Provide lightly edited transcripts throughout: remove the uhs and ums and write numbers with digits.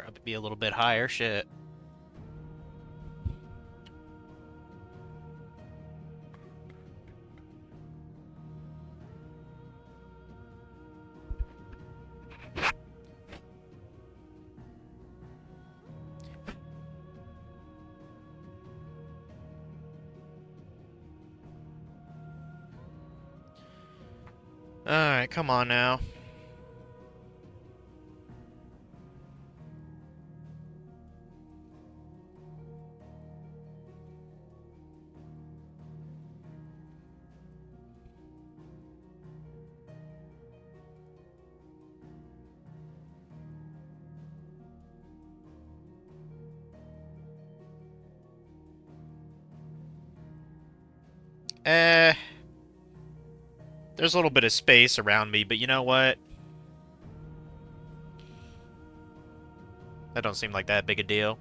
Probably be a little bit higher. Shit. Alright, come on now. Eh, there's a little bit of space around me, but you know what? That don't seem like that big a deal.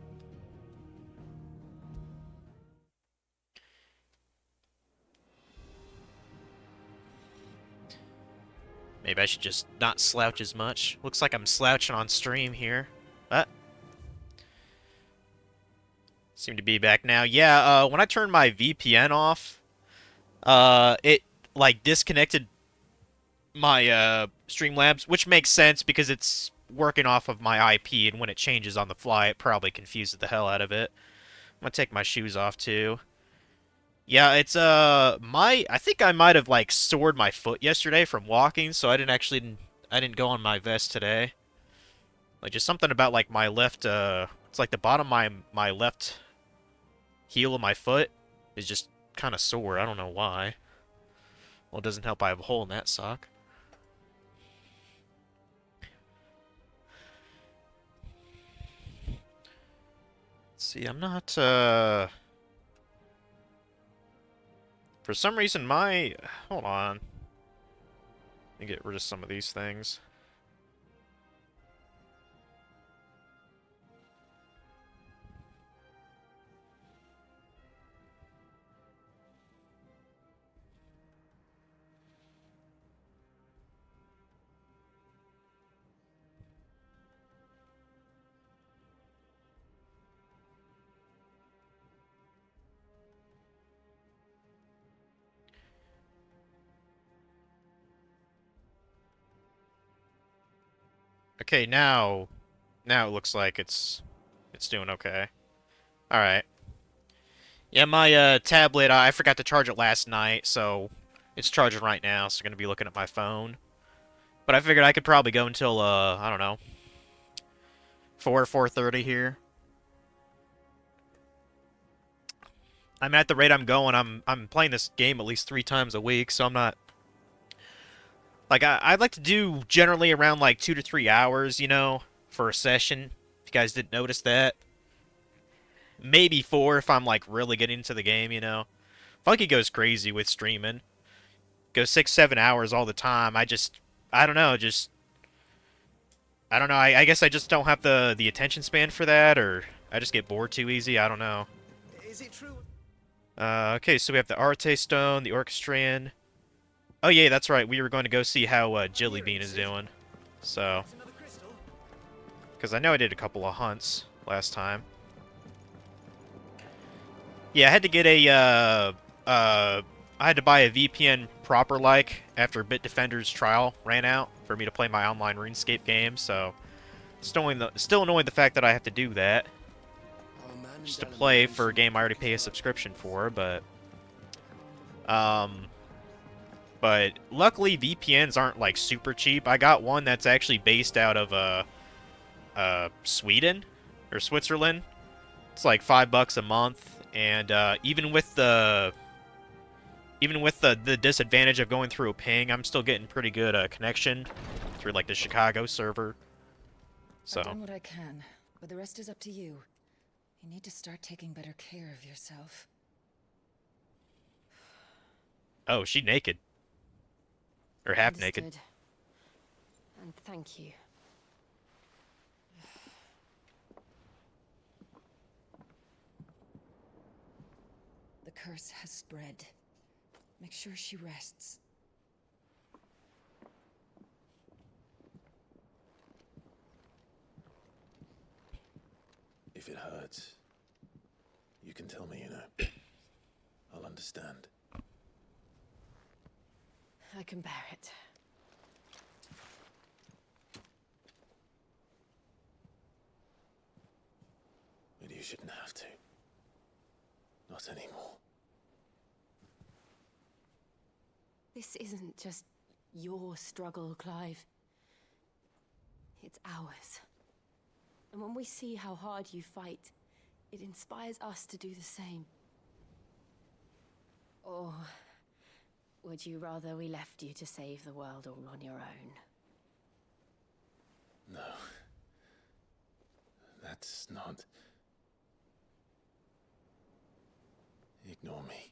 Maybe I should just not slouch as much. Looks like I'm slouching on stream here. But seem to be back now. Yeah, when I turned my VPN off, it like disconnected my Streamlabs, which makes sense because it's working off of my IP, and when it changes on the fly, it probably confuses the hell out of it. I'm gonna take my shoes off too. Yeah, it's I think I might have like sored my foot yesterday from walking, so I didn't go on my vest today. Like just something about like my left it's like the bottom of my left heel of my foot is just kind of sore. I don't know why. Well, it doesn't help I have a hole in that sock. Let's see, I'm not for some reason my hold on. Let me get rid of some of these things. Okay, now it looks like it's doing okay. All right. Yeah, my tablet, I forgot to charge it last night, so it's charging right now, so I'm going to be looking at my phone. But I figured I could probably go until, I don't know, 4:30 here. I'm at the rate I'm going, I'm playing this game at least 3 times a week, so I'm not... Like, I'd like to do generally around, like, 2 to 3 hours, you know, for a session, if you guys didn't notice that. Maybe 4 if I'm, like, really getting into the game, you know. Funky goes crazy with streaming. Goes 6, 7 hours all the time. I don't know, just I don't know. I guess I just don't have the attention span for that, or I just get bored too easy. I don't know. Is it true? Okay, so we have the Arte Stone, the Orchestrion. Oh yeah, that's right. We were going to go see how Jilly Bean is doing. So, Another crystal? because I know I did a couple of hunts last time. Yeah, I had to get a I had to buy a VPN proper like after Bitdefender's trial ran out for me to play my online RuneScape game. So, still annoying the fact that I have to do that. Our man Just to Dallin play for a mentioned game I already the pay a crystal. subscription for, um, but luckily VPNs aren't like super cheap. I got one that's actually based out of Sweden or Switzerland. It's like $5 a month, and even with the disadvantage of going through a ping, I'm still getting pretty good connection through like the Chicago server. I've So, done what I can, but the rest is up to you. You need to start taking better care of yourself. oh, she naked or half naked. Understood. And thank you. The curse has spread. Make sure she rests. If it hurts, you can tell me, you know. I'll understand. I can bear it. But you shouldn't have to. Not anymore. This isn't just your struggle, Clive. It's ours. And when we see how hard you fight, it inspires us to do the same. Or would you rather we left you to save the world all on your own? No. That's not... Ignore me.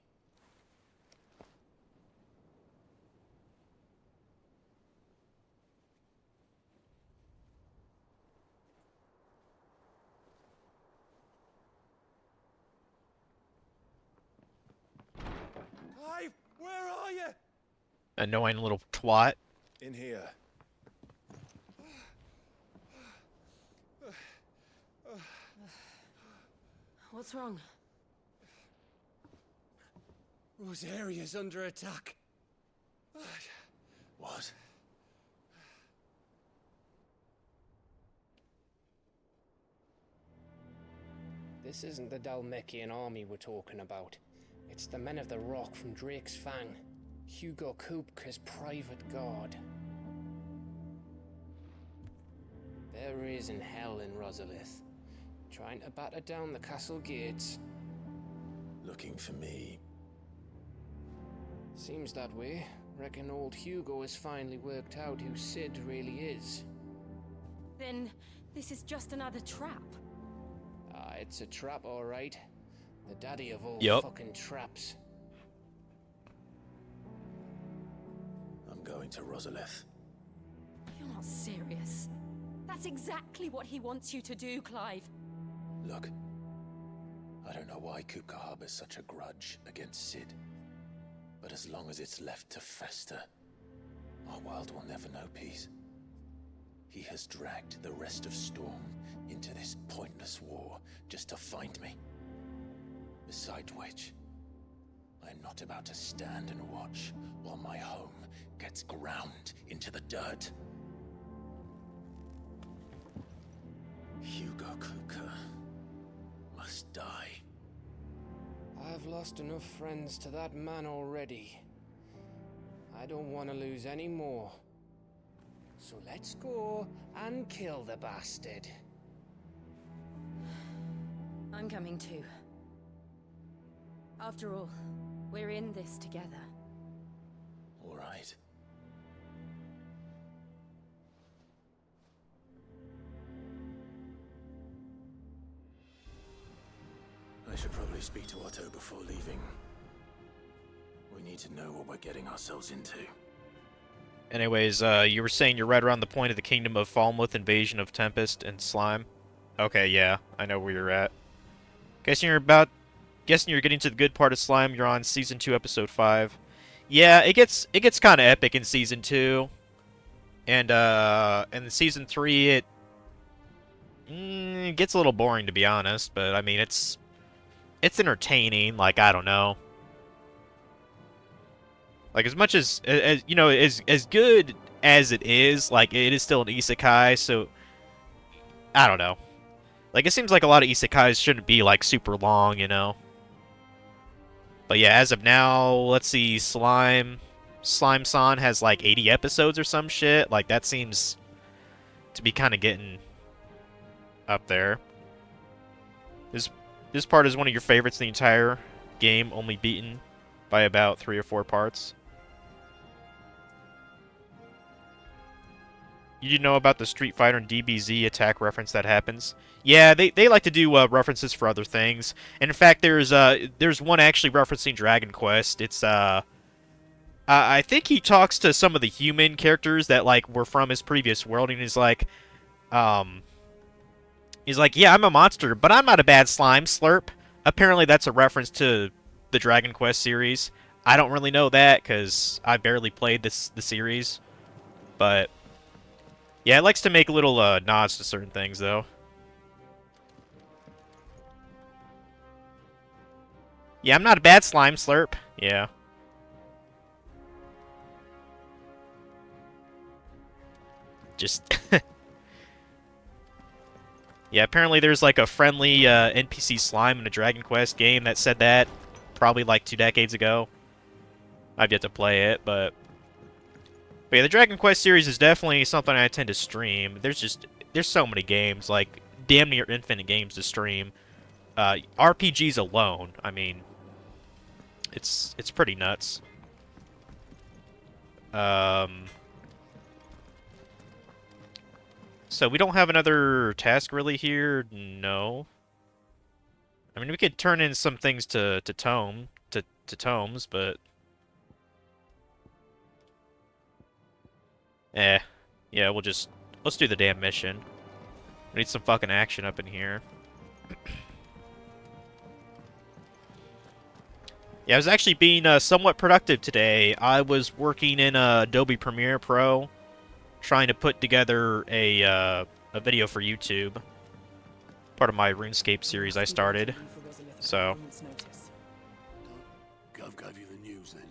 Clive, where are you? Annoying little twat. In here. What's wrong? Rosaria's under attack. What? This isn't the Dalmekian army we're talking about. It's the men of the Rock from Drake's Fang. Hugo Kupka's private guard. They're raising hell in Rosalith, trying to batter down the castle gates. Looking for me. Seems that way. Reckon old Hugo has finally worked out who Sid really is. Then this is just another trap. Ah, it's a trap, all right. The daddy of all Yup. fucking traps. I'm going to Rosalith. You're not serious. That's exactly what he wants you to do, Clive. Look. I don't know why Kupka harbors such a grudge against Sid. But as long as it's left to fester, our world will never know peace. He has dragged the rest of Storm into this pointless war just to find me. Besides which, I'm not about to stand and watch while my home gets ground into the dirt. Hugo Kupka must die. I've lost enough friends to that man already. I don't want to lose any more. So let's go and kill the bastard. I'm coming too. After all, we're in this together. All right. I should probably speak to Otto before leaving. We need to know what we're getting ourselves into. Anyways, you were saying you're right around the point of the Kingdom of Falmouth, Invasion of Tempest, and Slime. Okay, yeah, I know where you're at. Guessing you're getting to the good part of Slime. You're on season 2, episode 5. Yeah, it gets kind of epic in season 2, and in season 3 it gets a little boring, to be honest. But I mean, it's entertaining. Like, I don't know. Like, as much as you know, as good as it is, like, it is still an isekai, so I don't know. Like, it seems like a lot of isekais shouldn't be like super long, you know. But yeah, as of now, let's see, Slime-san has like 80 episodes or some shit. Like, that seems to be kind of getting up there. This part is one of your favorites in the entire game, only beaten by about 3 or 4 parts. You didn't know about the Street Fighter and DBZ attack reference that happens? Yeah, they like to do references for other things. And in fact, there's one actually referencing Dragon Quest. It's I think he talks to some of the human characters that like were from his previous world, and he's like, yeah, I'm a monster, but I'm not a bad slime slurp. Apparently, that's a reference to the Dragon Quest series. I don't really know that because I barely played the series, but. Yeah, it likes to make little nods to certain things, though. Yeah, I'm not a bad slime slurp. Yeah. Just... Yeah, apparently there's like a friendly NPC slime in a Dragon Quest game that said that probably like 2 decades ago. I've yet to play it, but yeah, the Dragon Quest series is definitely something I tend to stream. There's so many games, like damn near infinite games to stream. RPGs alone, I mean, it's pretty nuts. Um, so we don't have another task really here. No. I mean, we could turn in some things to tomes, but yeah, let's do the damn mission. We need some fucking action up in here. Yeah, I was actually being somewhat productive today. I was working in Adobe Premiere Pro, trying to put together a video for YouTube. Part of my RuneScape series I started. So, Gov gave you the news then.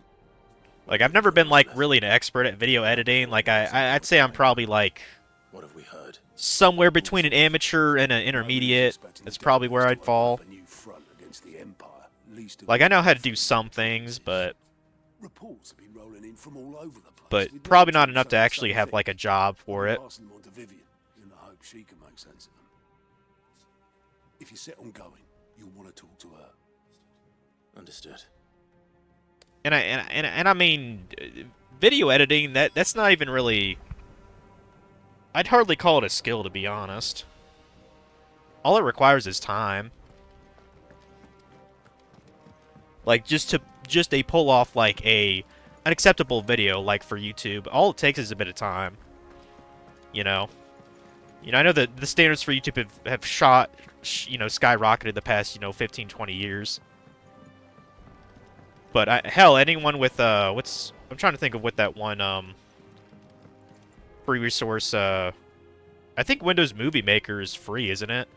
like, I've never been like really an expert at video editing. Like, I'd say I'm probably like What have we heard? somewhere between an amateur and an intermediate. That's probably where I'd fall. Like, I know how to do some things, but Reports have been rolling in from all over the place. but probably not enough to actually have like a job for it. Passing them on to Vivian in the hope she can make sense of them. If you're set on going, you'll want to talk to her. Understood. And I mean, video editing, that's not even really... I'd hardly call it a skill, to be honest. All it requires is time. Like, just a pull off, like, an acceptable video, like, for YouTube. All it takes is a bit of time. You know? I know that the standards for YouTube have skyrocketed the past, 15, 20 years. But, hell, anyone with, I'm trying to think of what that one, free resource, I think Windows Movie Maker is free, isn't it?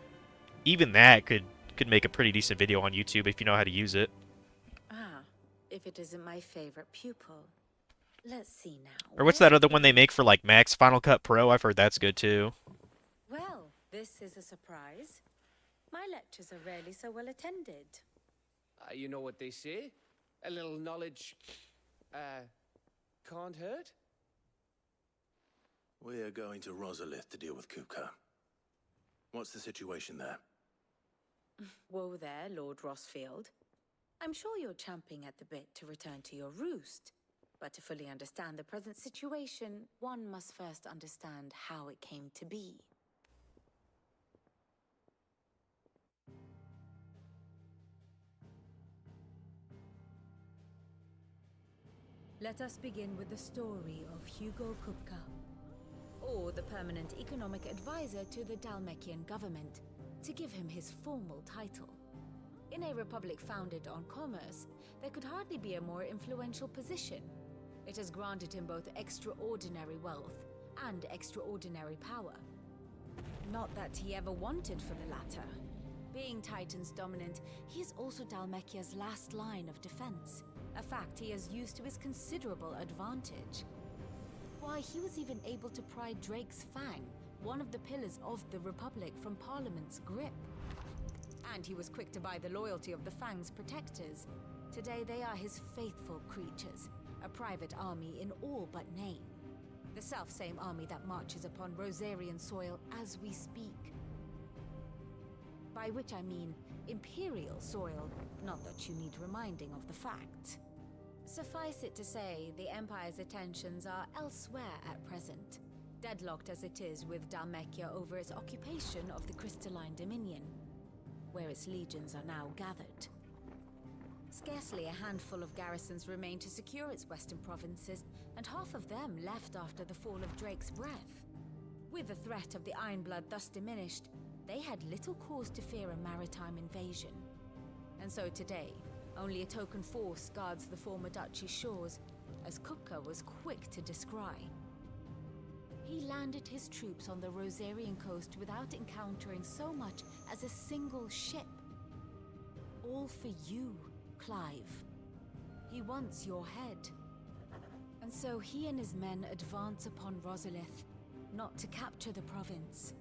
Even that could make a pretty decent video on YouTube if you know how to use it. Ah, if it isn't my favorite pupil. Let's see now. Or what's that other one they make for, like, Mac's Final Cut Pro? I've heard that's good, too. Well, this is a surprise. My lectures are rarely so well attended. You know what they say? A little knowledge, can't hurt? We're going to Rosalith to deal with Kupka. What's the situation there? Whoa there, Lord Rossfield. I'm sure you're champing at the bit to return to your roost. But to fully understand the present situation, one must first understand how it came to be. Let us begin with the story of Hugo Kupka, Or the permanent economic advisor to the Dalmekian government, to give him his formal title. In a republic founded on commerce, there could hardly be a more influential position. It has granted him both extraordinary wealth and extraordinary power. Not that he ever wanted for the latter. Being Titan's dominant, he is also Dalmekia's last line of defense, a fact he has used to his considerable advantage. Why, he was even able to pry Drake's Fang, one of the pillars of the Republic, from Parliament's grip. And he was quick to buy the loyalty of the Fang's protectors. Today they are his faithful creatures, a private army in all but name. The self-same army that marches upon Rosarian soil as we speak. By which I mean Imperial soil, not that you need reminding of the fact. Suffice it to say, the Empire's attentions are elsewhere at present, deadlocked as it is with Dalmekia over its occupation of the Crystalline Dominion, where its legions are now gathered. Scarcely a handful of garrisons remain to secure its western provinces, and half of them left after the fall of Drake's Breath. With the threat of the Ironblood thus diminished, they had little cause to fear a maritime invasion. And so today, only a token force guards the former duchy's shores, as Kupka was quick to descry. He landed his troops on the Rosarian coast without encountering so much as a single ship. All for you, Clive. He wants your head. And so he and his men advance upon Rosalith, not to capture the province,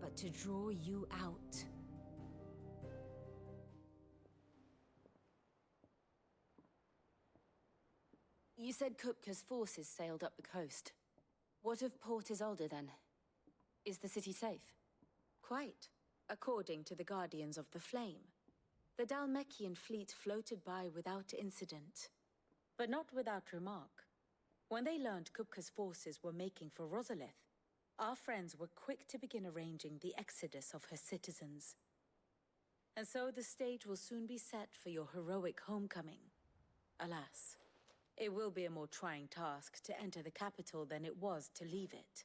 but to draw you out. You said Kupka's forces sailed up the coast. What of Port Isolde then? Is the city safe? Quite, according to the Guardians of the Flame. The Dhalmekian fleet floated by without incident, but not without remark. When they learned Kupka's forces were making for Rosalith, our friends were quick to begin arranging the exodus of her citizens. And so the stage will soon be set for your heroic homecoming. Alas, it will be a more trying task to enter the capital than it was to leave it.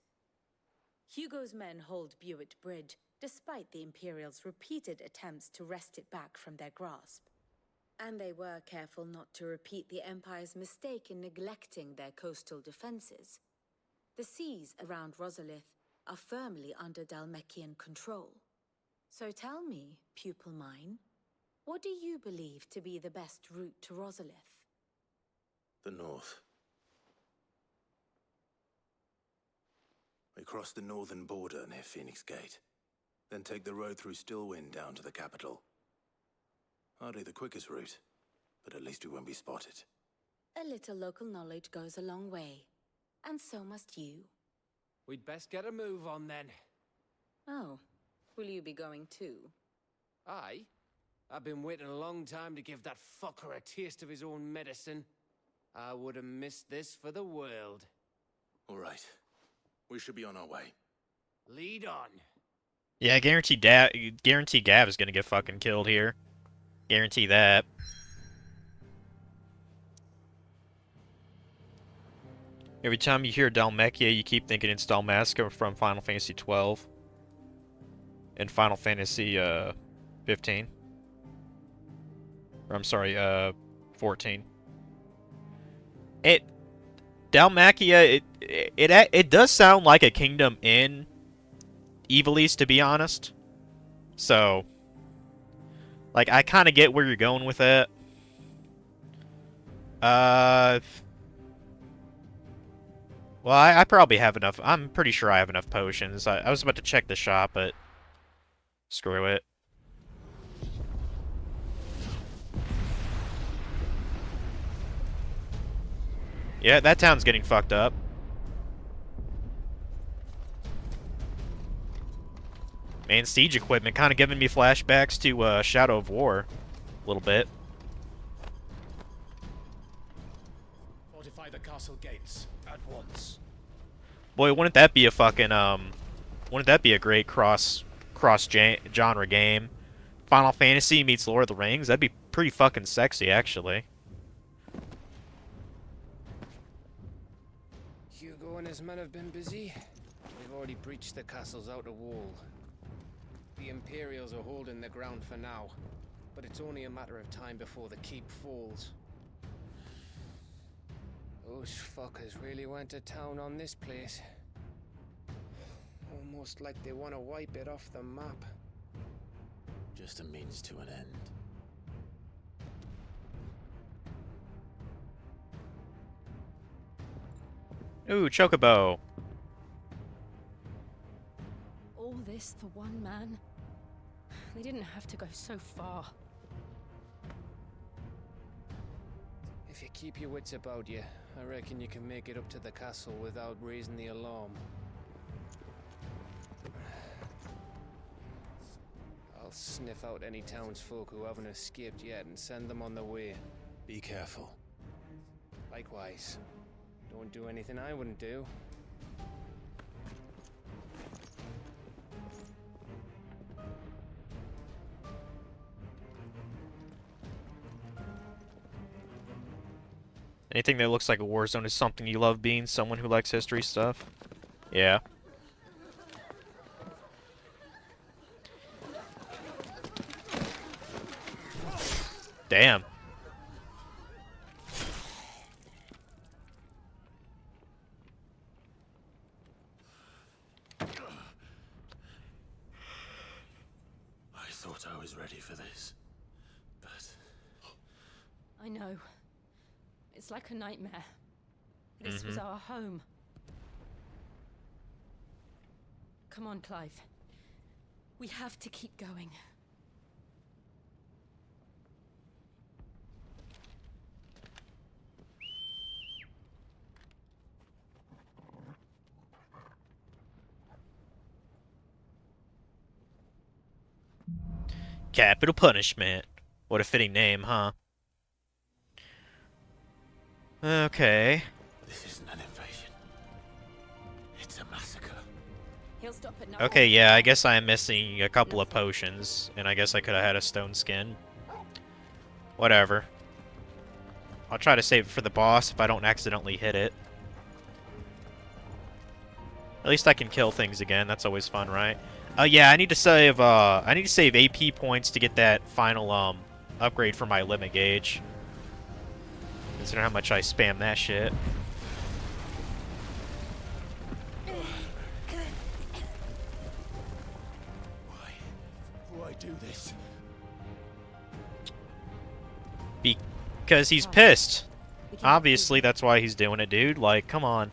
Hugo's men hold Buet Bridge, despite the Imperials' repeated attempts to wrest it back from their grasp. And they were careful not to repeat the Empire's mistake in neglecting their coastal defenses. The seas around Rosalith are firmly under Dhalmekian control. So tell me, pupil mine, what do you believe to be the best route to Rosalith? The north. We cross the northern border near Phoenix Gate, then take the road through Stillwind down to the capital. Hardly the quickest route, but at least we won't be spotted. A little local knowledge goes a long way, and so must you. We'd best get a move on then. Oh, will you be going too? Aye. I've been waiting a long time to give that fucker a taste of his own medicine. I would have missed this for the world. All right. We should be on our way. Lead on. Yeah, guarantee Gav is gonna get fucking killed here. Guarantee that. Every time you hear Dhalmekia, you keep thinking it's Dalmasca from Final Fantasy 12 and Final Fantasy 15. Or I'm sorry, 14. Dalmacia, it does sound like a kingdom in Evilise, to be honest. So, like, I kind of get where you're going with that. Well, I probably have enough. I'm pretty sure I have enough potions. I was about to check the shop, but screw it. Yeah, that town's getting fucked up. Man, siege equipment kind of giving me flashbacks to Shadow of War a little bit. Fortify the castle gates at once. Boy, wouldn't that be a fucking wouldn't that be a great cross genre game? Final Fantasy meets Lord of the Rings. That'd be pretty fucking sexy, actually. Hugo and his men have been busy. They've already breached the castle's outer wall. The Imperials are holding the ground for now, but it's only a matter of time before the keep falls. Those fuckers really went to town on this place. Almost like they want to wipe it off the map. Just a means to an end. Ooh, Chocobo. All this for one man? They didn't have to go so far. If you keep your wits about you, I reckon you can make it up to the castle without raising the alarm. I'll sniff out any townsfolk who haven't escaped yet and send them on their way. Be careful. Likewise. Don't do anything I wouldn't do. Anything that looks like a war zone is something you love, being someone who likes history stuff. Yeah. Damn. I thought I was ready for this, but I know. It's like a nightmare. This was our home. Come on, Clive. We have to keep going. Capital Punishment. What a fitting name, huh? Okay. This isn't an invasion. It's a massacre. He'll stop at no Okay, order. yeah, I guess I'm missing a couple of potions, and I guess I could have had a stone skin. Whatever. I'll try to save it for the boss if I don't accidentally hit it. At least I can kill things again. That's always fun, right? Yeah, I need to save AP points to get that final upgrade for my limit gauge. Consider how much I spam that shit. Why do this? Because he's pissed. We can Obviously, that's why he's doing it, dude. Like, come on.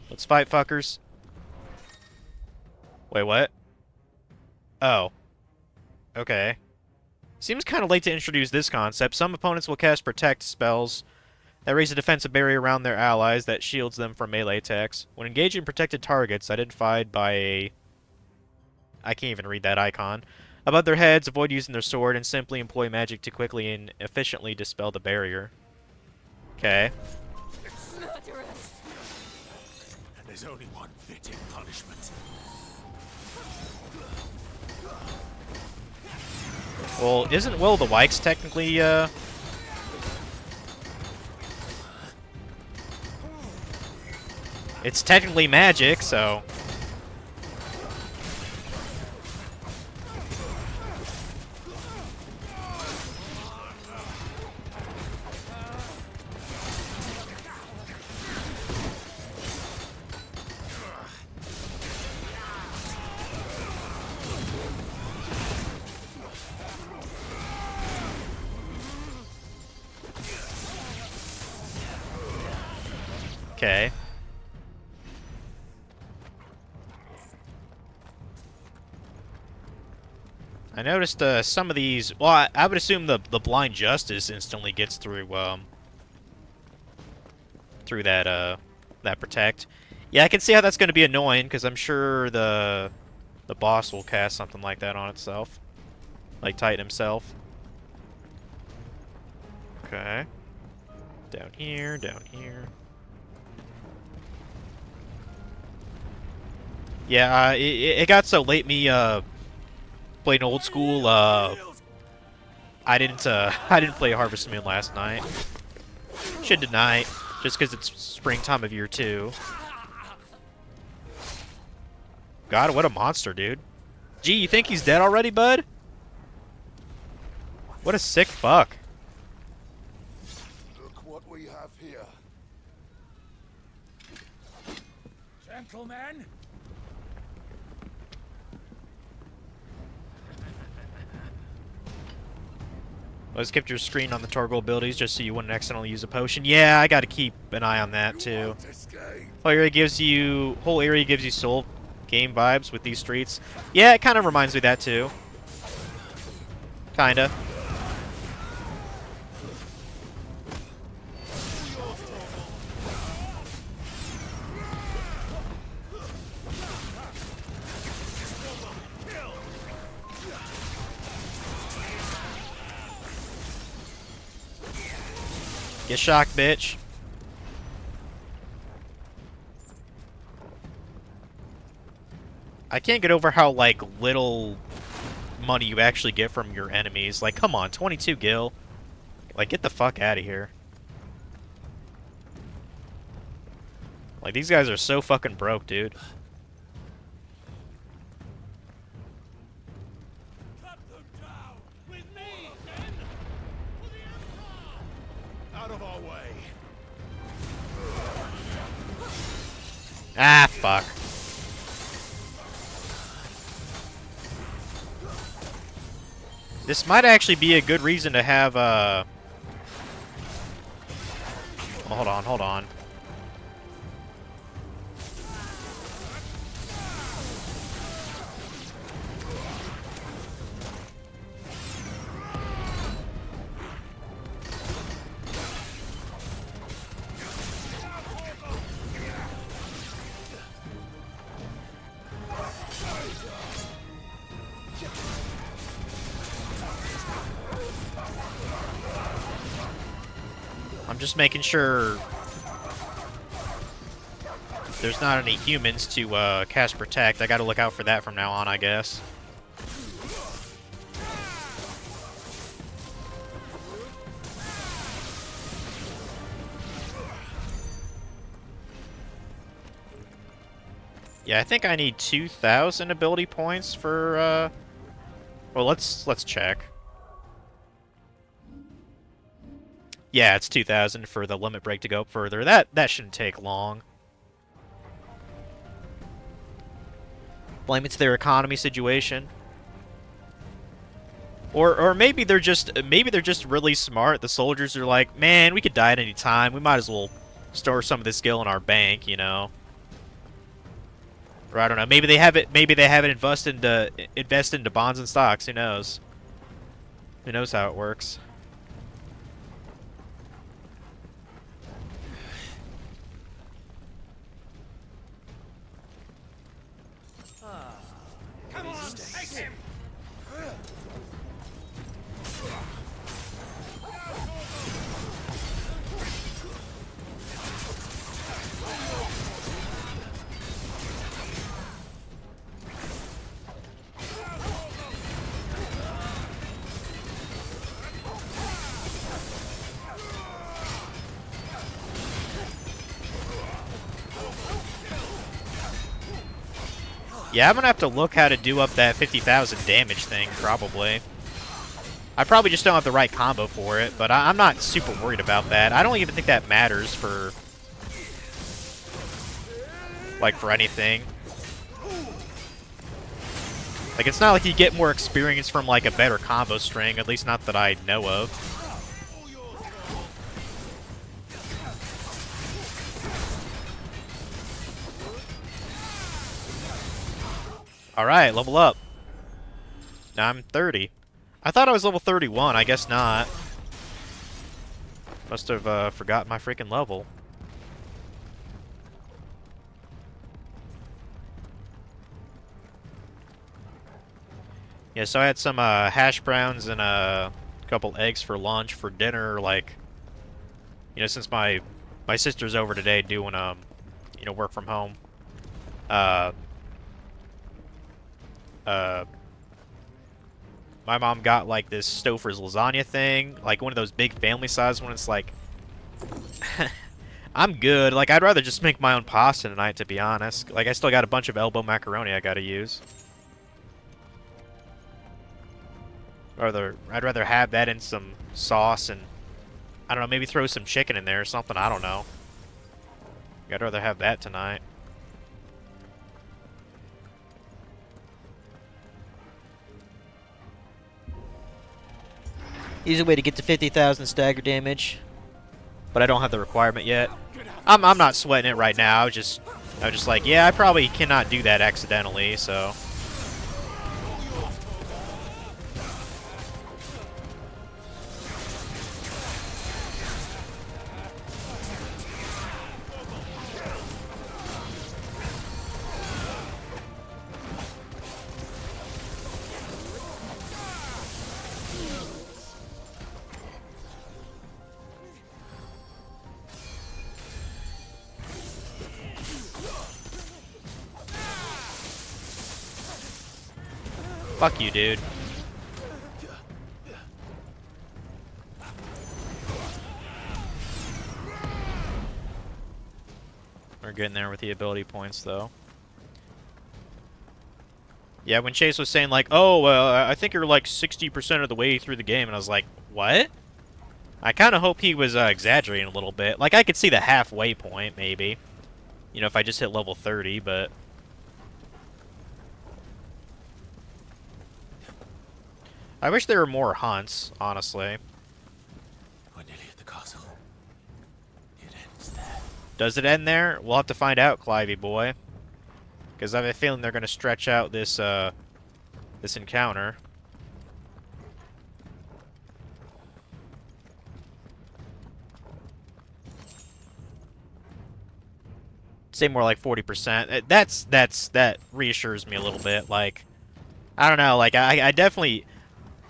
Let's fight, fuckers. Wait, what? Oh. Okay. Seems kind of late to introduce this concept. Some opponents will cast protect spells that raise a defensive barrier around their allies that shields them from melee attacks. When engaging protected targets identified by a... I can't even read that icon. Above their heads, avoid using their sword and simply employ magic to quickly and efficiently dispel the barrier. Okay. murderous. And there's only one fitting punishment. Well, isn't Will of the Wikes technically, It's technically magic, so... Okay. I noticed some of these. Well, I would assume the blind justice instantly gets through through that protect. Yeah, I can see how that's going to be annoying because I'm sure the boss will cast something like that on itself, like Titan himself. Okay. Down here, down here. Yeah, it got so late me playing old school. I didn't play Harvest Moon last night. Should tonight, just because it's springtime of year 2. God, what a monster, dude. Gee, you think he's dead already, bud? What a sick fuck. Look what we have here. Gentlemen, I skipped your screen on the Torgal abilities just so you wouldn't accidentally use a potion. Yeah, I gotta keep an eye on that too. Whole area gives you soul game vibes with these streets. Yeah, it kind of reminds me of that too. Kinda. Get shocked, bitch. I can't get over how, like, little money you actually get from your enemies. Like, come on, 22 gil. Like, get the fuck out of here. Like, these guys are so fucking broke, dude. cut them down with me, then, for the Empire! Out of our way. Ah, fuck. This might actually be a good reason to have, oh, hold on, hold on. I'm just making sure there's not any humans to cast Protect. I gotta look out for that from now on, I guess. Yeah, I think I need 2,000 ability points for, well, let's check. Yeah, it's 2,000 for the limit break to go further. That shouldn't take long. Blame it to their economy situation. Or maybe they're just really smart. The soldiers are like, man, we could die at any time. We might as well store some of this skill in our bank, you know. Or I don't know. Maybe they have it. Maybe they have it invest into bonds and stocks. Who knows? Who knows how it works? Come on, take him! Yeah, I'm gonna have to look how to do up that 50,000 damage thing, probably. I probably just don't have the right combo for it, but I'm not super worried about that. I don't even think that matters for... like, for anything. Like, it's not like you get more experience from, like, a better combo string, at least not that I know of. Alright, level up. Now I'm 30. I thought I was level 31, I guess not. Must have forgot my freaking level. Yeah, so I had some hash browns and a couple eggs for lunch. For dinner, like, you know, since my sister's over today doing you know, work from home. My mom got like this Stouffer's lasagna thing, like one of those big family size when it's like, I'm good. Like, I'd rather just make my own pasta tonight, to be honest. Like, I still got a bunch of elbow macaroni I gotta use. I'd rather have that in some sauce and, I don't know, maybe throw some chicken in there or something. I don't know. I'd rather have that tonight. Easy way to get to 50,000 stagger damage, but I don't have the requirement yet. I'm not sweating it right now. I was just like, yeah, I probably cannot do that accidentally, so. Fuck you, dude. We're getting there with the ability points, though. Yeah, when Chase was saying, like, oh, I think you're, like, 60% of the way through the game, and I was like, what? I kind of hope he was exaggerating a little bit. Like, I could see the halfway point, maybe. You know, if I just hit level 30, but I wish there were more hunts, honestly. We're nearly at the castle. It ends there. Does it end there? We'll have to find out, Clivey boy. Because I have a feeling they're going to stretch out this, this encounter. Say more like 40%. That reassures me a little bit. Like, I don't know, like, I definitely...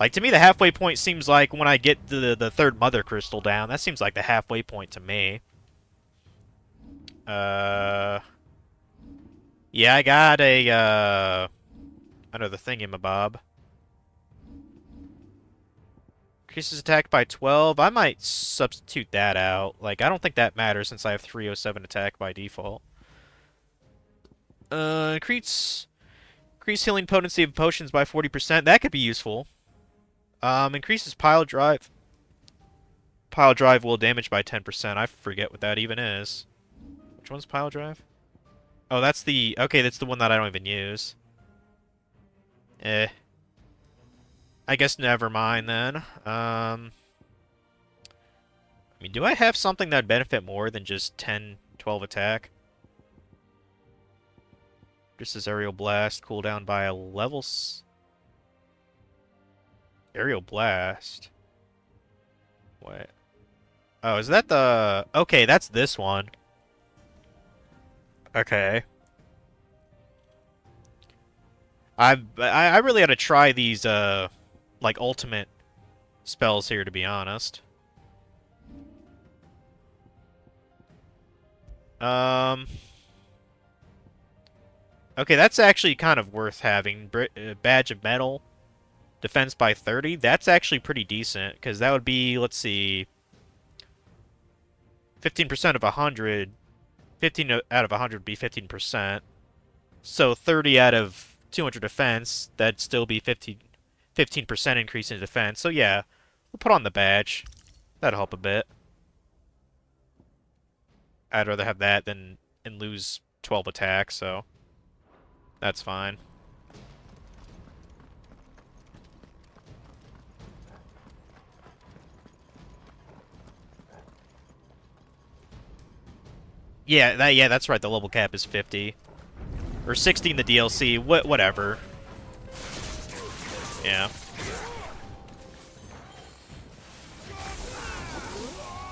Like, to me, the halfway point seems like when I get the third mother crystal down. That seems like the halfway point to me. Yeah, I got a, another thingamabob. Increases attack by 12. I might substitute that out. Like, I don't think that matters since I have 307 attack by default. Increase healing potency of potions by 40%. That could be useful. Increases pile drive. Pile drive will damage by 10%. I forget what that even is. Which one's pile drive? Oh, that's the... Okay, that's the one that I don't even use. Eh. I guess never mind then. I mean, do I have something that'd benefit more than just 10, 12 attack? Just as Aerial Blast, cooldown by a level... Aerial Blast? What? Oh, is that the... Okay, that's this one. Okay. I really ought to try these, like, ultimate spells here, to be honest. Okay, that's actually kind of worth having. Badge of Metal. Defense by 30. That's actually pretty decent, because that would be, let's see... 15% of 100. 15 out of 100 would be 15%. So 30 out of 200 defense, that'd still be 15% increase in defense. So yeah, we'll put on the badge. That'll help a bit. I'd rather have that than and lose 12 attack, so that's fine. Yeah, that's right. The level cap is 50 or 60 in the DLC. Whatever. Yeah.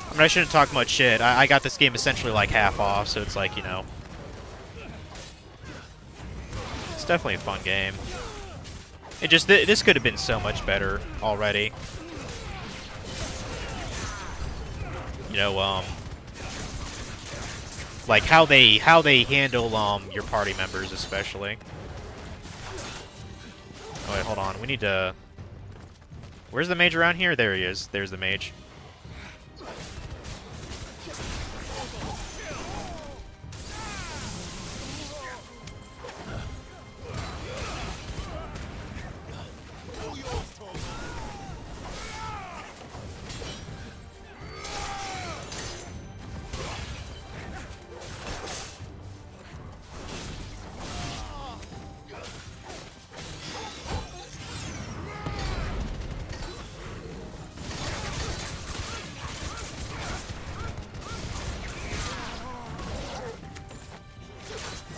I mean, I shouldn't talk much shit. I got this game essentially like half off, so it's like, you know, it's definitely a fun game. It just this could have been so much better already. You know, like how they handle your party members especially. Oh wait, hold on. We need to... Where's the mage around here? There he is. There's the mage.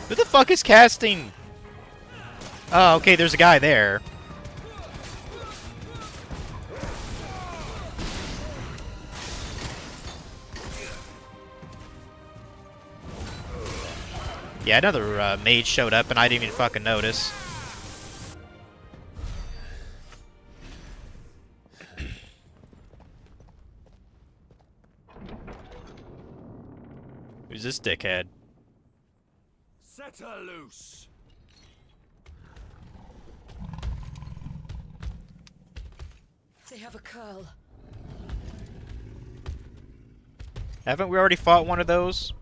Who the fuck is casting? Oh, okay, there's a guy there. Yeah, another mage showed up and I didn't even fucking notice. Who's this dickhead? Set her loose. They have a curl. Haven't we already fought one of those?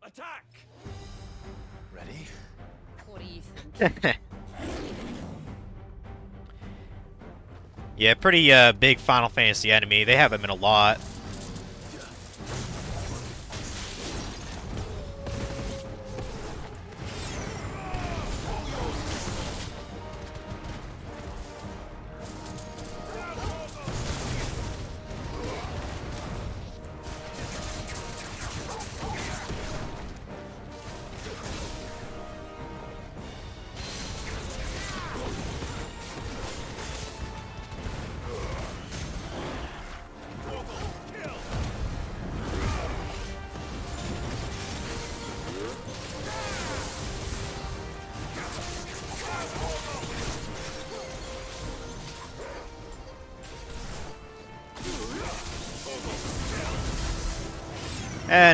Attack! Ready? What do you think? Yeah, pretty big Final Fantasy enemy. They have him in a lot.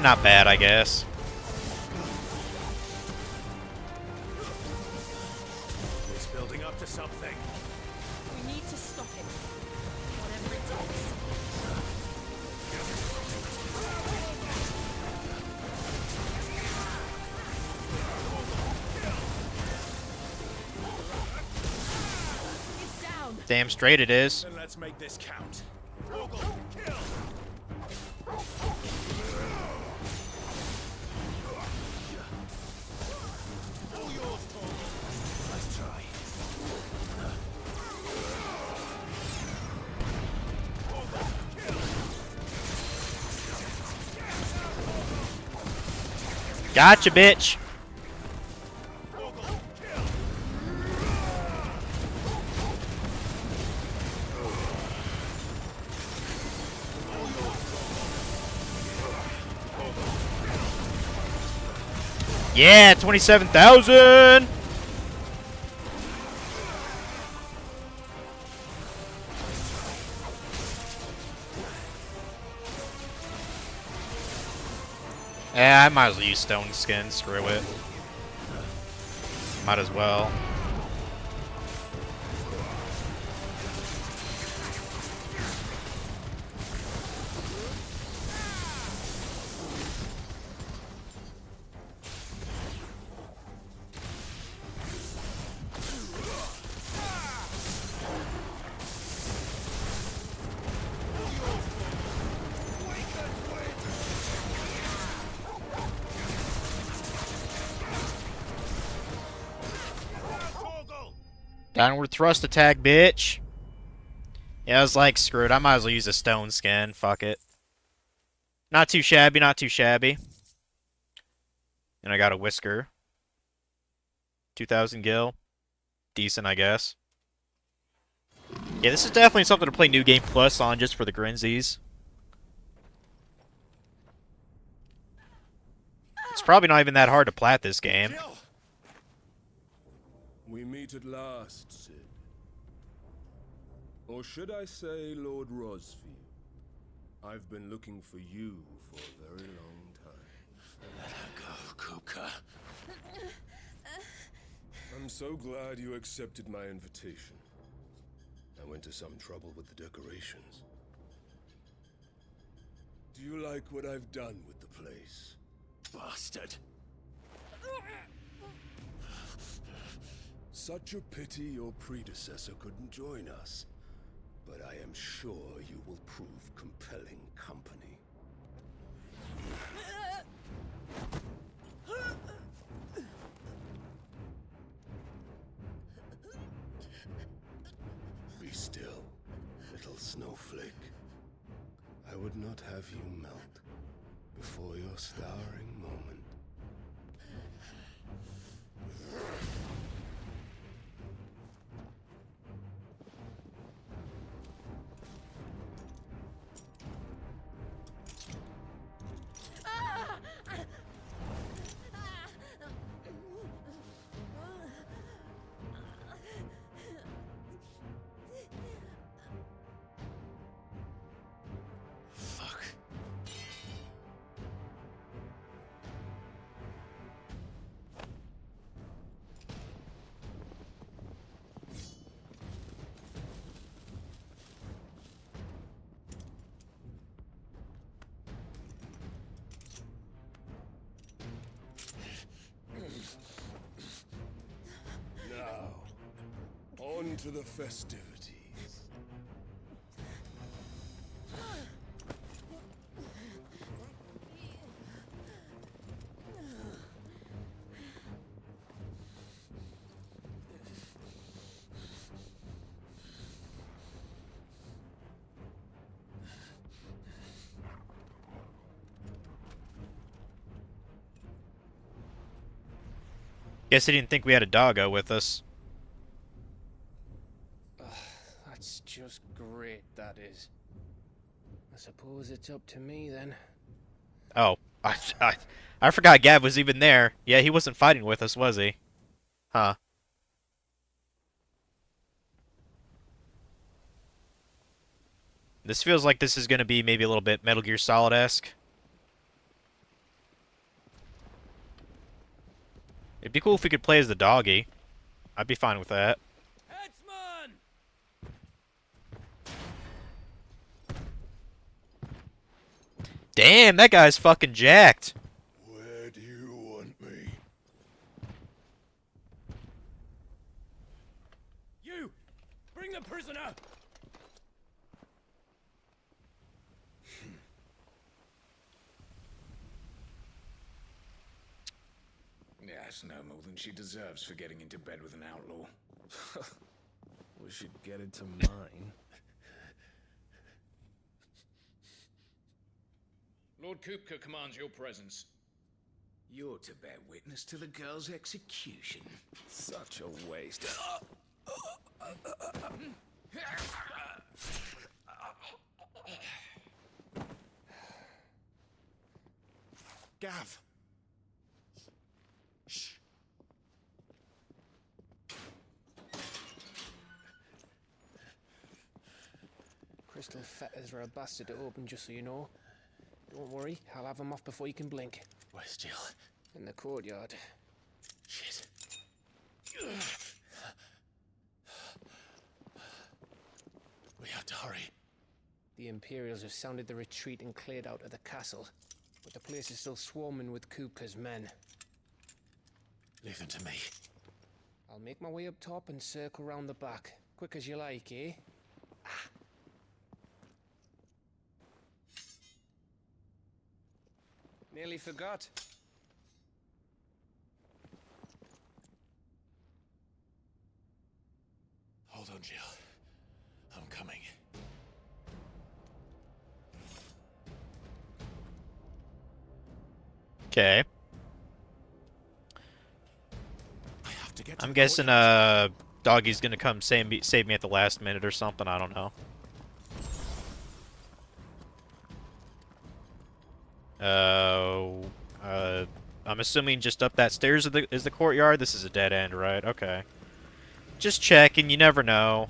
Not bad, I guess. It's building up to something. We need to stop it. Whatever it takes. It's down. Damn straight it is. Then let's make this count. Let's try. Gotcha, bitch. Yeah, 27,000. Yeah, I might as well use stone skin. Screw it. Might as well. Downward thrust attack, bitch. Yeah, I was like, screw it. I might as well use a stone skin. Fuck it. Not too shabby, not too shabby. And I got a whisker. 2,000 gil. Decent, I guess. Yeah, this is definitely something to play New Game Plus on just for the grinsies. It's probably not even that hard to plat this game. We meet at last, Sid. Or should I say, Lord Rosfield? I've been looking for you for a very long time. Let her go, Kuka. I'm so glad you accepted my invitation. I went to some trouble with the decorations. Do you like what I've done with the place? Bastard. Such a pity your predecessor couldn't join us. But I am sure you will prove compelling company. Be still, little snowflake. I would not have you melt before your starring moment. Fuck. Now, on to the festivities. Guess he didn't think we had a doggo with us. That's just great, that is. I suppose it's up to me then. Oh, I forgot Gav was even there. Yeah, he wasn't fighting with us, was he? Huh. This feels like this is going to be maybe a little bit Metal Gear Solid-esque. It'd be cool if we could play as the doggy. I'd be fine with that. Headsman! Damn, that guy's fucking jacked. Where do you want me? You! Bring the prisoner! Yeah, it's no more than she deserves for getting into bed with an outlaw. We should get it to mine. Lord Kupka commands your presence. You're to bear witness to the girl's execution. Such a waste. Gav! Shh. Crystal fetters are a bastard to open, just so you know. Don't worry, I'll have them off before you can blink. Where's Jill? In the courtyard. Shit. We have to hurry. The Imperials have sounded the retreat and cleared out of the castle, but the place is still swarming with Kupka's men. Leave them to me. I'll make my way up top and circle round the back. Quick as you like, eh? Nearly forgot. Hold on, Jill. I'm coming. Okay. I have to get to I'm the guessing, courtyard. Doggy's gonna come save me at the last minute or something. I don't know. I'm assuming just up that stairs is the courtyard. This is a dead end, right? Okay. Just checking. You never know.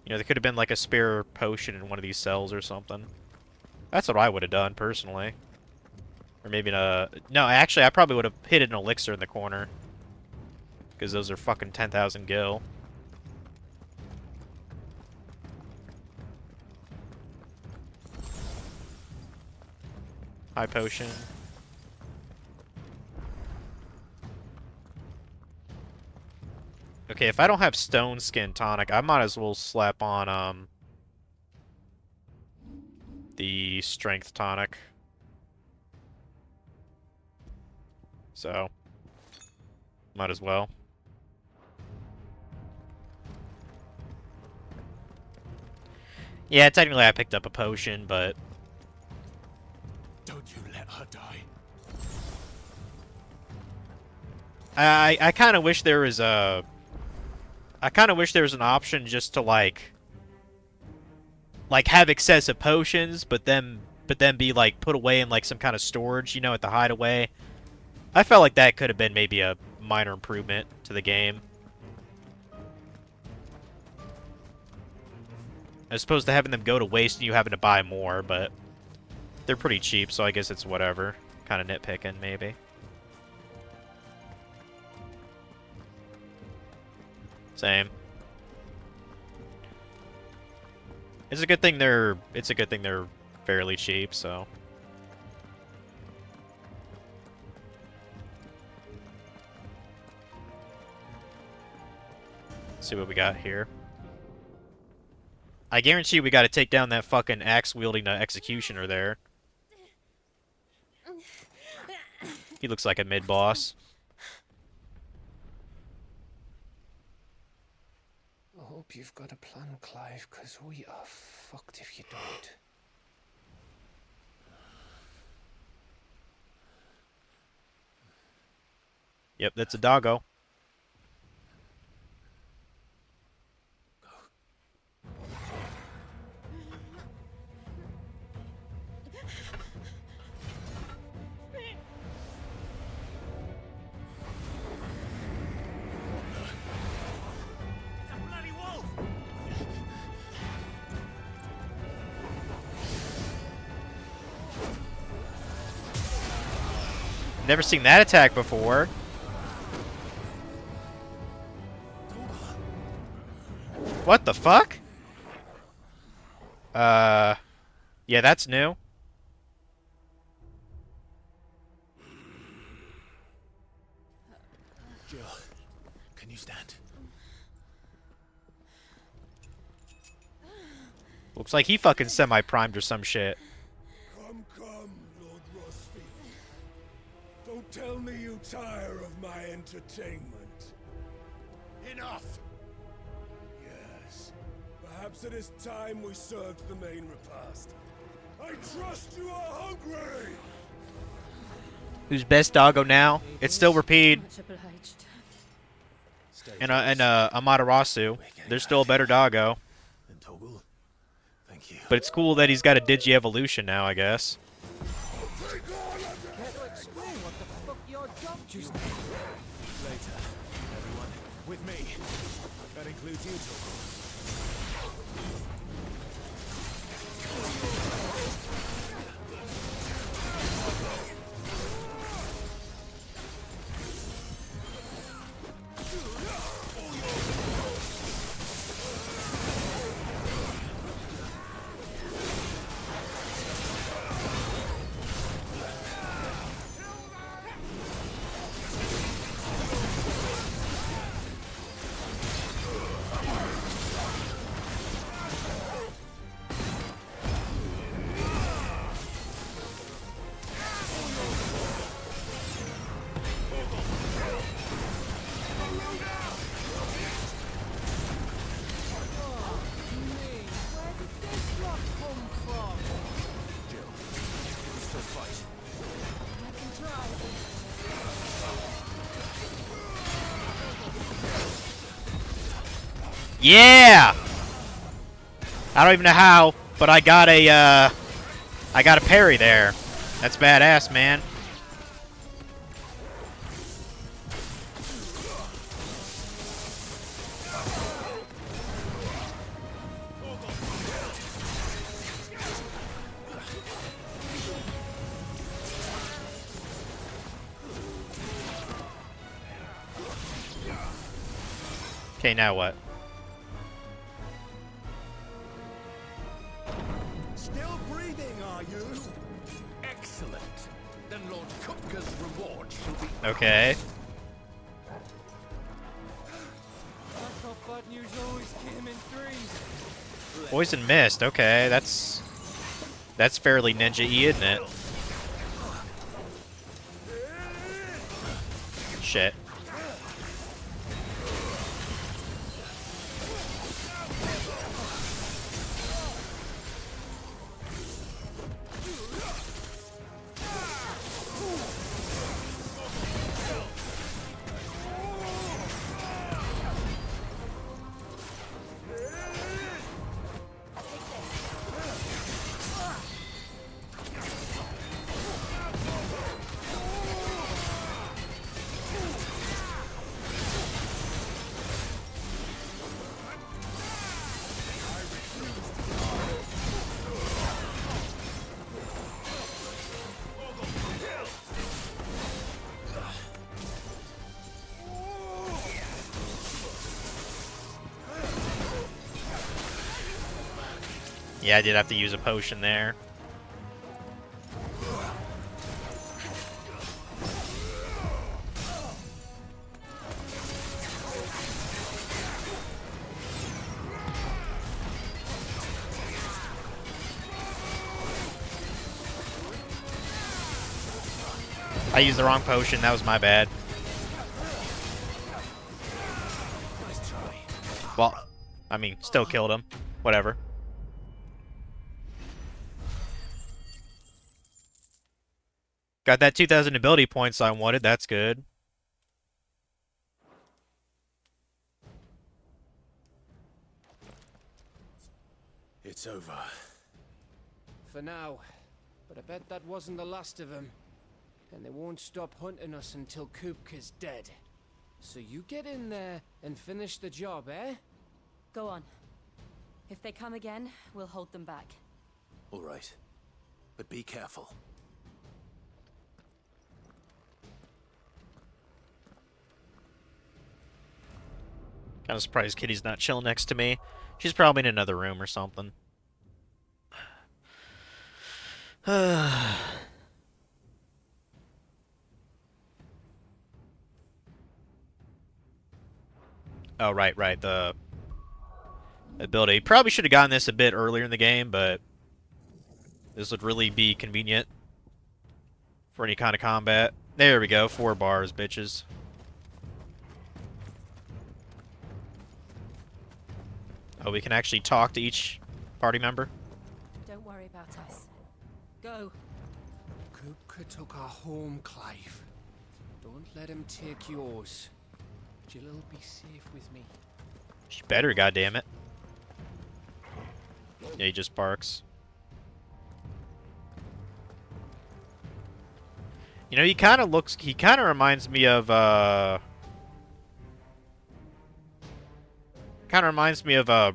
You know, there could have been like a spare potion in one of these cells or something. That's what I would have done personally. Or maybe no. Actually, I probably would have hid an elixir in the corner. Because those are fucking 10,000 gil. High potion. Okay, if I don't have stone skin tonic, I might as well slap on the strength tonic. So might as well. Yeah, technically I picked up a potion, but Don't you let her die. I kind of wish there was a I kind of wish there was an option just to like have excessive potions, but then be like put away in like some kind of storage, you know, at the hideaway. I felt like that could have been maybe a minor improvement to the game. As opposed to having them go to waste and you having to buy more, but they're pretty cheap, so I guess it's whatever. Kind of nitpicking, maybe. Same. It's a good thing they're fairly cheap, so. Let's see what we got here. I guarantee we got to take down that fucking axe-wielding executioner there. He looks like a mid-boss. I hope you've got a plan, Clive, because we are fucked if you don't. Yep, that's a doggo. Never seen that attack before. What the fuck? Yeah, that's new. Jill, can you stand? Looks like he fucking semi-primed or some shit. Come, Lord Rosfield. Don't tell me you tire of my entertainment. Enough! Yes. Perhaps it is time we served the main repast. I trust you are hungry! Who's best doggo now? It's still Rapide Much obliged. and Amaterasu. There's still a better doggo. And Toggle, thank you. But it's cool that he's got a Digi-Evolution now, I guess. Later, everyone. With me. That includes you, Toggle. Yeah! I don't even know how, but I got a parry there. That's badass, man. Okay, now what? Still breathing, are you? Excellent. Then Lord Kupka's reward shall be... Okay. Bad news always came in threes. Poison Mist, okay, that's fairly ninja-y, isn't it? Shit. Yeah, I did have to use a potion there. I used the wrong potion, that was my bad. Well, I mean, still killed him. Whatever. Got that 2,000 ability points I wanted, that's good. It's over. For now. But I bet that wasn't the last of them. And they won't stop hunting us until Kupka's dead. So you get in there and finish the job, eh? Go on. If they come again, we'll hold them back. All right. But be careful. Kind of surprised Kitty's not chilling next to me. She's probably in another room or something. Oh, right. The ability. Probably should have gotten this a bit earlier in the game, but this would really be convenient for any kind of combat. There we go. 4 bars, bitches. Oh, we can actually talk to each party member? Don't worry about us. Go. Kupka took our home, Clive. Don't let him take yours. Jill'll be safe with me. She better, goddammit. Yeah, he just barks. You know, he kind of reminds me of,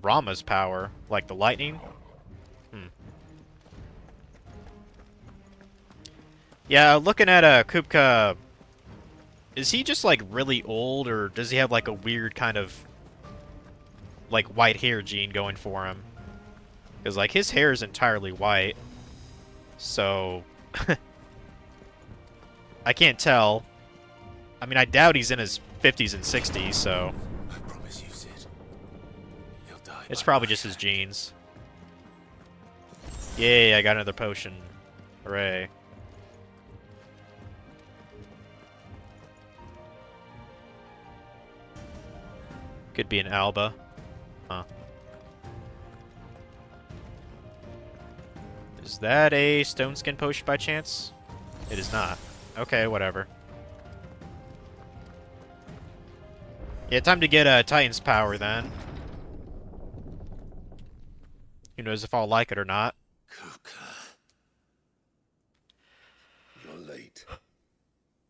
Brahma's power, like the lightning. Yeah, looking at, Kupka, is he just, like, really old, or does he have, like, a weird kind of, like, white hair gene going for him? Because, like, his hair is entirely white, so I can't tell. I mean, I doubt he's in his 50s and 60s, so I promise you, Sid. He'll die. it's by probably my just his hand. genes. Yay, I got another potion. Hooray. Could be an Alba. Huh. Is that a stone skin potion by chance? It is not. Okay, whatever. Yeah, time to get Titan's power then. Who knows if I'll like it or not. Kupka. You're late.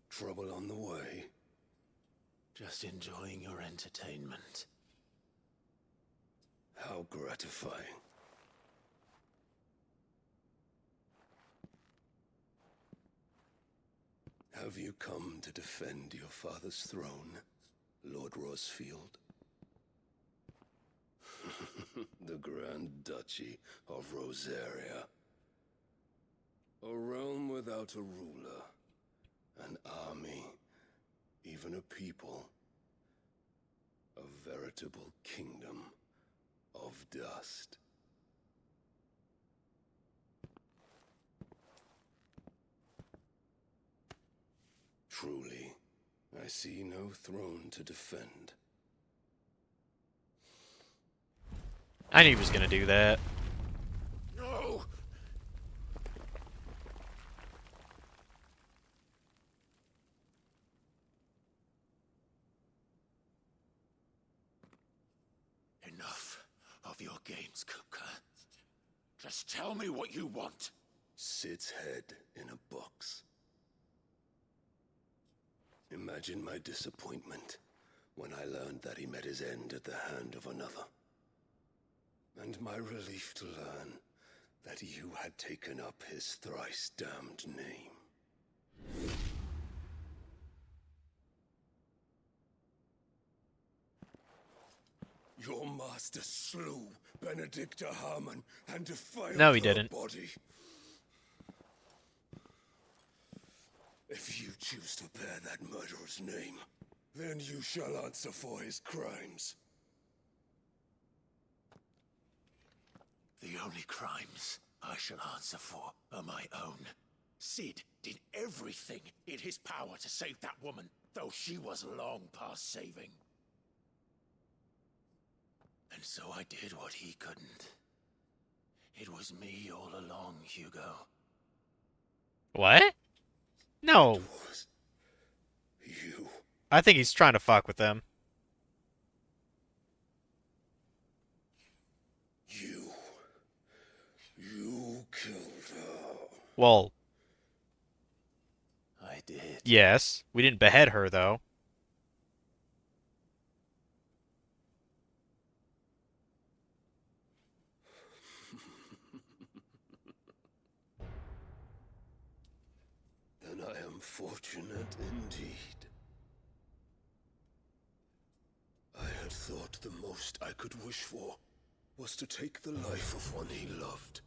Trouble on the way. Just enjoying your entertainment. How gratifying. Have you come to defend your father's throne, Lord Rosfield? The Grand Duchy of Rosaria. A realm without a ruler, an army, even a people. A veritable kingdom of dust. Truly, I see no throne to defend. I knew he was gonna do that. No! Enough of your games, Kupka. Just tell me what you want. Sid's head in a box. Imagine my disappointment when I learned that he met his end at the hand of another. And my relief to learn that you had taken up his thrice damned name. Your master slew Benedicta Harmon and defiled No, he her didn't. body. If you choose to bear that murderer's name, then you shall answer for his crimes. The only crimes I shall answer for are my own. Sid did everything in his power to save that woman, though she was long past saving. And so I did what he couldn't. It was me all along, Hugo. What? No. It was you. I think he's trying to fuck with them. You killed her. Well, I did. yes. We didn't behead her, though. Then I am fortunate indeed. I had thought the most I could wish for was to take the life of one he loved,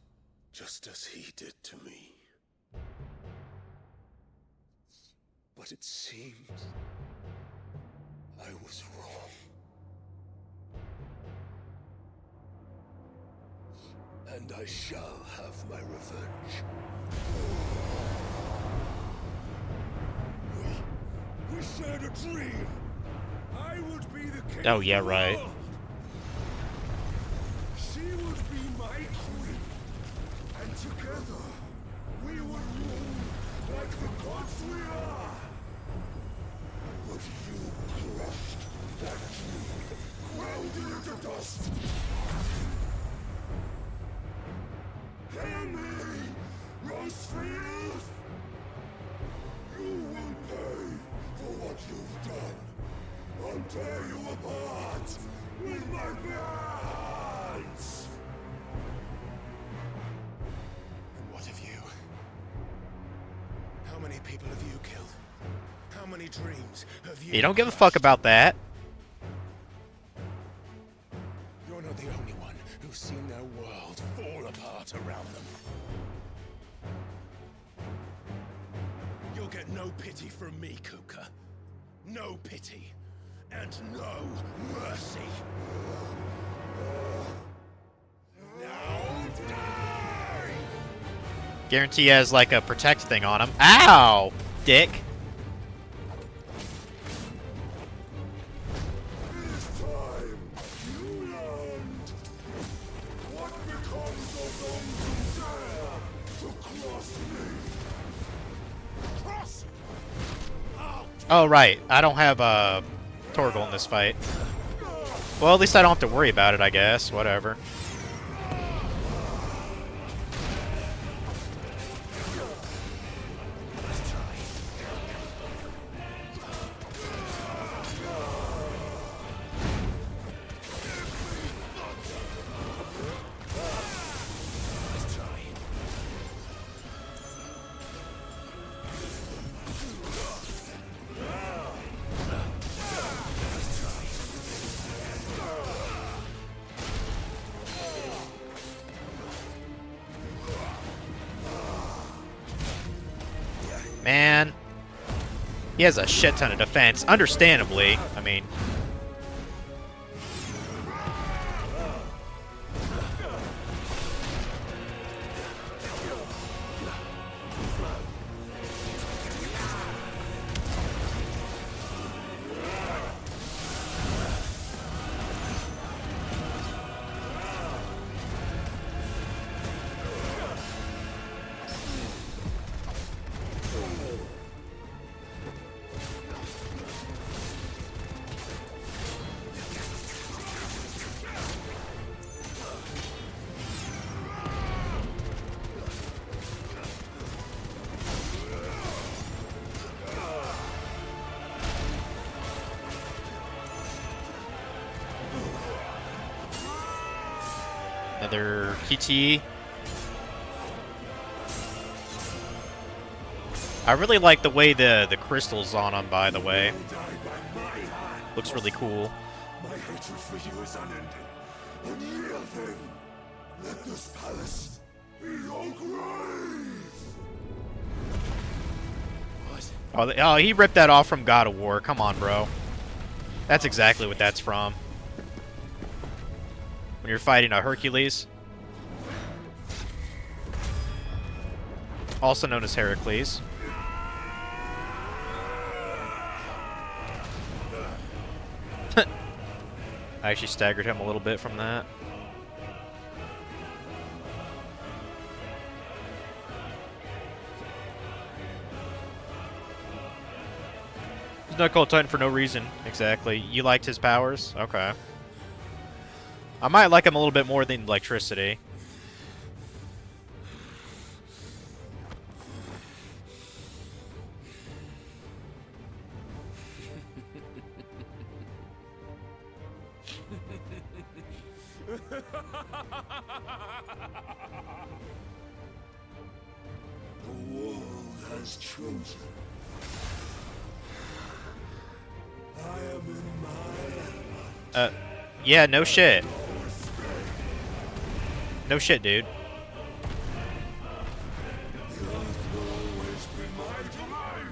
just as he did to me. But it seems I was wrong. And I shall have my revenge. We shared a dream. I would be the king. Oh, of yeah, the right. world. She would be my queen. And together, we would rule like the gods we are. But you crushed that dream, ground it into dust. Hear me, Rosefield! You will pay for what you've done. I'll tear you apart with my hands! And what of you? How many people have you killed? How many dreams have you You don't give a crushed? fuck about that. You're not the only one who's seen their world fall apart around them. You'll get no pity from me, Kuka. No pity. And no mercy. Now die! Guarantee he has like a protect thing on him. Ow! Dick. This time, you learned what becomes of those who dare to cross me. Cross! Out! Oh, right. I don't have Torgal in this fight. Well, at least I don't have to worry about it, I guess. Whatever. Man. He has a shit ton of defense. Understandably. I mean... Another PT. I really like the way the crystal's on him, by the way. Looks really cool. My hatred for you is unending. Unyielding. Let this palace be your grave. What? Oh, he ripped that off from God of War. Come on, bro. That's exactly what that's from. When you're fighting a Hercules. Also known as Heracles. I actually staggered him a little bit from that. He's not called Titan for no reason. Exactly. You liked his powers? Okay. I might like him a little bit more than electricity. The world has chosen. I am in my element. Yeah, no shit. No shit, dude. The earth will always be my domain.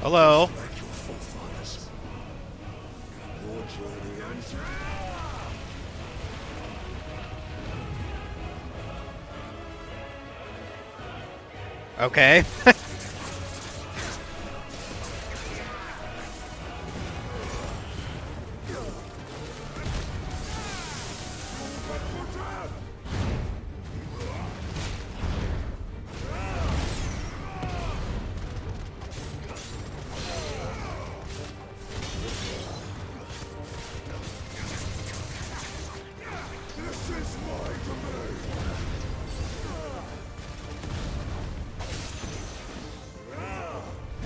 Hello. Like your forefathers. Your journey ends. Okay. This is my domain.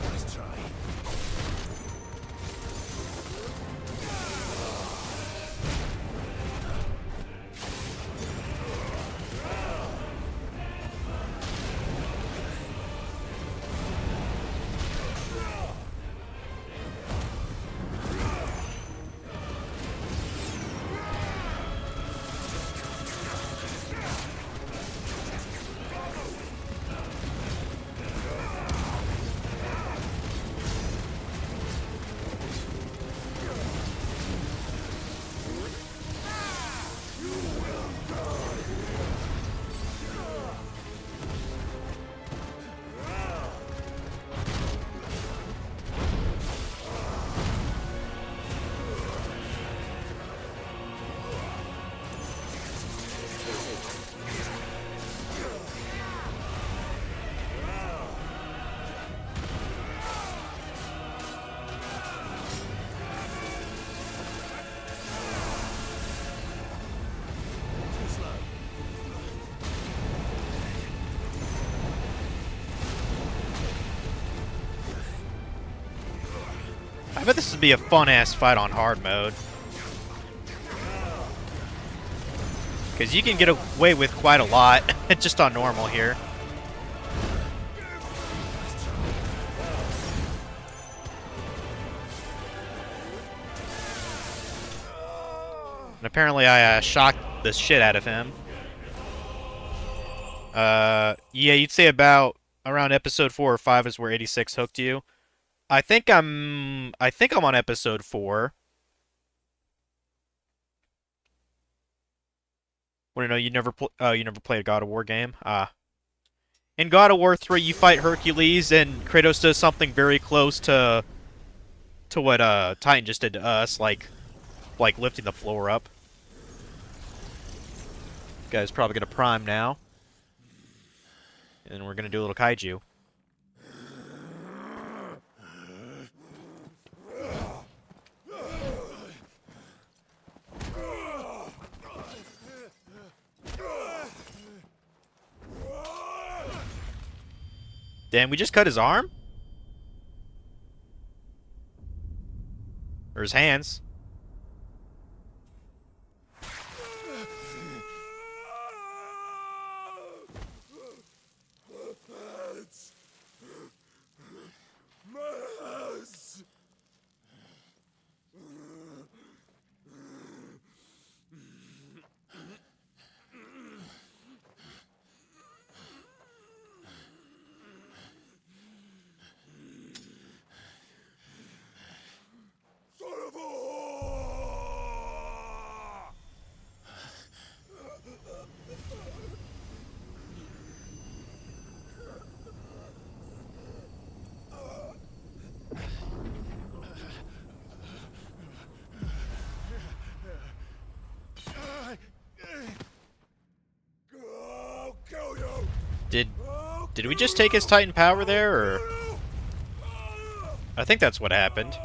Let's try. I bet this would be a fun-ass fight on hard mode. Because you can get away with quite a lot just on normal here. And apparently I shocked the shit out of him. Yeah, you'd say about around episode 4 or 5 is where 86 hooked you. I think I'm on episode 4. Want to know you never played a God of War game? Ah. In God of War 3, you fight Hercules, and Kratos does something very close to what Titan just did to us, like lifting the floor up. Guy's probably gonna prime now, and we're gonna do a little kaiju. Damn, we just cut his arm? Or his hands. Did we just take his Titan power there, or? I think that's what happened.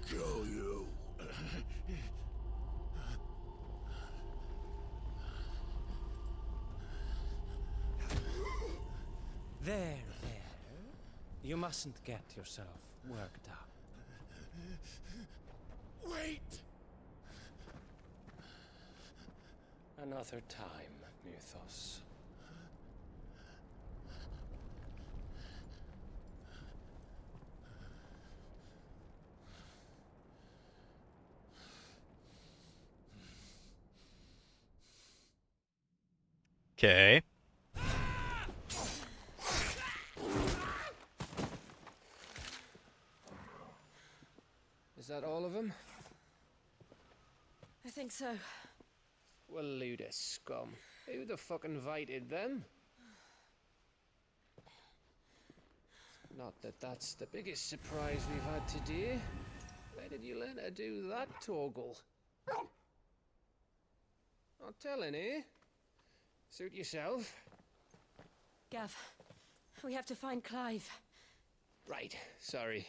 Kill you. There. You mustn't get yourself worked up. Wait! Another time, Mythos. Okay. Is that all of them? I think so. Well, load of scum. Who the fuck invited them? Not that that's the biggest surprise we've had today. Where did you learn to do that, Torgal? Not telling, eh? Suit yourself. Gav, we have to find Clive. Right, sorry.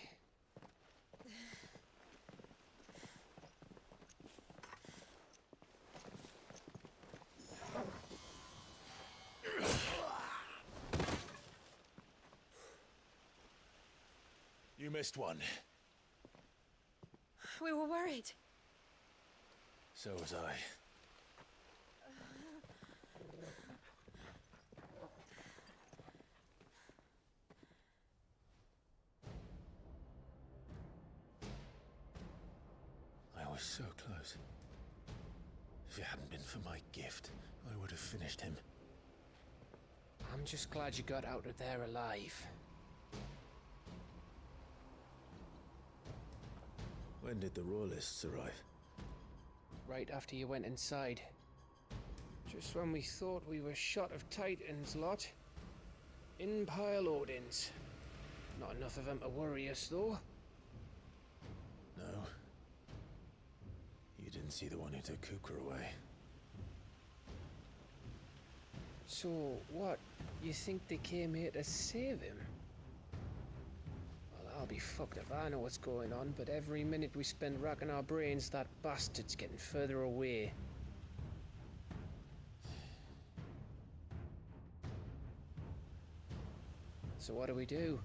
You missed one. We were worried. So was I. I was so close. If it hadn't been for my gift, I would have finished him. I'm just glad you got out of there alive. When did the Royalists arrive? Right after you went inside. Just when we thought we were shot of Titans lot. In pile Odins. Not enough of them to worry us, though. No. You didn't see the one who took Kukra away. So, what? You think they came here to save him? Well, I'll be fucked if I know what's going on, but every minute we spend racking our brains, that bastard's getting further away. So what do we do?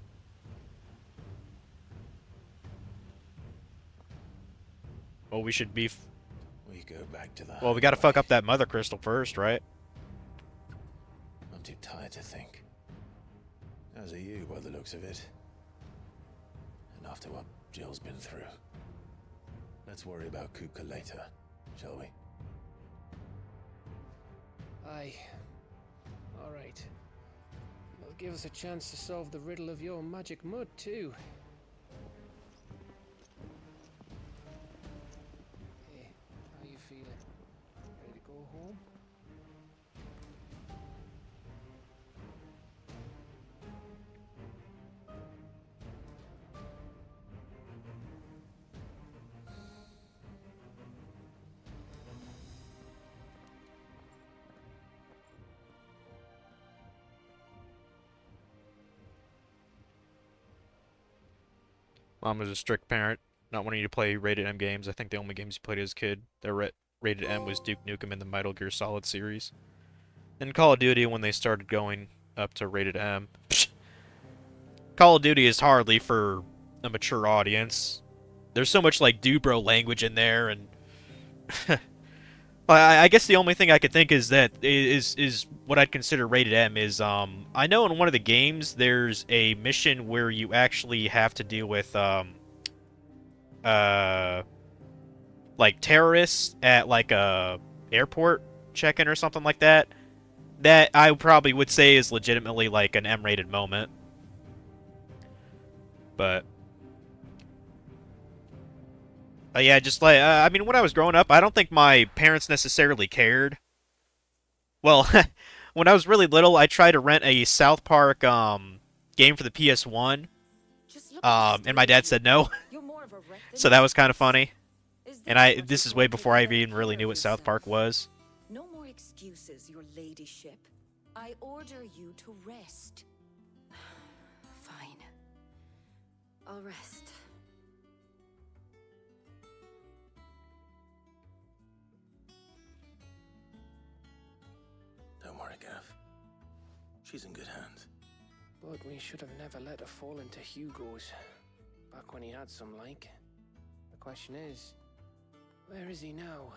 Well, we should be... We go back to that. Well, we gotta fuck up that mother crystal first, right? tired to think. As are you, by the looks of it. And after what Jill's been through. Let's worry about Kupka later, shall we? Aye. All right. It'll give us a chance to solve the riddle of your magic mud, too. Hey, how you feeling? Ready to go home? Mom was a strict parent, not wanting you to play rated M games. I think the only games you played as a kid that were rated M was Duke Nukem and the Metal Gear Solid series. And Call of Duty when they started going up to rated M. Psh. Call of Duty is hardly for a mature audience. There's so much like Dubro language in there, and I guess the only thing I could think is that is what I'd consider rated M is I know in one of the games there's a mission where you actually have to deal with like terrorists at like a airport check-in or something like that. That I probably would say is legitimately like an M-rated moment. But yeah, just like I mean, when I was growing up, I don't think my parents necessarily cared. Well, when I was really little, I tried to rent a South Park game for the PS1, and my dad said no. So that was kind of funny. And this is way before I even really knew what South Park was. No more excuses, your ladyship. I order you to rest. Fine. I'll rest. Don't worry, Gav. She's in good hands. But we should have never let her fall into Hugo's. Back when he had some like. The question is, where is he now?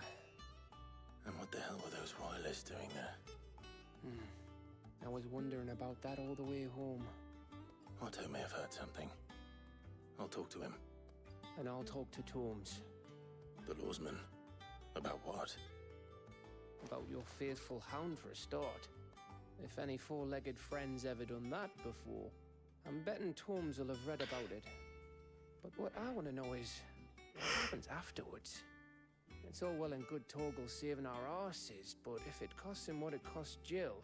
And what the hell were those royalists doing there? I was wondering about that all the way home. Otto may have heard something. I'll talk to him. And I'll talk to Torms. The lawsman. About what? About your faithful hound for a start. If any four-legged friend's ever done that before, I'm betting Torms will have read about it. But what I want to know is, what happens afterwards? It's all well and good Torgal saving our arses, but if it costs him what it cost Jill...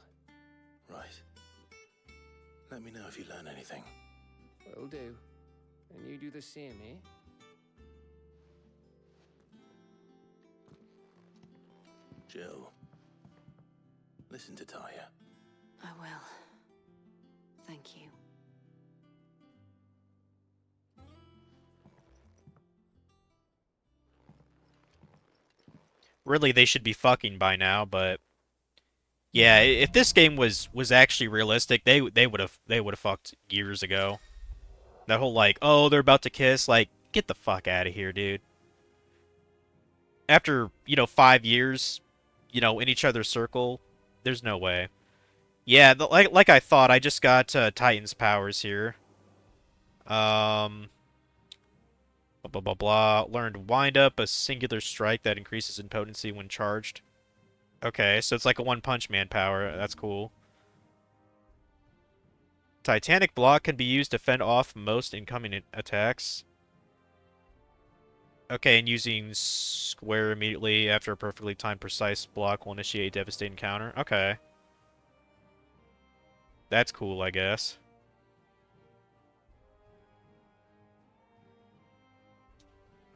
Right. Let me know if you learn anything. Will do. And you do the same, eh? Jill. Listen to Taya. I will. Thank you. Really, they should be fucking by now, but yeah, if this game was actually realistic, they would have fucked years ago. That whole like, oh, they're about to kiss, like, get the fuck out of here, dude. After, 5 years, in each other's circle, there's no way. Yeah, like I thought, I just got Titan's powers here. Blah, blah, blah, blah. Learned wind up a singular strike that increases in potency when charged. Okay, so it's like a One Punch Man power. That's cool. Titanic block can be used to fend off most incoming attacks. Okay, and using square immediately after a perfectly timed precise block will initiate a devastating counter. Okay. That's cool, I guess.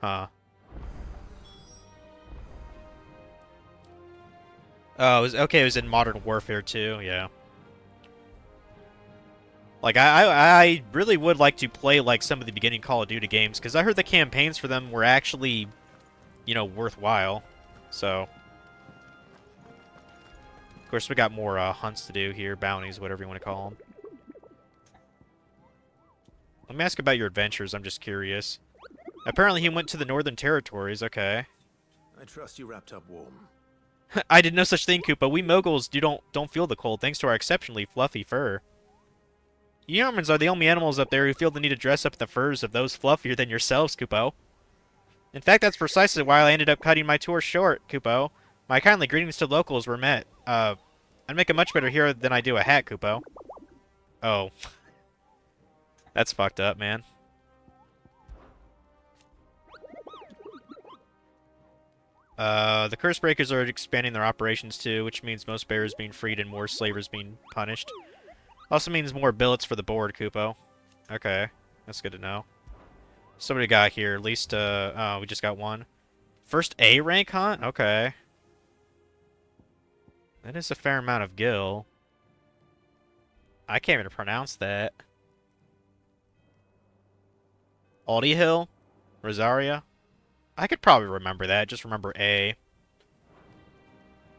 Huh. Oh, it was in Modern Warfare 2, yeah. Like, I really would like to play, like, some of the beginning Call of Duty games, because I heard the campaigns for them were actually, worthwhile. So. Of course, we got more hunts to do here, bounties, whatever you want to call them. Let me ask about your adventures, I'm just curious. Apparently he went to the Northern Territories, okay. I trust you wrapped up warm. I did no such thing, Koopa. We moguls don't feel the cold thanks to our exceptionally fluffy fur. You humans are the only animals up there who feel the need to dress up in the furs of those fluffier than yourselves, Kupo. In fact, that's precisely why I ended up cutting my tour short, Kupo. My kindly greetings to locals were met. I'd make a much better hero than I do a hat, Kupo. Oh. That's fucked up, man. The Curse Breakers are expanding their operations too, which means most bearers being freed and more slavers being punished. Also means more billets for the board, Kupo. Okay, that's good to know. So what do we got here? At least, oh, we just got one. First A rank hunt? Okay. That is a fair amount of gil. I can't even pronounce that. Aldi Hill? Rosaria? I could probably remember that. Just remember A.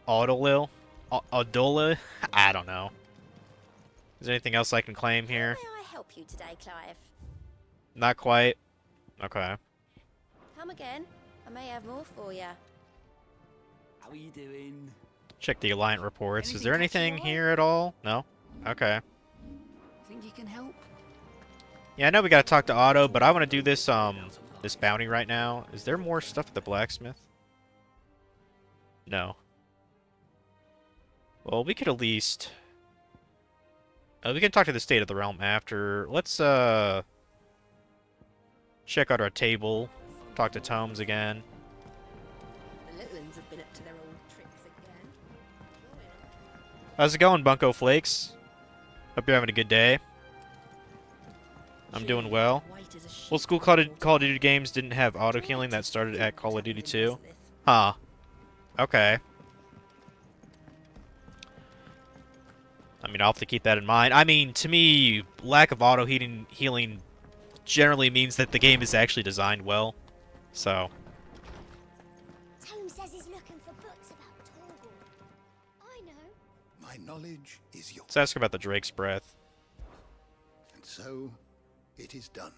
Audolil? Adola? I don't know. Is there anything else I can claim here? How may I help you today, Clive? Not quite. Okay. Come again. I may have more for you. How are you doing? Check the Alliant reports. Is there anything here at all? No? Okay. Think you can help? Yeah, I know we gotta talk to Otto, but I want to do this, this bounty right now. Is there more stuff at the blacksmith? No. Well, we could at least... we can talk to the State of the Realm after. Let's, check out our table. Talk to Tomes again. The little ones have been up to their old tricks again. How's it going, Bunko Flakes? Hope you're having a good day. I'm doing well. Old school Call of Duty games didn't have auto healing that started at Call of Duty 2. Huh. Okay. I mean, I'll have to keep that in mind. I mean, to me, lack of auto healing generally means that the game is actually designed well. So. Tome says he's looking for books about Torgal. I know. My knowledge is yours. Let's ask about the Drake's Breath. And so, it is done.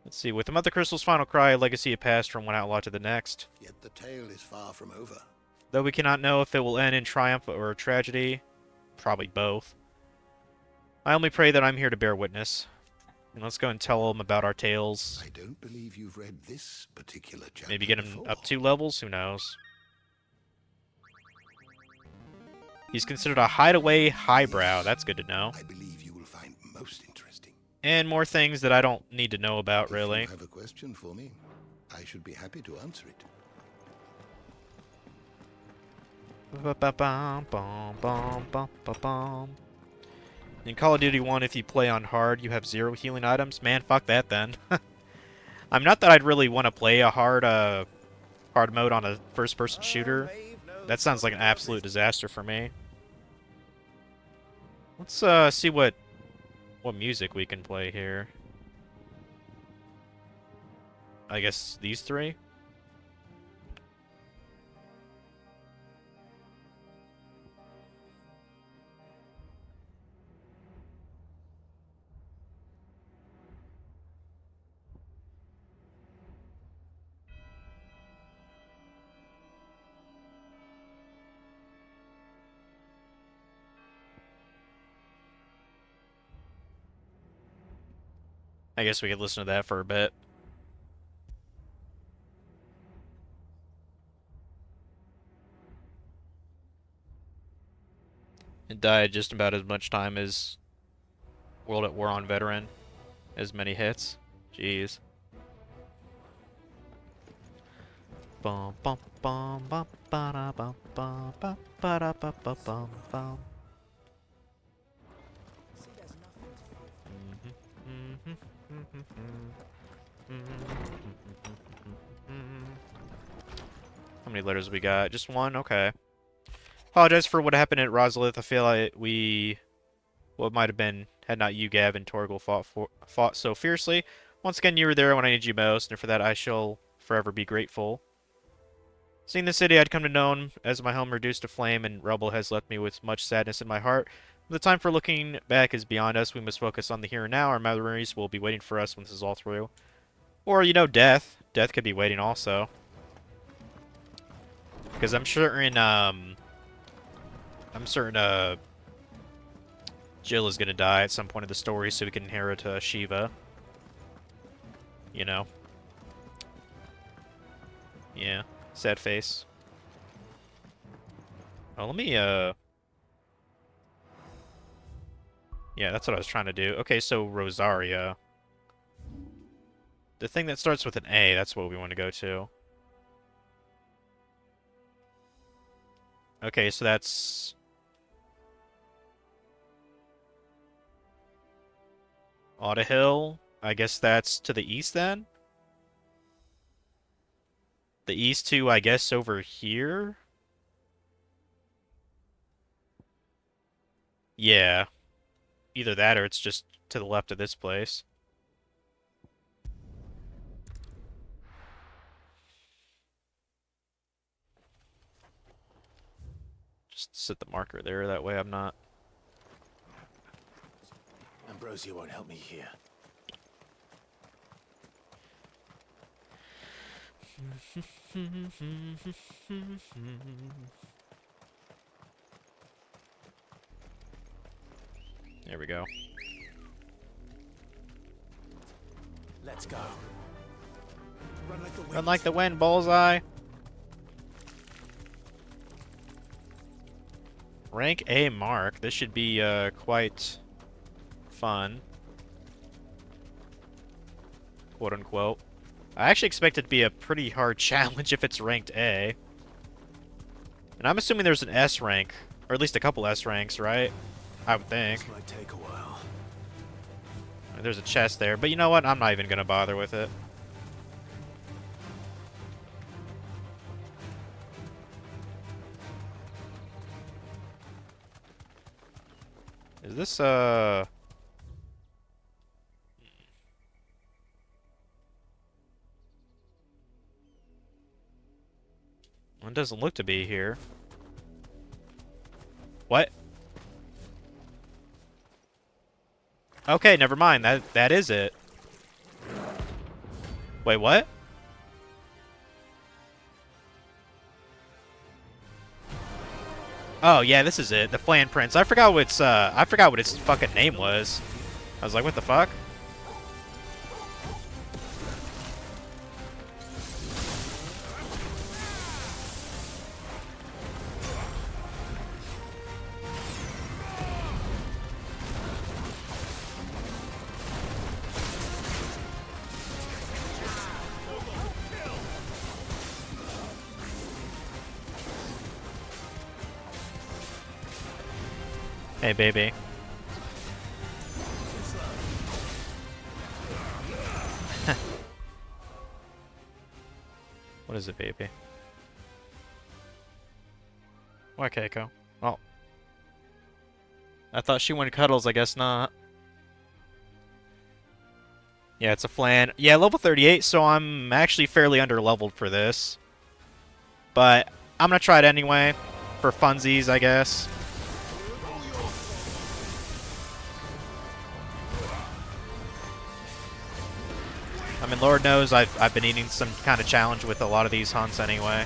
Let's see. With the Mother Crystal's final cry, a legacy had passed from one outlaw to the next. Yet the tale is far from over. Though we cannot know if it will end in triumph or tragedy. Probably both. I only pray that I'm here to bear witness. And let's go and tell them about our tales. I don't believe you've read this particular chapter. Maybe get him up 2 levels? Who knows? He's considered a hideaway highbrow. That's good to know. I believe you will find most interesting. And more things that I don't need to know about, really. If you have a question for me, I should be happy to answer it. In Call of Duty 1, if you play on hard, you have 0 healing items. Man, fuck that then. I'm not that I'd really want to play a hard mode on a first-person shooter. That sounds like an absolute disaster for me. Let's see what music we can play here. I guess these 3? I guess we could listen to that for a bit. It died just about as much time as World at War on Veteran. As many hits. Jeez. Bum bum bum bum ba da bum bum ba ba da ba ba bum bum. How many letters we got? Just one? Okay. Apologize for what happened at Rosalith. I feel like what might have been, had not you, Gav, and Torgal fought so fiercely. Once again, you were there when I needed you most, and for that I shall forever be grateful. Seeing the city I'd come to know as my home reduced to flame and rubble has left me with much sadness in my heart. The time for looking back is beyond us. We must focus on the here and now. Our memories will be waiting for us when this is all through. Or, you know, death. Death could be waiting also. Because I'm certain, Jill is gonna die at some point in the story so we can inherit, Shiva. You know? Yeah. Sad face. Oh, let me, Yeah, that's what I was trying to do. Okay, so Rosaria. The thing that starts with an A, that's what we want to go to. Okay, so that's... Audahill. I guess that's to the east then? The east to, I guess, over here? Yeah. Either that or it's just to the left of this place. Just set the marker there, that way I'm not... Ambrosia won't help me here. There we go. Let's go. Run like the wind. Run like the wind, bullseye! Rank A mark. This should be quite fun. Quote unquote. I actually expect it to be a pretty hard challenge if it's ranked A. And I'm assuming there's an S rank, or at least a couple S ranks, right? I would think. This might take a while. There's a chest there, but you know what? I'm not even gonna bother with it. Is this, It doesn't look to be here. What? Okay, never mind. That is it. Wait, what? Oh yeah, this is it. The Flan Prince. I forgot what its fucking name was. I was like, what the fuck? Hey, baby. What is it, baby? Why, Keiko? Oh. I thought she wanted cuddles, I guess not. Yeah, it's a flan. Yeah, level 38, so I'm actually fairly under-leveled for this. But I'm gonna try it anyway. For funsies, I guess. I mean, Lord knows I've been eating some kind of challenge with a lot of these hunts anyway.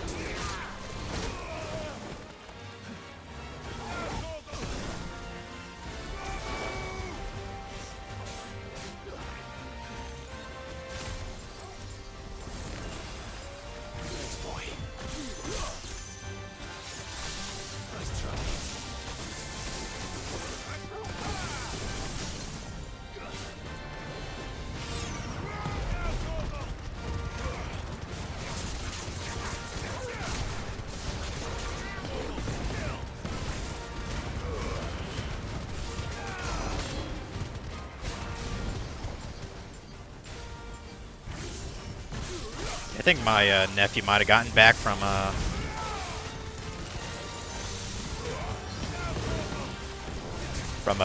I think my nephew might have gotten back from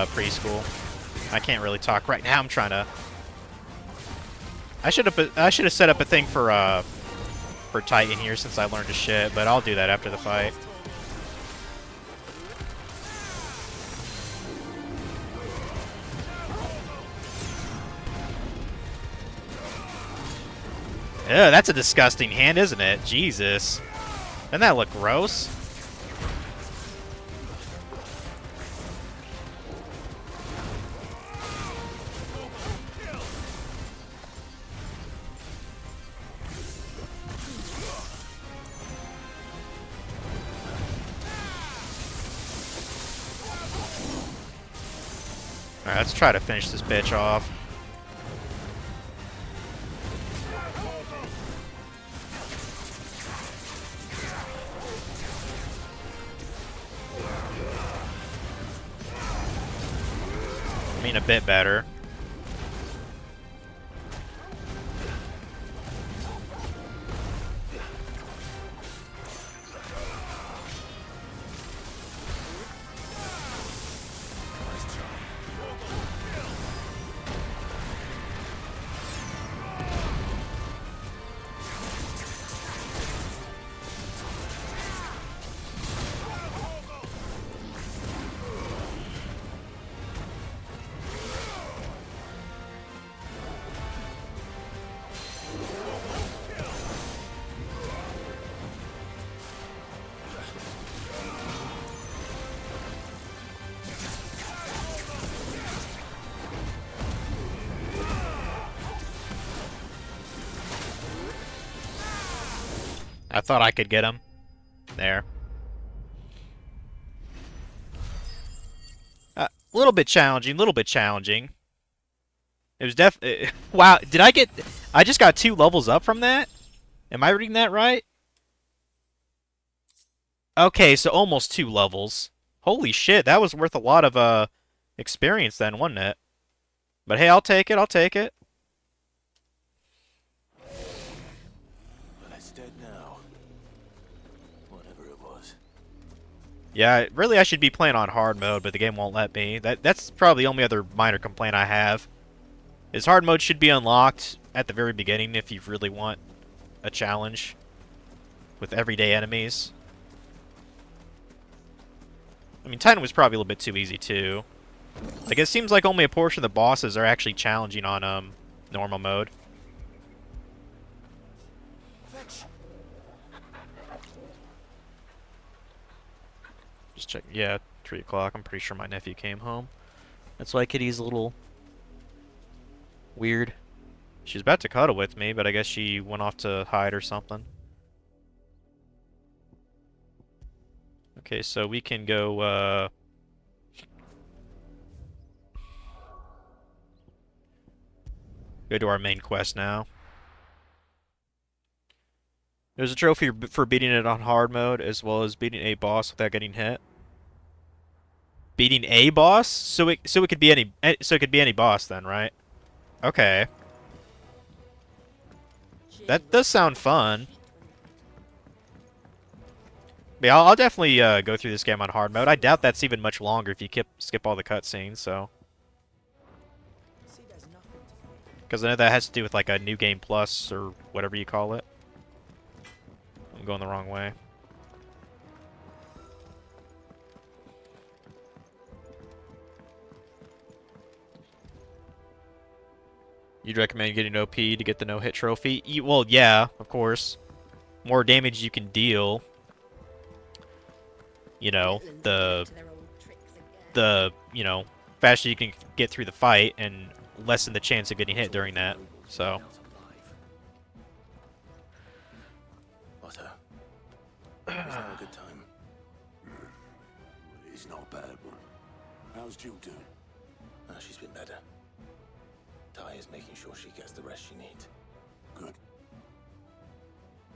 preschool. I can't really talk right now. I'm trying to. I should have set up a thing for Titan here since I learned his shit, but I'll do that after the fight. Ew, that's a disgusting hand, isn't it? Jesus. Doesn't that look gross? Alright, let's try to finish this bitch off. I mean, a bit better. I thought I could get him. There. A little bit challenging, little bit challenging. It was wow, did I get... I just got 2 levels up from that? Am I reading that right? Okay, so almost 2 levels. Holy shit, that was worth a lot of experience then, wasn't it? But hey, I'll take it, I'll take it. Well, it's dead now. Whatever it was. Yeah, really I should be playing on hard mode, but the game won't let me. That's probably the only other minor complaint I have. Is hard mode should be unlocked at the very beginning if you really want a challenge with everyday enemies. I mean, Titan was probably a little bit too easy too. Like, it seems like only a portion of the bosses are actually challenging on normal mode. Just check. Yeah, 3 o'clock. I'm pretty sure my nephew came home. That's why Kitty's a little weird. She's about to cuddle with me, but I guess she went off to hide or something. Okay, so we can go, go to our main quest now. There's a trophy for beating it on hard mode, as well as beating a boss without getting hit. Beating a boss? So it could be any boss then, right? Okay. That does sound fun. But yeah, I'll definitely go through this game on hard mode. I doubt that's even much longer if you skip all the cutscenes, so. Because I know that has to do with like a New Game Plus or whatever you call it. I'm going the wrong way. You'd recommend getting OP to get the no-hit trophy? Well, yeah, of course. More damage you can deal. You know, you know, faster you can get through the fight and lessen the chance of getting hit during that. So. Otto, is now a good time? It's not a bad one. How's Jill doing? Oh, she's been better. Ty is making sure she gets the rest she needs. Good.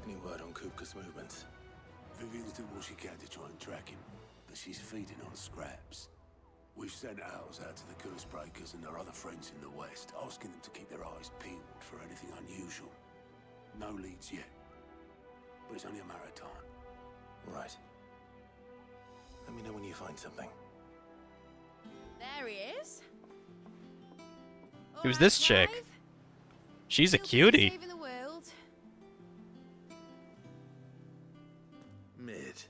Any word on Kupka's movements? Vivian's doing what she can to try and track him, but she's feeding on scraps. We've sent ours out to the Goosebreakers and their other friends in the West, asking them to keep their eyes peeled for anything unusual. No leads yet, but it's only a matter of time. Right. Let me know when you find something. There he is. Who's this chick? She's a cutie. Saving the world. Mid.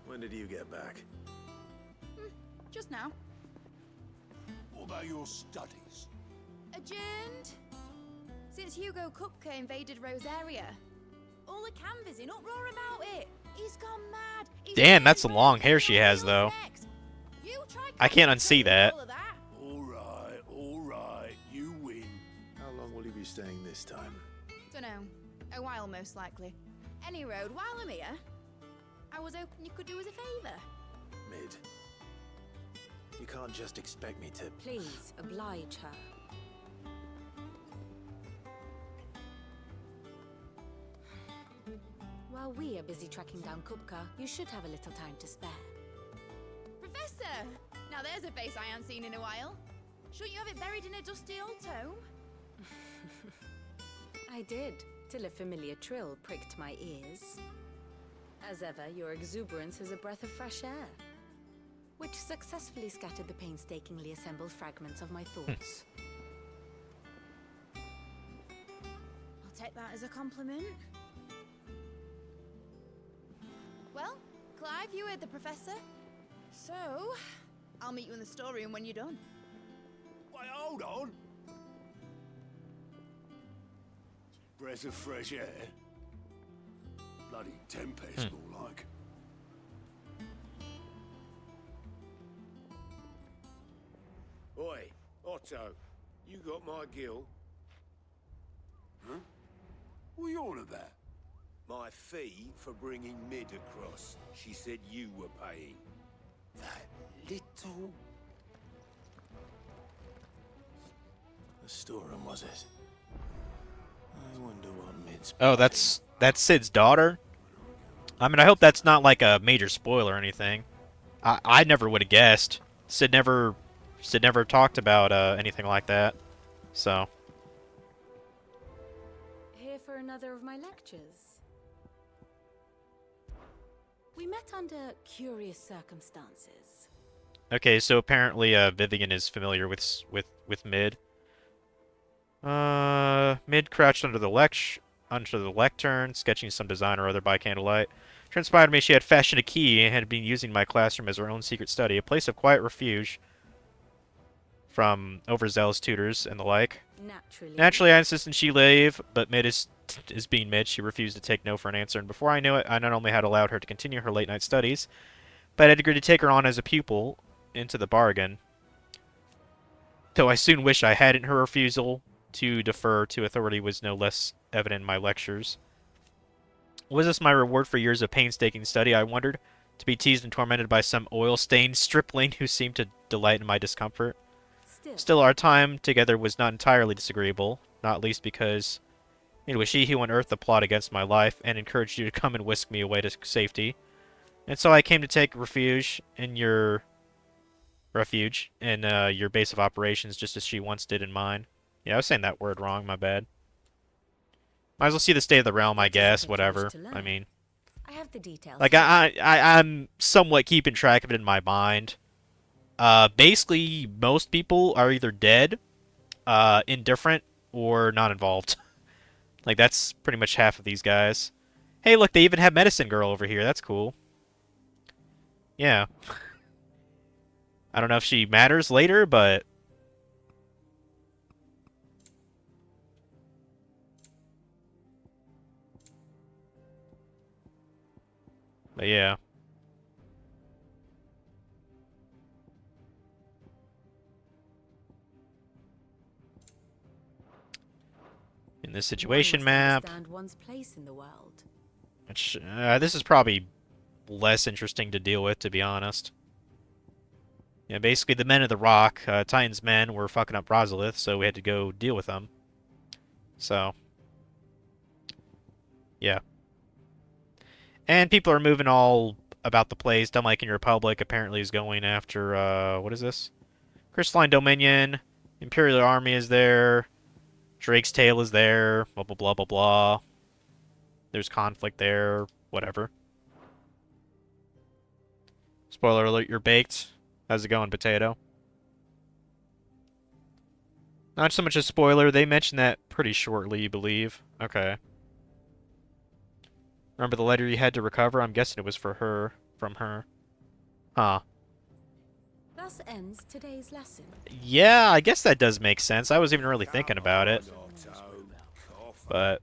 When did you get back? Just now. What about your studies? Adjourned. Since Hugo Kupka invaded Rosaria. All the canvassers in uproar about it. He's gone mad. He's Damn, that's the mad. long hair she has, though. I can't unsee that. All right, you win. How long will you be staying this time? Dunno. A while, most likely. Any road, while I'm here, I was hoping you could do us a favour. Mid. You can't just expect me to... Please, oblige her. While we are busy tracking down Kupka, you should have a little time to spare. Professor! Now there's a face I haven't seen in a while. Shouldn't you have it buried in a dusty old tome? I did, till a familiar trill pricked my ears. As ever, your exuberance is a breath of fresh air, which successfully scattered the painstakingly assembled fragments of my thoughts. I'll take that as a compliment. Well, Clive, you heard the professor. So, I'll meet you in the storeroom when you're done. Wait, hold on. Breath of fresh air. Bloody tempest, more like. Oi, Otto, you got my gill? Huh? What are you on about? My fee for bringing Mid across. She said you were paying. That little... The storeroom, was it? I wonder what Mid's... Oh, that's Sid's daughter? I mean, I hope that's not like a major spoiler or anything. I never would have guessed. Sid never talked about anything like that. So. Here for another of my lectures. We met under curious circumstances. Okay, so apparently Vivian is familiar with Mid. Mid crouched under the lectern, sketching some design or other by candlelight. Transpired to me she had fashioned a key and had been using my classroom as her own secret study, a place of quiet refuge from overzealous tutors and the like. Naturally, I insisted she leave, but Mid is being Mid. She refused to take no for an answer, and before I knew it, I not only had allowed her to continue her late-night studies, but I had agreed to take her on as a pupil into the bargain. Though I soon wish I hadn't, her refusal to defer to authority was no less evident in my lectures. Was this my reward for years of painstaking study, I wondered, to be teased and tormented by some oil-stained stripling who seemed to delight in my discomfort? Still, our time together was not entirely disagreeable, not least because it was she who unearthed the plot against my life and encouraged you to come and whisk me away to safety. And so I came to take refuge in your base of operations, just as she once did in mine. Yeah, I was saying that word wrong, my bad. Might as well see the state of the realm, I guess, whatever. I mean, I have the details. like, I'm somewhat keeping track of it in my mind. Basically, most people are either dead, indifferent, or not involved. Like, that's pretty much half of these guys. Hey, look, they even have Medicine Girl over here. That's cool. Yeah. I don't know if she matters later, but... But yeah. In this situation map, one's place in the world. which, this is probably less interesting to deal with, to be honest. Yeah, basically the men of the Rock, Titan's men, were fucking up Rosalith, so we had to go deal with them. So, yeah. And people are moving all about the place. Dumb Like in Republic apparently is going after, what is this? Crystalline Dominion. Imperial Army is there. Drake's Tail is there. Blah, blah, blah, blah, blah. There's conflict there. Whatever. Spoiler alert, you're baked. How's it going, Potato? Not so much a spoiler. They mentioned that pretty shortly, you believe. Okay. Remember the letter you had to recover? I'm guessing it was for her. From her. Huh. Thus ends today's lesson. Yeah, I guess that does make sense. I wasn't even really thinking about it. But...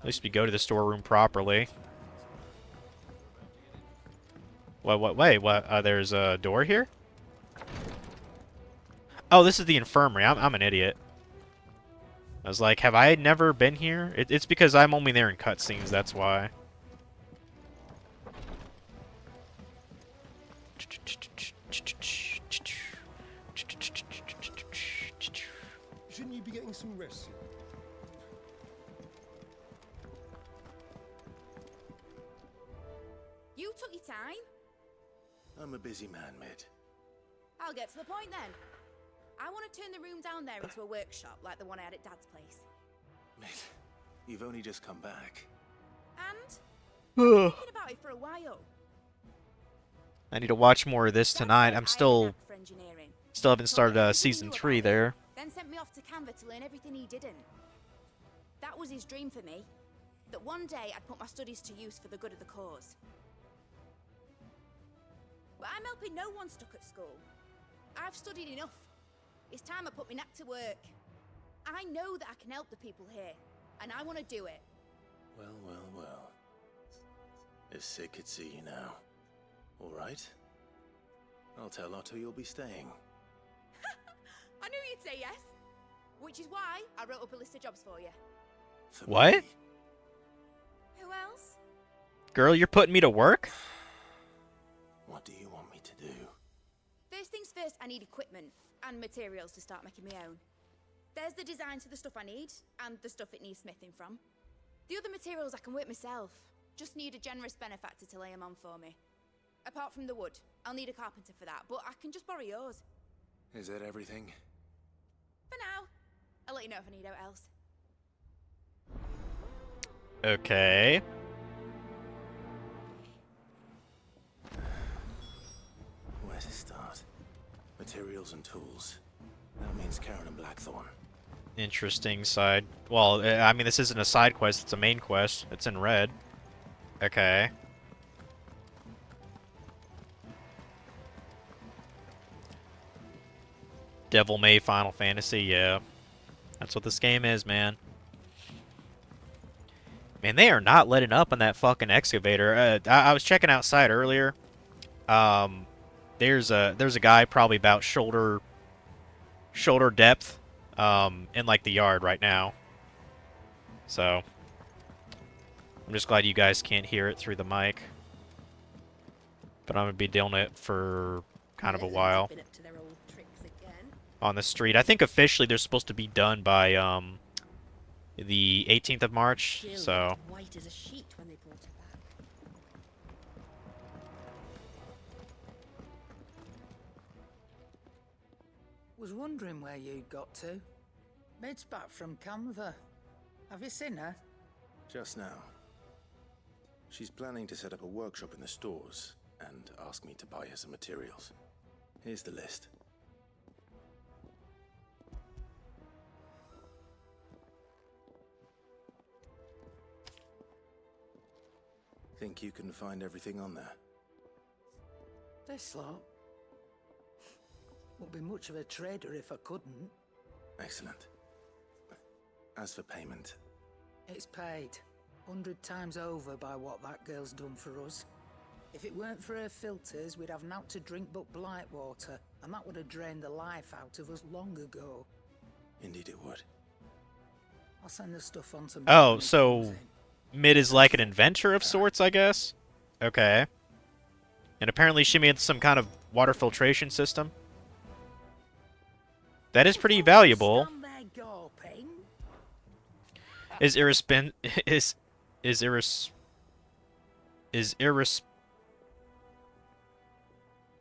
At least we go to the storeroom properly. Wait, what? There's a door here? Oh, this is the infirmary. I'm an idiot. I was like, have I never been here? It's because I'm only there in cutscenes, that's why. Shouldn't you be getting some rest? You took your time. I'm a busy man, Mid. I'll get to the point then. I want to turn the room down there into a workshop like the one I had at Dad's place. Mid, you've only just come back. And I've been thinking about it for a while. I need to watch more of this tonight. I'm still haven't started season 3 there. Then sent me off to Canva to learn everything he didn't. That was his dream for me. That one day I'd put my studies to use for the good of the cause. But I'm helping no one stuck at school. I've studied enough. It's time I put my neck to work. I know that I can help the people here, and I want to do it. Well, well, well. If Sid could see you now. All right. I'll tell Otto you'll be staying. I knew you'd say yes. Which is why I wrote up a list of jobs for you. What? Who else? Girl, you're putting me to work? What do you want me to do? First things first, I need equipment and materials to start making my own. There's the designs for the stuff I need, and the stuff it needs smithing from. The other materials I can work myself. Just need a generous benefactor to lay them on for me. Apart from the wood, I'll need a carpenter for that, but I can just borrow yours. Is that everything? For now. I'll let you know if I need out else. Okay. Where to start? Materials and tools. That means Karen and Blackthorn. Interesting side. Well, I mean, this isn't a side quest, it's a main quest. It's in red. Okay. Devil May Final Fantasy, yeah. That's what this game is, man. Man, they are not letting up on that fucking excavator. I was checking outside earlier. There's a guy probably about shoulder depth in like the yard right now. So I'm just glad you guys can't hear it through the mic. But I'm gonna be doing it for kind of a while. On the street. I think officially they're supposed to be done by the 18th of March, so White as a sheet when they brought it back. Was wondering where you'd got to. Mid's back from Canva. Have you seen her? Just now. She's planning to set up a workshop in the stores and ask me to buy her some materials. Here's the list. Think you can find everything on there? This lot. Wouldn't be much of a trader if I couldn't. Excellent. As for payment... It's paid. 100 times over by what that girl's done for us. If it weren't for her filters, we'd have naught to drink but blight water, and that would have drained the life out of us long ago. Indeed it would. I'll send the stuff on to me. Oh, so Mid is like an inventor of sorts, I guess? Okay. And apparently she made some kind of water filtration system. That is pretty valuable. Is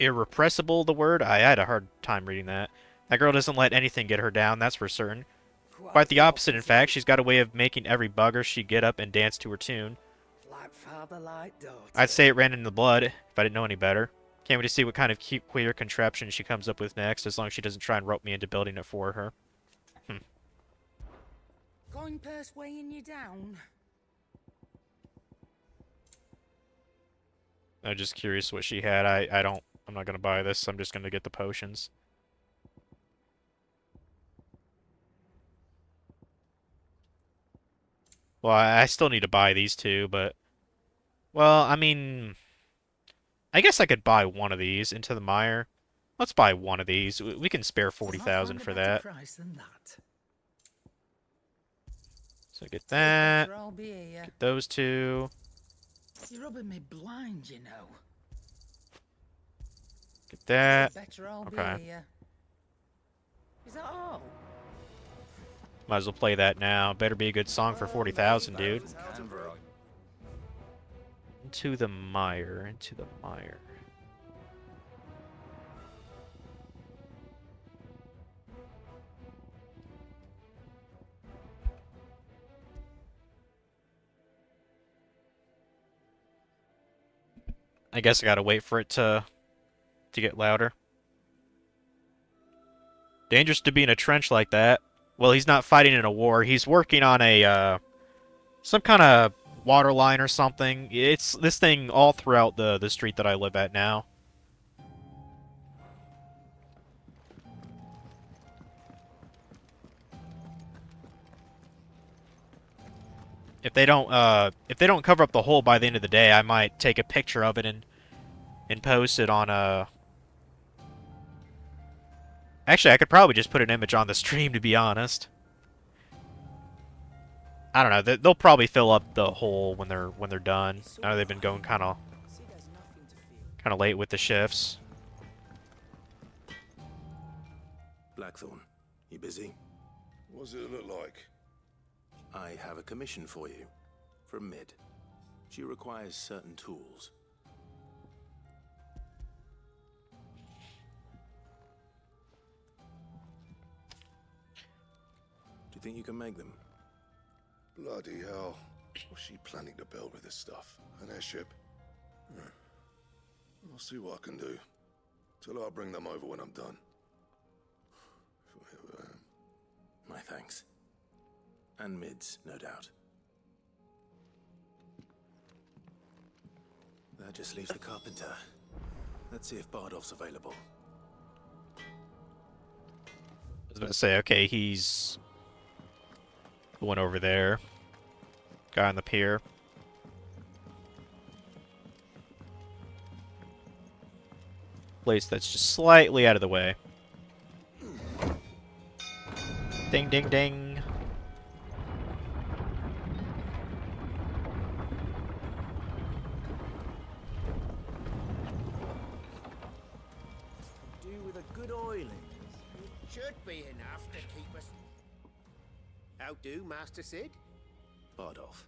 irrepressible the word? I had a hard time reading that. That girl doesn't let anything get her down, that's for certain. Quite the opposite, in fact. She's got a way of making every bugger she get up and dance to her tune. Like father, like daughter. I'd say it ran in the blood, if I didn't know any better. Can't wait to see what kind of cute, queer contraption she comes up with next, as long as she doesn't try and rope me into building it for her. Coin purse weighing you down? I'm just curious what she had. I'm not gonna buy this. I'm just gonna get the potions. Well, I still need to buy these two, but... Well, I mean... I guess I could buy one of these into the mire. Let's buy one of these. We can spare 40,000 for that. Price than that. So get that. Better I'll be here. Get those two. You're rubbing me blind, you know. Get that. Better I'll Okay. be here. Is that all? Might as well play that now. Better be a good song for 40,000, dude. Into the mire. Into the mire. I guess I gotta wait for it to get louder. Dangerous to be in a trench like that. Well, he's not fighting in a war. He's working on a some kind of water line or something. It's this thing all throughout the street that I live at now. If they don't cover up the hole by the end of the day, I might take a picture of it and post it on a... Actually, I could probably just put an image on the stream, to be honest. I don't know. They'll probably fill up the hole when they're done. I know they've been going kind of late with the shifts. Blackthorn, you busy? What does it look like? I have a commission for you. From Mid. She requires certain tools. Do you think you can make them? Bloody hell. What's she planning to build with this stuff? An airship? I'll see what I can do. Tell her I'll bring them over when I'm done. My thanks. And Mid's, no doubt. That just leaves the carpenter. Let's see if Bardolph's available. I was about to say, okay, he's going over there. Guy on the pier. Place that's just slightly out of the way. Ding, ding, ding. Should be enough to keep us. How do, Master Sid? Bardolph.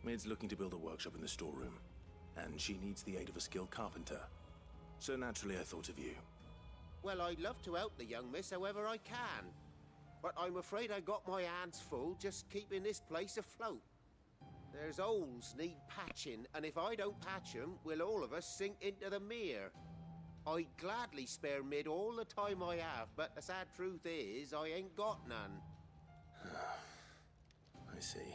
Mid's looking to build a workshop in the storeroom, and she needs the aid of a skilled carpenter. So naturally I thought of you. Well, I'd love to help the young miss however I can. But I'm afraid I got my hands full just keeping this place afloat. There's holes need patching, and if I don't patch them, we'll all of us sink into the mere. I'd gladly spare Mid all the time I have, but the sad truth is, I ain't got none. I see.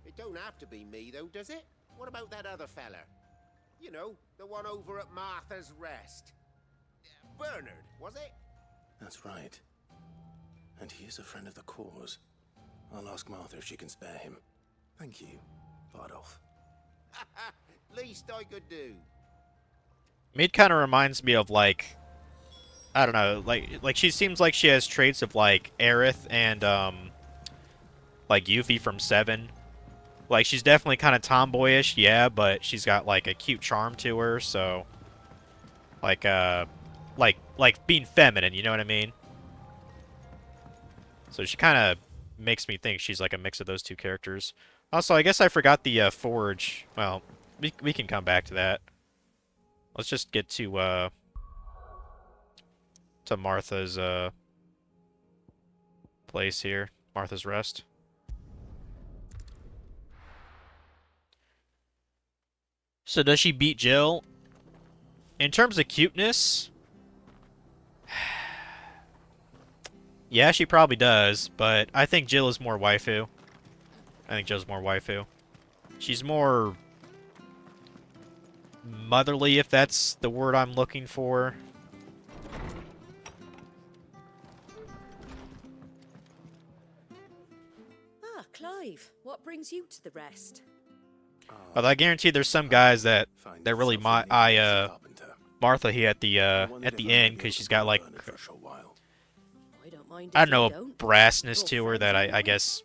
It don't have to be me, though, does it? What about that other fella? You know, the one over at Martha's Rest. Bernard, was it? That's right. And he is a friend of the cause. I'll ask Martha if she can spare him. Thank you, Bardolph. Least I could do. Mid kind of reminds me of, like, I don't know, like she seems like she has traits of, like, Aerith and, like, Yuffie from 7. Like, she's definitely kind of tomboyish, yeah, but she's got, like, a cute charm to her, so... Like, being feminine, you know what I mean? So she kind of makes me think she's, like, a mix of those two characters. Also, I guess I forgot the, forge. Well, we can come back to that. Let's just get to Martha's, place here. Martha's Rest. So does she beat Jill? In terms of cuteness... Yeah, she probably does, but I think Jill is more waifu. I think Jill's more waifu. She's more... motherly, if that's the word I'm looking for. Clive, what brings you to the rest? Although I guarantee there's some guys that really Martha here at the end because she's got like I don't mind I if don't know you a don't. brassness We're to her friends that I anyway. guess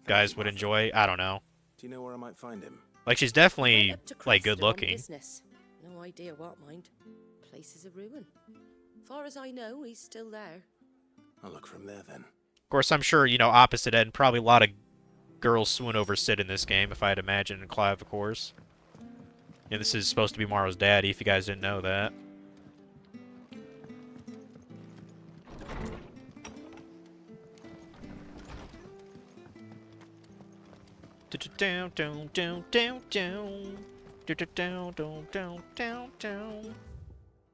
guys would enjoy. I don't know. Do you know where I might find him? Like she's Right definitely up to like good Cresta on looking. business. No idea what, mind. Place is a ruin. Far as I know, he's still there. I'll look from there then. Of course, I'm sure opposite end probably a lot of girls swoon over Sid in this game, if I had imagined, and Clive, of course. Yeah, this is supposed to be Morrow's daddy, if you guys didn't know that.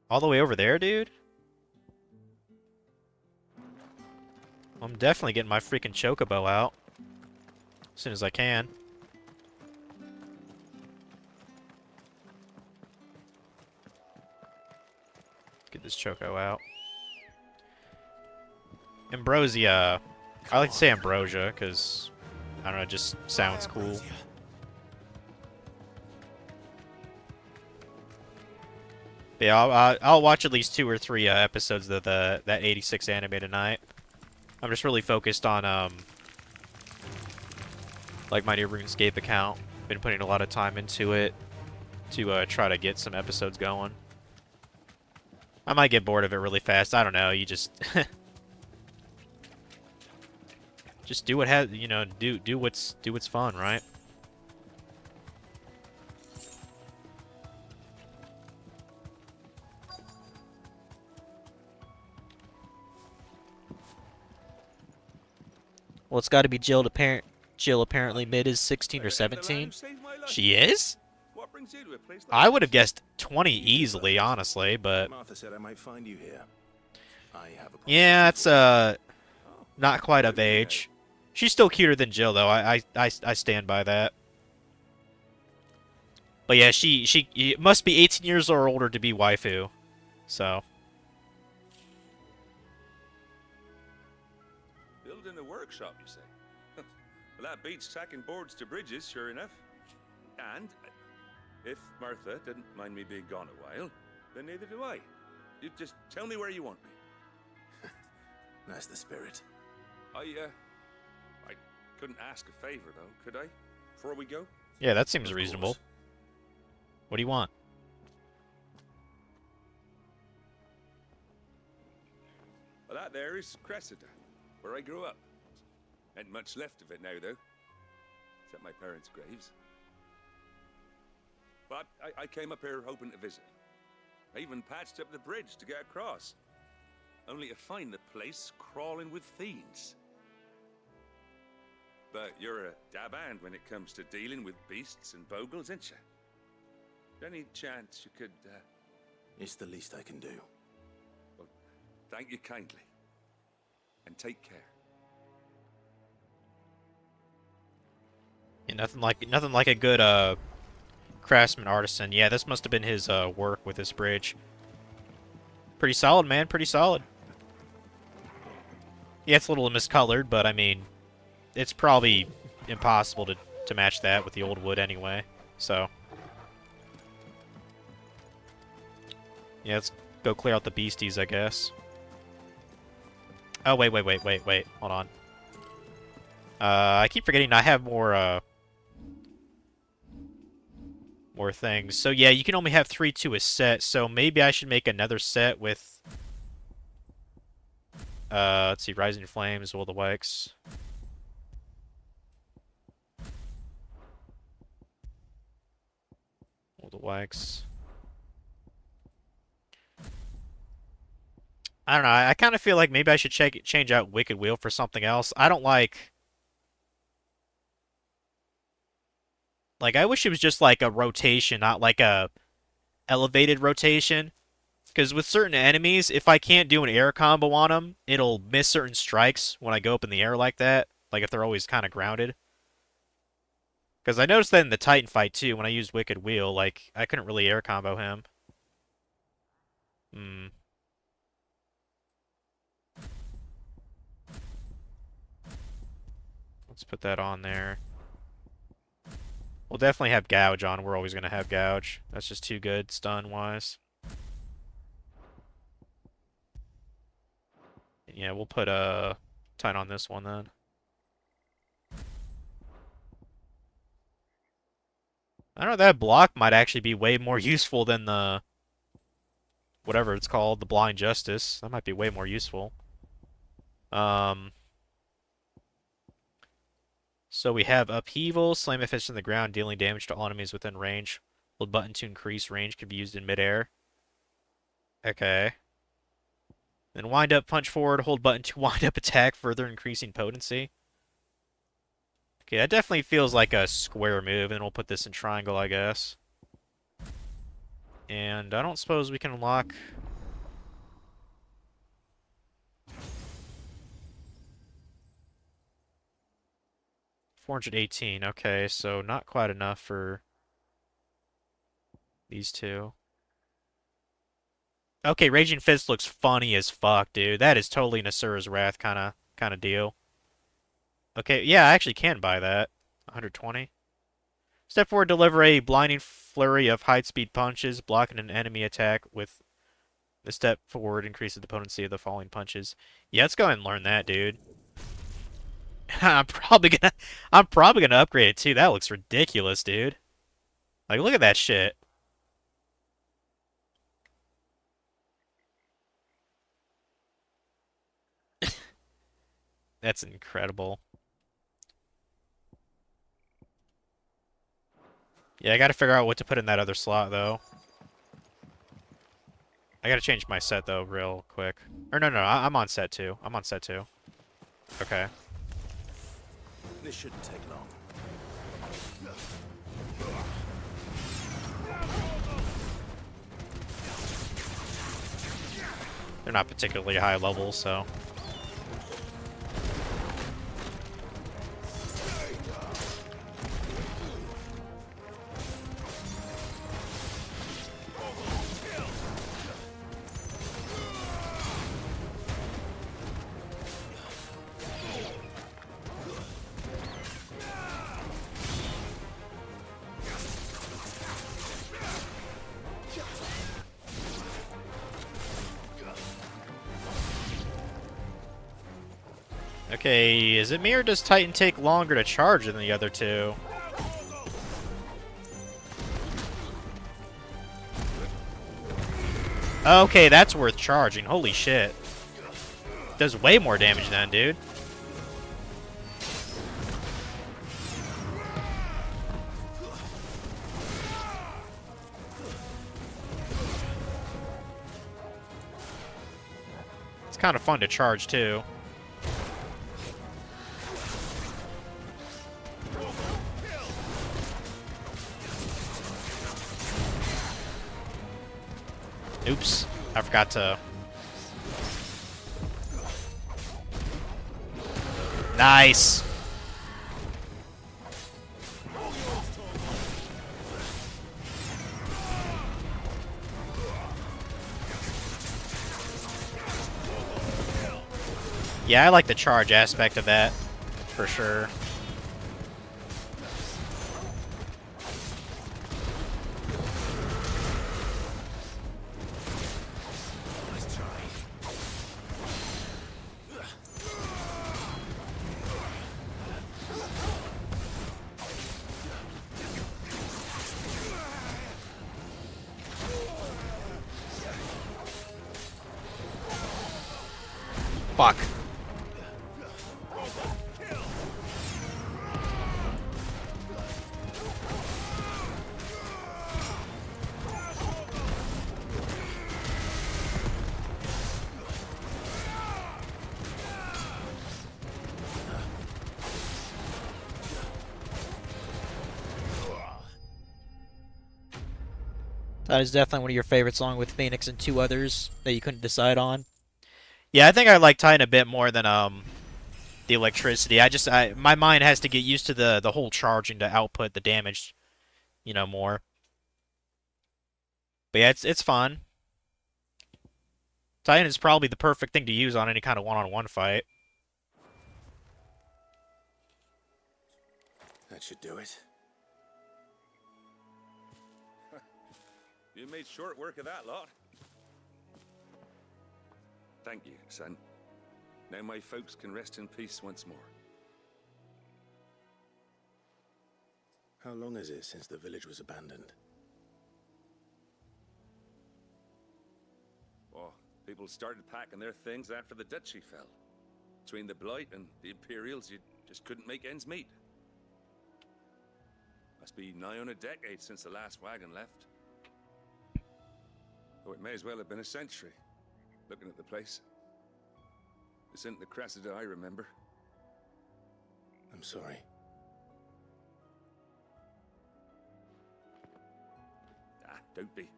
All the way over there, dude? I'm definitely getting my freaking chocobo out. As soon as I can. Get this choco out. Ambrosia. I like to say ambrosia, because, I don't know, it just sounds cool. But yeah, I'll watch at least 2 or 3 episodes of that 86 anime tonight. I'm just really focused on, like my new RuneScape account. Been putting a lot of time into it to try to get some episodes going. I might get bored of it really fast. I don't know. You just just do what do what's fun, right? Well, it's got to be Jill. Jill apparently mid is 16 or 17. She is? I would have guessed 20 easily, honestly, but Martha said I might find you here. yeah, it's not quite of age. She's still cuter than Jill, though. I stand by that. But yeah, she must be 18 years or older to be waifu. So. Building a workshop, you say? Well, that beats tacking boards to bridges, sure enough. And if Martha didn't mind me being gone a while, then neither do I. You just tell me where you want me. That's the spirit. I couldn't ask a favor, though, could I? Before we go? Yeah, that seems reasonable. What do you want? Well, that there is Cressida, where I grew up. Ain't much left of it now, though. Except my parents' graves. But I came up here hoping to visit. I even patched up the bridge to get across. Only to find the place crawling with fiends. But you're a dab hand when it comes to dealing with beasts and bogles, ain't you? Any chance you could, It's the least I can do. Well, thank you kindly. And take care. Yeah, nothing like a good craftsman artisan. Yeah, this must have been his work with this bridge. Pretty solid, man. Pretty solid. Yeah, it's a little miscolored, but I mean, it's probably impossible to match that with the old wood anyway. So, yeah, let's go clear out the beasties, I guess. Oh, wait. Hold on. I keep forgetting I have more things. So, yeah, you can only have 3 to a set, so maybe I should make another set with, let's see, Rising Flames, Will the Wax. Will the Wax. I don't know, I kind of feel like maybe I should change out Wicked Wheel for something else. I don't like... Like, I wish it was just like a rotation, not like a elevated rotation. Because with certain enemies, if I can't do an air combo on them, it'll miss certain strikes when I go up in the air like that. Like if they're always kind of grounded. Because I noticed that in the Titan fight too, when I used Wicked Wheel, like, I couldn't really air combo him. Let's put that on there. We'll definitely have Gouge on. We're always going to have Gouge. That's just too good stun-wise. Yeah, we'll put Titan on this one then. I don't know, that block might actually be way more useful than the whatever it's called, the Blind Justice. That might be way more useful. So we have Upheaval, slam if it's in the ground, dealing damage to all enemies within range. Hold button to increase range, could be used in midair. Okay. Then wind up, punch forward, hold button to wind up attack, further increasing potency. Okay, that definitely feels like a square move, and we'll put this in triangle, I guess. And I don't suppose we can unlock... 418, okay, so not quite enough for these two. Okay, Raging Fist looks funny as fuck, dude. That is totally an Asura's Wrath kind of deal. Okay, yeah, I actually can buy that. 120. Step forward, deliver a blinding flurry of high-speed punches, blocking an enemy attack with the step forward increases the potency of the falling punches. Yeah, let's go ahead and learn that, dude. I'm probably gonna upgrade it too. That looks ridiculous, dude. Like, look at that shit. That's incredible. Yeah, I gotta figure out what to put in that other slot, though. I gotta change my set, though, real quick. Or no, I'm on set 2. I'm on set 2. Okay. This shouldn't take long. They're not particularly high level, so... Okay, is it me or does Titan take longer to charge than the other two? Okay, that's worth charging. Holy shit. Does way more damage then, dude. It's kind of fun to charge, too. Oops. I forgot to... Nice! Yeah, I like the charge aspect of that, for sure. Fuck. That is definitely one of your favorites, along with Phoenix and 2 others that you couldn't decide on. Yeah, I think I like Titan a bit more than the electricity. My mind has to get used to the whole charging to output the damage, you know, more. But yeah, it's fun. Titan is probably the perfect thing to use on any kind of one-on-one fight. That should do it. You made short work of that lot. Thank you, son. Now my folks can rest in peace once more. How long is it since the village was abandoned? Oh, people started packing their things after the duchy fell. Between the Blight and the Imperials, you just couldn't make ends meet. Must be nigh on a decade since the last wagon left. Oh, it may as well have been a century, looking at the place. This isn't the Cressida I remember. I'm sorry. Ah, don't be.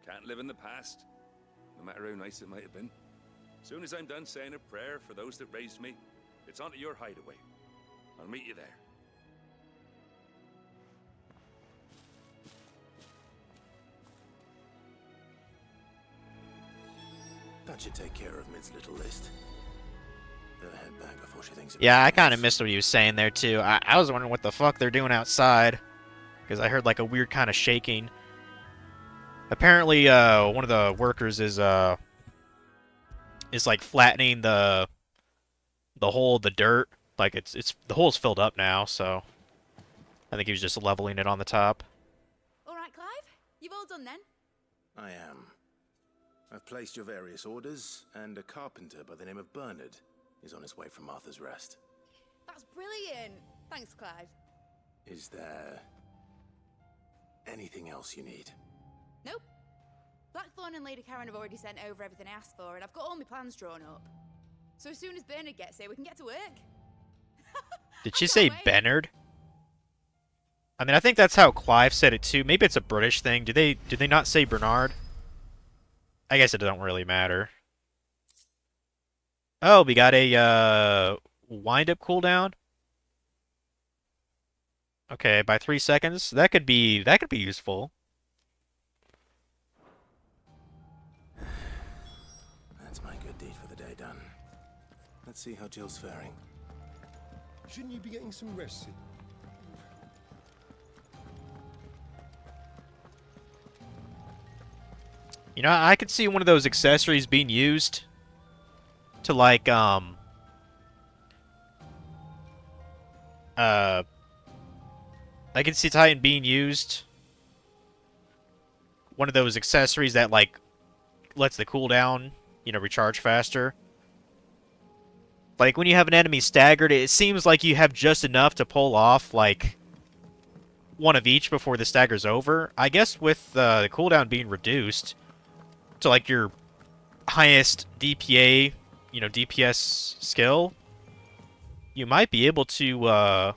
Can't live in the past, no matter how nice it might have been. Soon as I'm done saying a prayer for those that raised me, it's onto your hideaway. I'll meet you there. That should take care of Mid's little list. Better head back before she thinks. Yeah, I kind of missed what he was saying there too. I was wondering what the fuck they're doing outside, because I heard like a weird kind of shaking. Apparently, one of the workers is like flattening the hole, the dirt. Like it's the hole's filled up now, so I think he was just leveling it on the top. All right, Clive, you've all done then. I am. I've placed your various orders, and a carpenter by the name of Bernard is on his way from Martha's Rest. That's brilliant. Thanks, Clive. Is there anything else you need? Nope. Blackthorn and Lady Karen have already sent over everything I asked for, and I've got all my plans drawn up. So as soon as Bernard gets here, we can get to work. Did she say Bernard? I mean, I think that's how Clive said it too. Maybe it's a British thing. Did they not say Bernard? I guess it don't really matter. Oh, we got a wind-up cooldown. Okay, by 3 seconds. That could be useful. That's my good deed for the day done. Let's see how Jill's faring. Shouldn't you be getting some rest, Sid? You know, I could see one of those accessories being used to like I could see Titan being used. One of those accessories that like lets the cooldown, you know, recharge faster. Like when you have an enemy staggered, it seems like you have just enough to pull off like one of each before the stagger's over. I guess with the cooldown being reduced to like your highest DPA, you know, DPS skill, you might be able to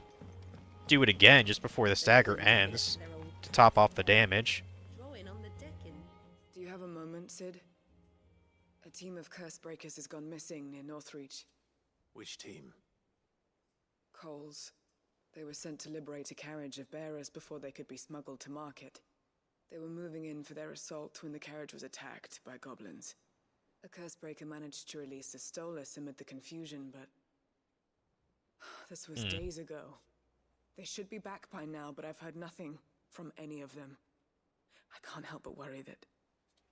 do it again just before the stagger ends to top off the damage. Do you have a moment, Sid? A team of curse breakers has gone missing near Northreach. Which team? Coles. They were sent to liberate a carriage of bearers before they could be smuggled to market. They were moving in for their assault when the carriage was attacked by goblins. A curse breaker managed to release a Stolas amid the confusion, but this was days ago. They should be back by now, but I've heard nothing from any of them. I can't help but worry that...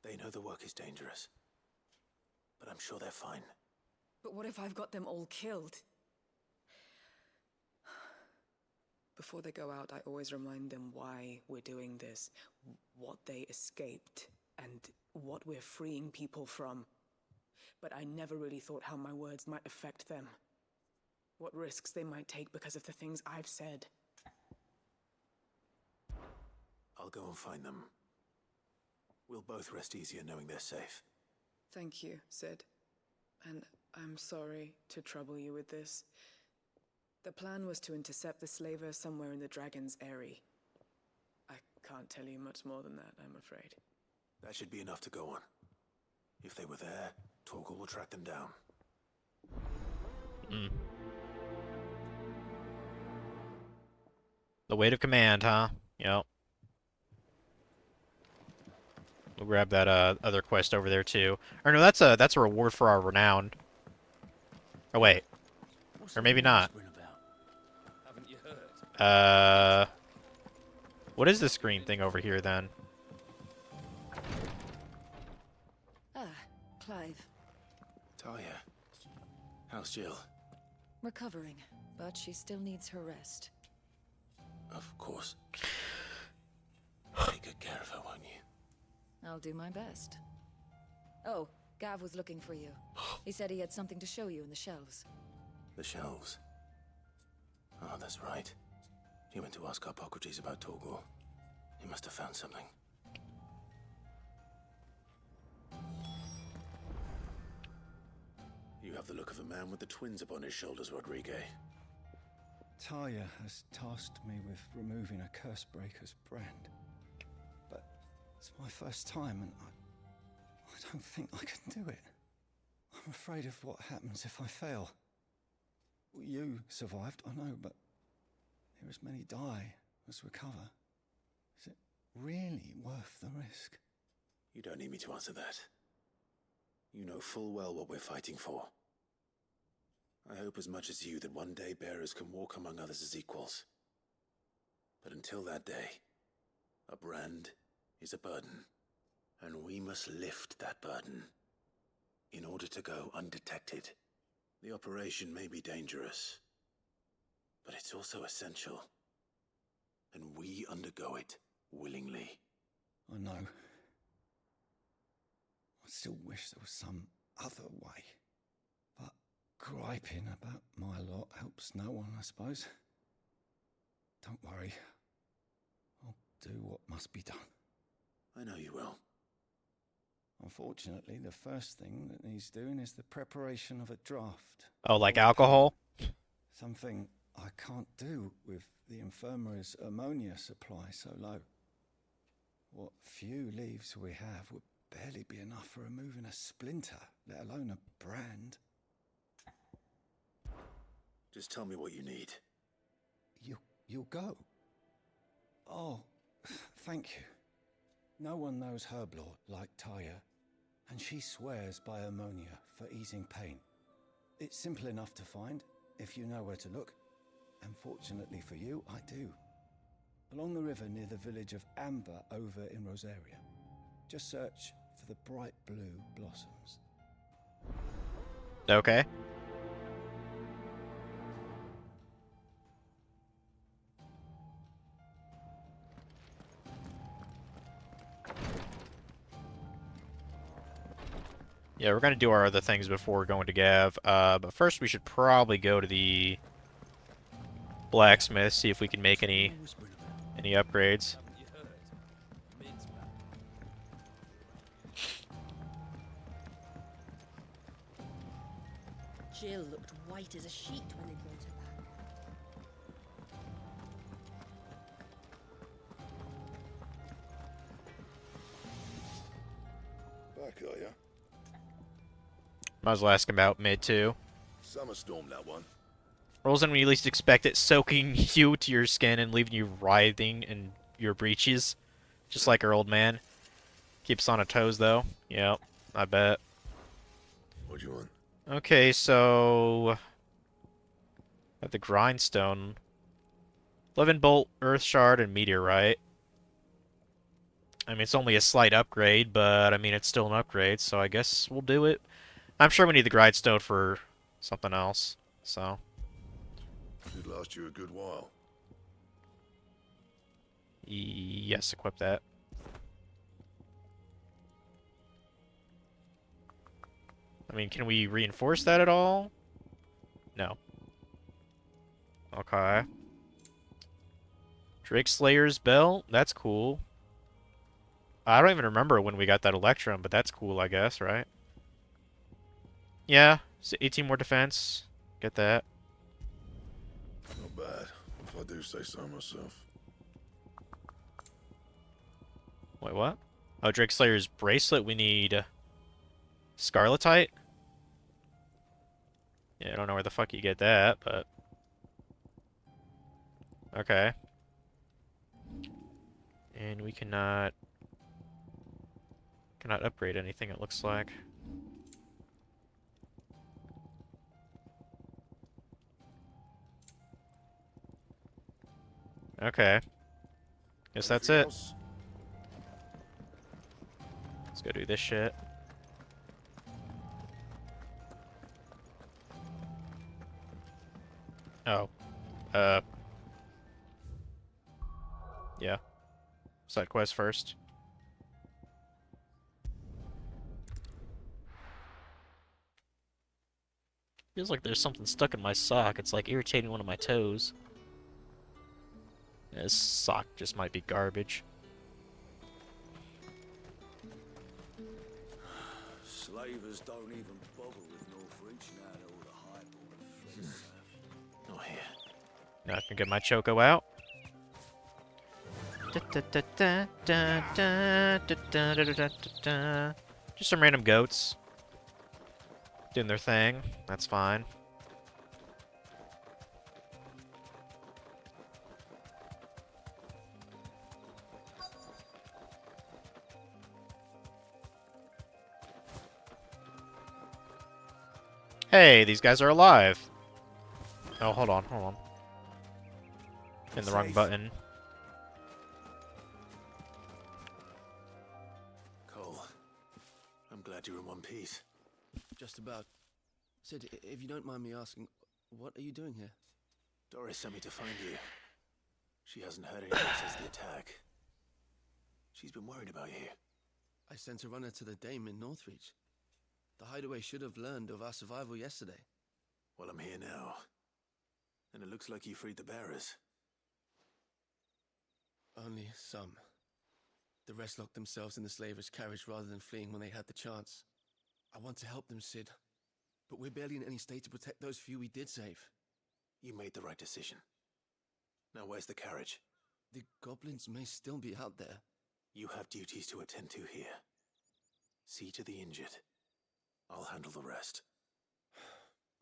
They know the work is dangerous, but I'm sure they're fine. But what if I've got them all killed? Before they go out, I always remind them why we're doing this, what they escaped, and what we're freeing people from. But I never really thought how my words might affect them. What risks they might take because of the things I've said. I'll go and find them. We'll both rest easier knowing they're safe. Thank you, Sid. And I'm sorry to trouble you with this. The plan was to intercept the slaver somewhere in the Dragon's Eyrie. I can't tell you much more than that, I'm afraid. That should be enough to go on. If they were there, Torgal will track them down. The weight of command, huh? Yep. We'll grab that other quest over there too. Or no, that's a reward for our renown. Oh wait. Or maybe not. What is this green thing over here then? Clive. Talia, how's Jill? Recovering, but she still needs her rest. Of course. Take good care of her, won't you? I'll do my best. Oh, Gav was looking for you. He said he had something to show you in the shelves. The shelves. Oh, that's right. He went to ask Hippocrates about Torgor. He must have found something. You have the look of a man with the twins upon his shoulders, Rodrigue. Talia has tasked me with removing a Cursebreaker's brand. But it's my first time and I don't think I can do it. I'm afraid of what happens if I fail. You survived, I know, but there as many die as recover. Is it really worth the risk? You don't need me to answer that. You know full well what we're fighting for. I hope as much as you that one day bearers can walk among others as equals. But until that day, a brand is a burden, and we must lift that burden in order to go undetected. The operation may be dangerous, but it's also essential, and we undergo it willingly. I know. I still wish there was some other way. But griping about my lot helps no one, I suppose. Don't worry. I'll do what must be done. I know you will. Unfortunately, the first thing that needs doing is the preparation of a draft. Oh, like alcohol? Something I can't do with the infirmary's ammonia supply so low. What few leaves we have would barely be enough for removing a splinter, let alone a brand. Just tell me what you need. You'll go? Oh, thank you. No one knows herb lore like Talia, and she swears by ammonia for easing pain. It's simple enough to find, if you know where to look. And fortunately for you, I do. Along the river near the village of Amber over in Rosaria. Just search for the bright blue blossoms. Okay. Yeah, we're gonna do our other things before going to Gav. But first we should probably go to the blacksmith, see if we can make any upgrades. Jill looked white as a sheet when they brought her back. Back, are ya? Might as well ask about mid too. Summer storm, that one. Rolls in when you least expect it, soaking you to your skin and leaving you writhing in your breeches. Just like our old man. Keeps on our toes though. Yep, I bet. What do you want? Okay, so at the grindstone. 11 bolt, earth shard, and meteorite. I mean, it's only a slight upgrade, but I mean, it's still an upgrade, so I guess we'll do it. I'm sure we need the grindstone for something else, so. Should last you a good while. Yes, equip that. I mean, can we reinforce that at all? No. Okay. Drake Slayer's belt? That's cool. I don't even remember when we got that Electrum, but that's cool, I guess, right? Yeah, so 18 more defense. Get that. Not bad, if I do say so myself. Wait, what? Oh, Drake Slayer's bracelet. We need Scarletite? Yeah, I don't know where the fuck you get that, but... Okay. And we cannot upgrade anything, it looks like. Okay. Guess that's it. Let's go do this shit. Oh. Yeah. Side quest first. Feels like there's something stuck in my sock. It's like irritating one of my toes. This sock just might be garbage. Slavers don't even bother with Northreach now that all the highborn have fled south. Not here. Now I can get my Choco out. Just some random goats. Doing their thing. That's fine. Hey, these guys are alive. Oh, hold on, hold on. In the wrong button. Cole, I'm glad you're in one piece. Just about. Sid, if you don't mind me asking, what are you doing here? Doris sent me to find you. She hasn't heard anything since the attack. She's been worried about you. I sent a runner to the Dame in Northreach. The hideaway should have learned of our survival yesterday. Well, I'm here now. And it looks like you freed the bearers. Only some. The rest locked themselves in the slavers' carriage rather than fleeing when they had the chance. I want to help them, Sid. But we're barely in any state to protect those few we did save. You made the right decision. Now where's the carriage? The goblins may still be out there. You have duties to attend to here. See to the injured. I'll handle the rest.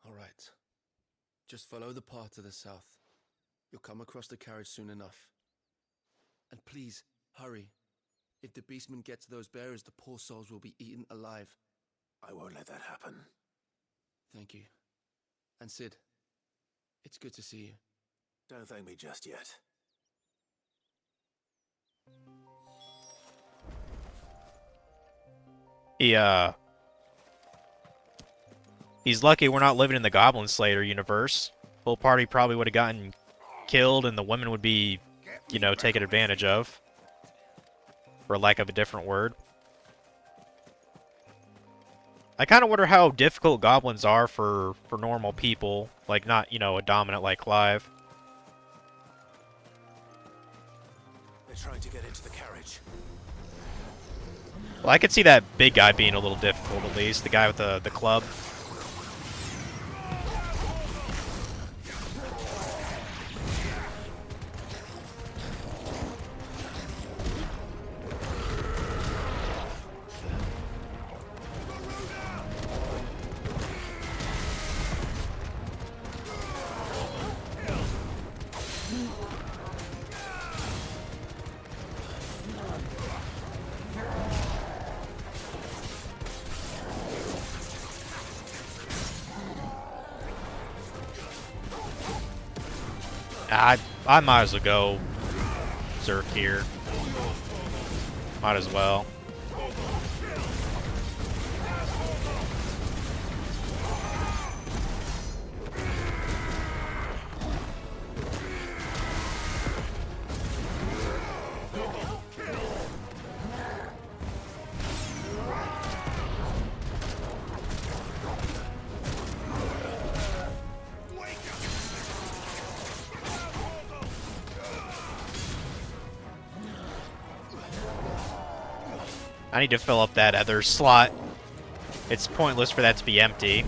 All right. Just follow the path to the south. You'll come across the carriage soon enough. And please, hurry. If the beastmen get to those bearers, the poor souls will be eaten alive. I won't let that happen. Thank you. And Sid, it's good to see you. Don't thank me just yet. He's lucky we're not living in the Goblin Slayer universe. Whole party probably would have gotten killed and the women would be, you know, taken advantage of. For lack of a different word. I kind of wonder how difficult goblins are for normal people. Like, not, you know, a dominant like Clive. They're trying to get into the carriage. Well, I could see that big guy being a little difficult, at least. The guy with the club. I might as well go Zerk here. Might as well. I need to fill up that other slot. It's pointless for that to be empty.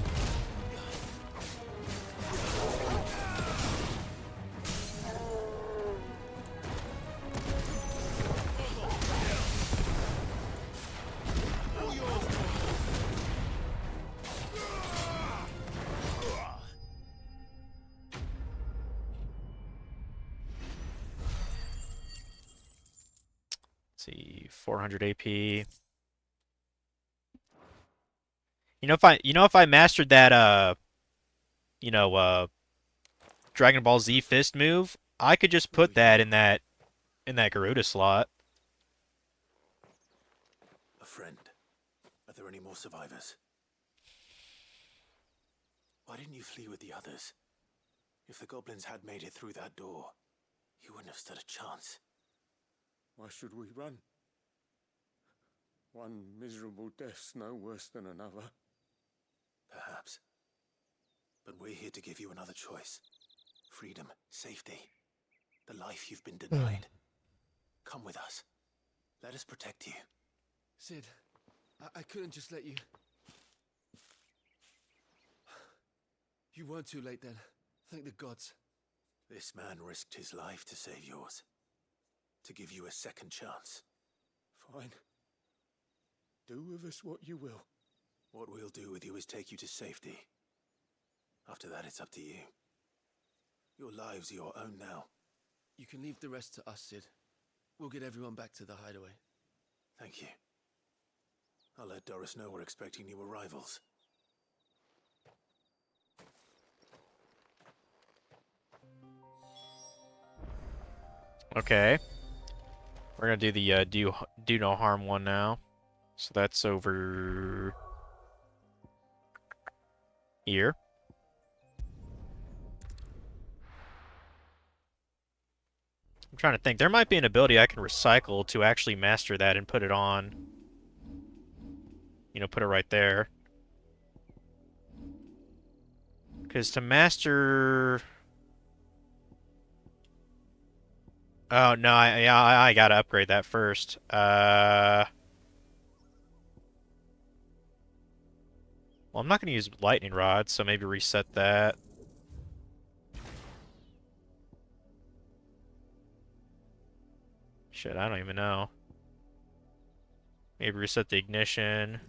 Let's see, 400 AP. If I mastered that Dragon Ball Z fist move, I could just put that in that Garuda slot. A friend. Are there any more survivors? Why didn't you flee with the others? If the goblins had made it through that door, you wouldn't have stood a chance. Why should we run? One miserable death's no worse than another. Perhaps. But we're here to give you another choice. Freedom, safety, the life you've been denied. Come with us. Let us protect you. Sid, I couldn't just let you... You weren't too late then. Thank the gods. This man risked his life to save yours. To give you a second chance. Fine. Do with us what you will. What we'll do with you is take you to safety. After that, it's up to you. Your lives are your own now. You can leave the rest to us, Sid. We'll get everyone back to the hideaway. Thank you. I'll let Doris know we're expecting new arrivals. Okay. We're gonna do the do no harm one now. So that's over here. I'm trying to think. There might be an ability I can recycle to actually master that and put it on. You know, put it right there. Because to master... Oh, no, I gotta upgrade that first. Well, I'm not gonna use lightning rod, so maybe reset that. Shit, I don't even know. Maybe reset the ignition.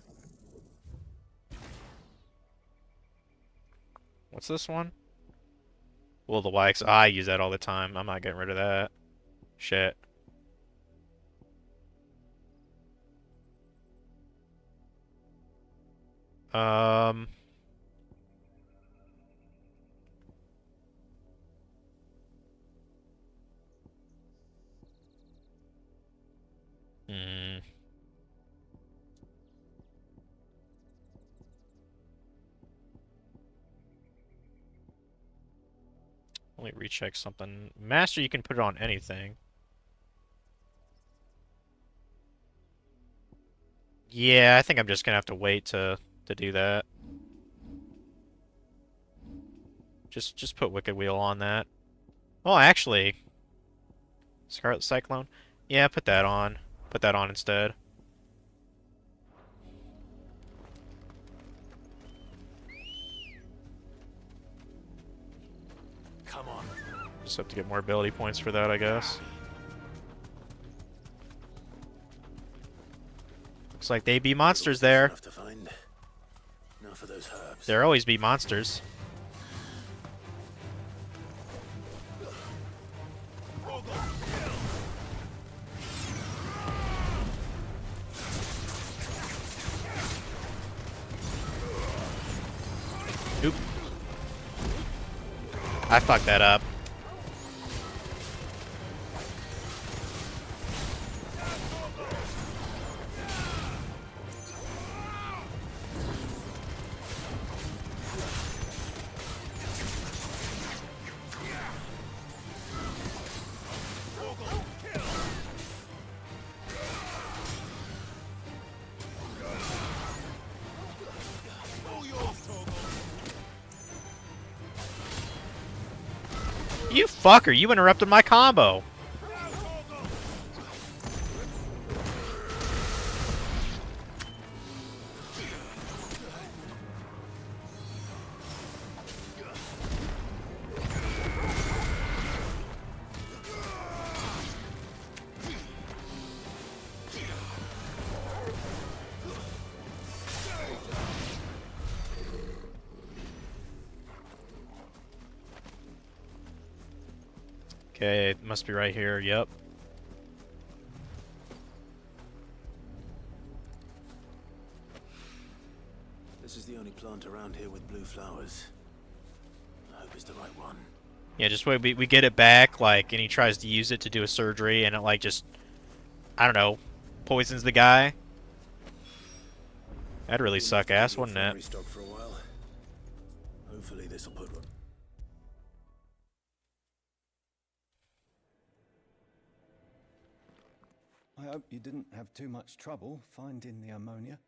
What's this one? Well, the wax. I use that all the time. I'm not getting rid of that. Shit. Um. Hmm. Let me recheck something. Master, you can put it on anything. Yeah, I think I'm just gonna have to wait to do that. Just put Wicked Wheel on that. Oh, actually, Scarlet Cyclone. Yeah, put that on. Put that on instead. Come on. Just have to get more ability points for that, I guess. Looks like they be monsters there. Enough to find. Enough of those herbs. There always be monsters. Oop. I fucked that up. You fucker, you interrupted my combo. Okay, it must be right here, yep. This is the only plant around here with blue flowers. I hope it's the right one. Yeah, just wait, we get it back, like, and he tries to use it to do a surgery, and it, like, just, I don't know, poisons the guy. That'd really suck ass, wouldn't it? Restock for a while. Hopefully this'll put one. I hope you didn't have too much trouble finding the ammonia.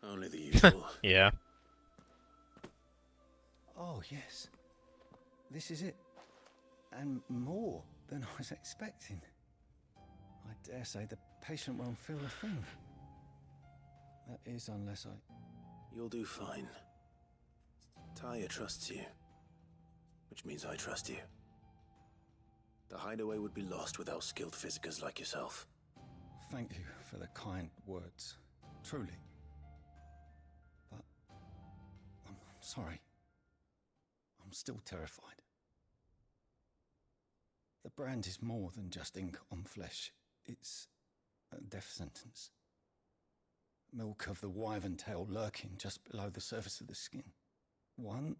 Only the usual. Yeah. Oh, yes. This is it. And more than I was expecting. I dare say the patient won't feel a thing. That is, unless I... You'll do fine. Taya trusts you, which means I trust you. The hideaway would be lost without skilled physicers like yourself. Thank you for the kind words. Truly. But... I'm sorry. I'm still terrified. The brand is more than just ink on flesh. It's a death sentence. Milk of the wyvern tail lurking just below the surface of the skin. One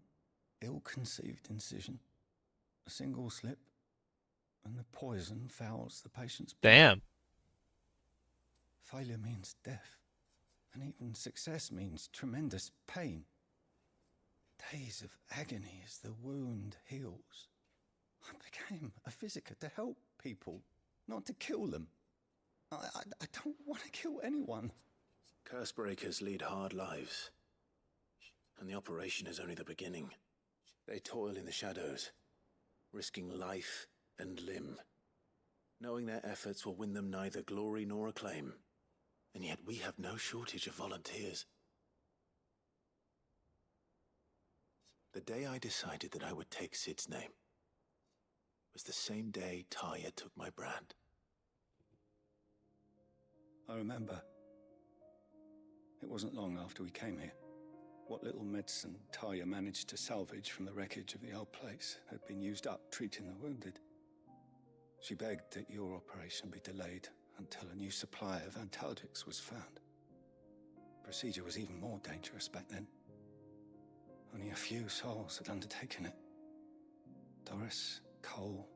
ill-conceived incision, a single slip, and the poison fouls the patient's blood. Damn. Failure means death, and even success means tremendous pain. Days of agony as the wound heals. I became a physiker to help people, not to kill them. I don't want to kill anyone. Cursebreakers lead hard lives, and the operation is only the beginning. They toil in the shadows, risking life and limb, knowing their efforts will win them neither glory nor acclaim. And yet we have no shortage of volunteers. The day I decided that I would take Sid's name was the same day Taya took my brand. I remember. It wasn't long after we came here. What little medicine Taya managed to salvage from the wreckage of the old place had been used up treating the wounded. She begged that your operation be delayed until a new supply of antalgics was found. Procedure was even more dangerous back then. Only a few souls had undertaken it. Doris, Cole,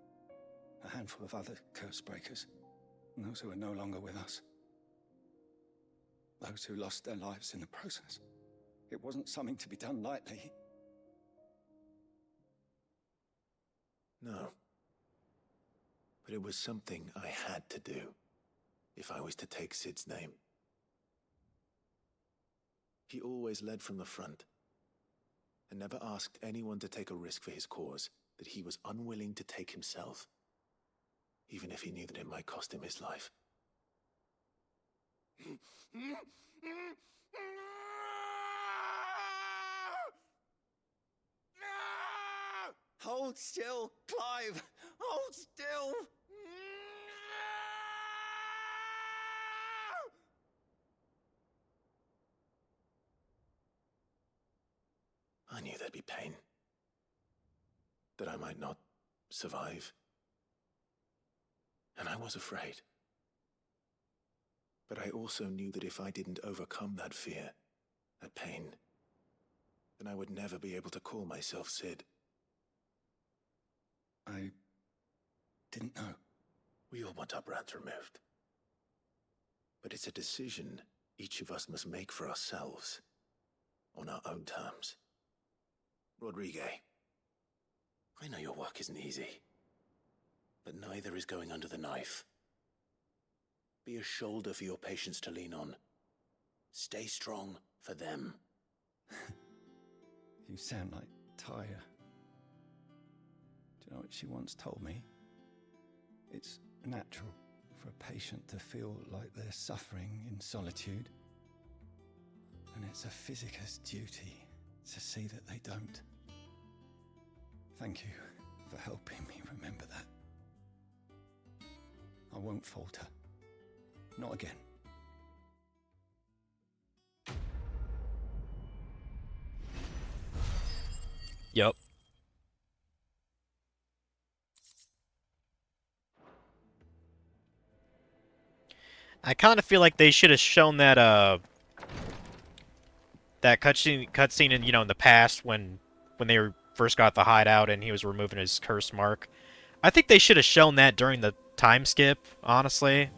a handful of other cursebreakers, and those who are no longer with us. Those who lost their lives in the process. It wasn't something to be done lightly. No. But it was something I had to do, if I was to take Sid's name. He always led from the front, and never asked anyone to take a risk for his cause that he was unwilling to take himself, even if he knew that it might cost him his life. Hold still, Clive! Hold still! I knew there'd be pain. That I might not survive. And I was afraid. But I also knew that if I didn't overcome that fear, that pain, then I would never be able to call myself Sid. I didn't know. We all want our brands removed. But it's a decision each of us must make for ourselves, on our own terms. Rodriguez, I know your work isn't easy, but neither is going under the knife. Be a shoulder for your patients to lean on. Stay strong for them. You sound like Taya. Do you know what she once told me? It's natural for a patient to feel like they're suffering in solitude. And it's a physiker's duty to see that they don't. Thank you for helping me remember that. I won't falter. Not again. Yup. I kind of feel like they should have shown that that cutscene in, in the past when they first got the hideout and he was removing his curse mark. I think they should have shown that during the time skip, honestly.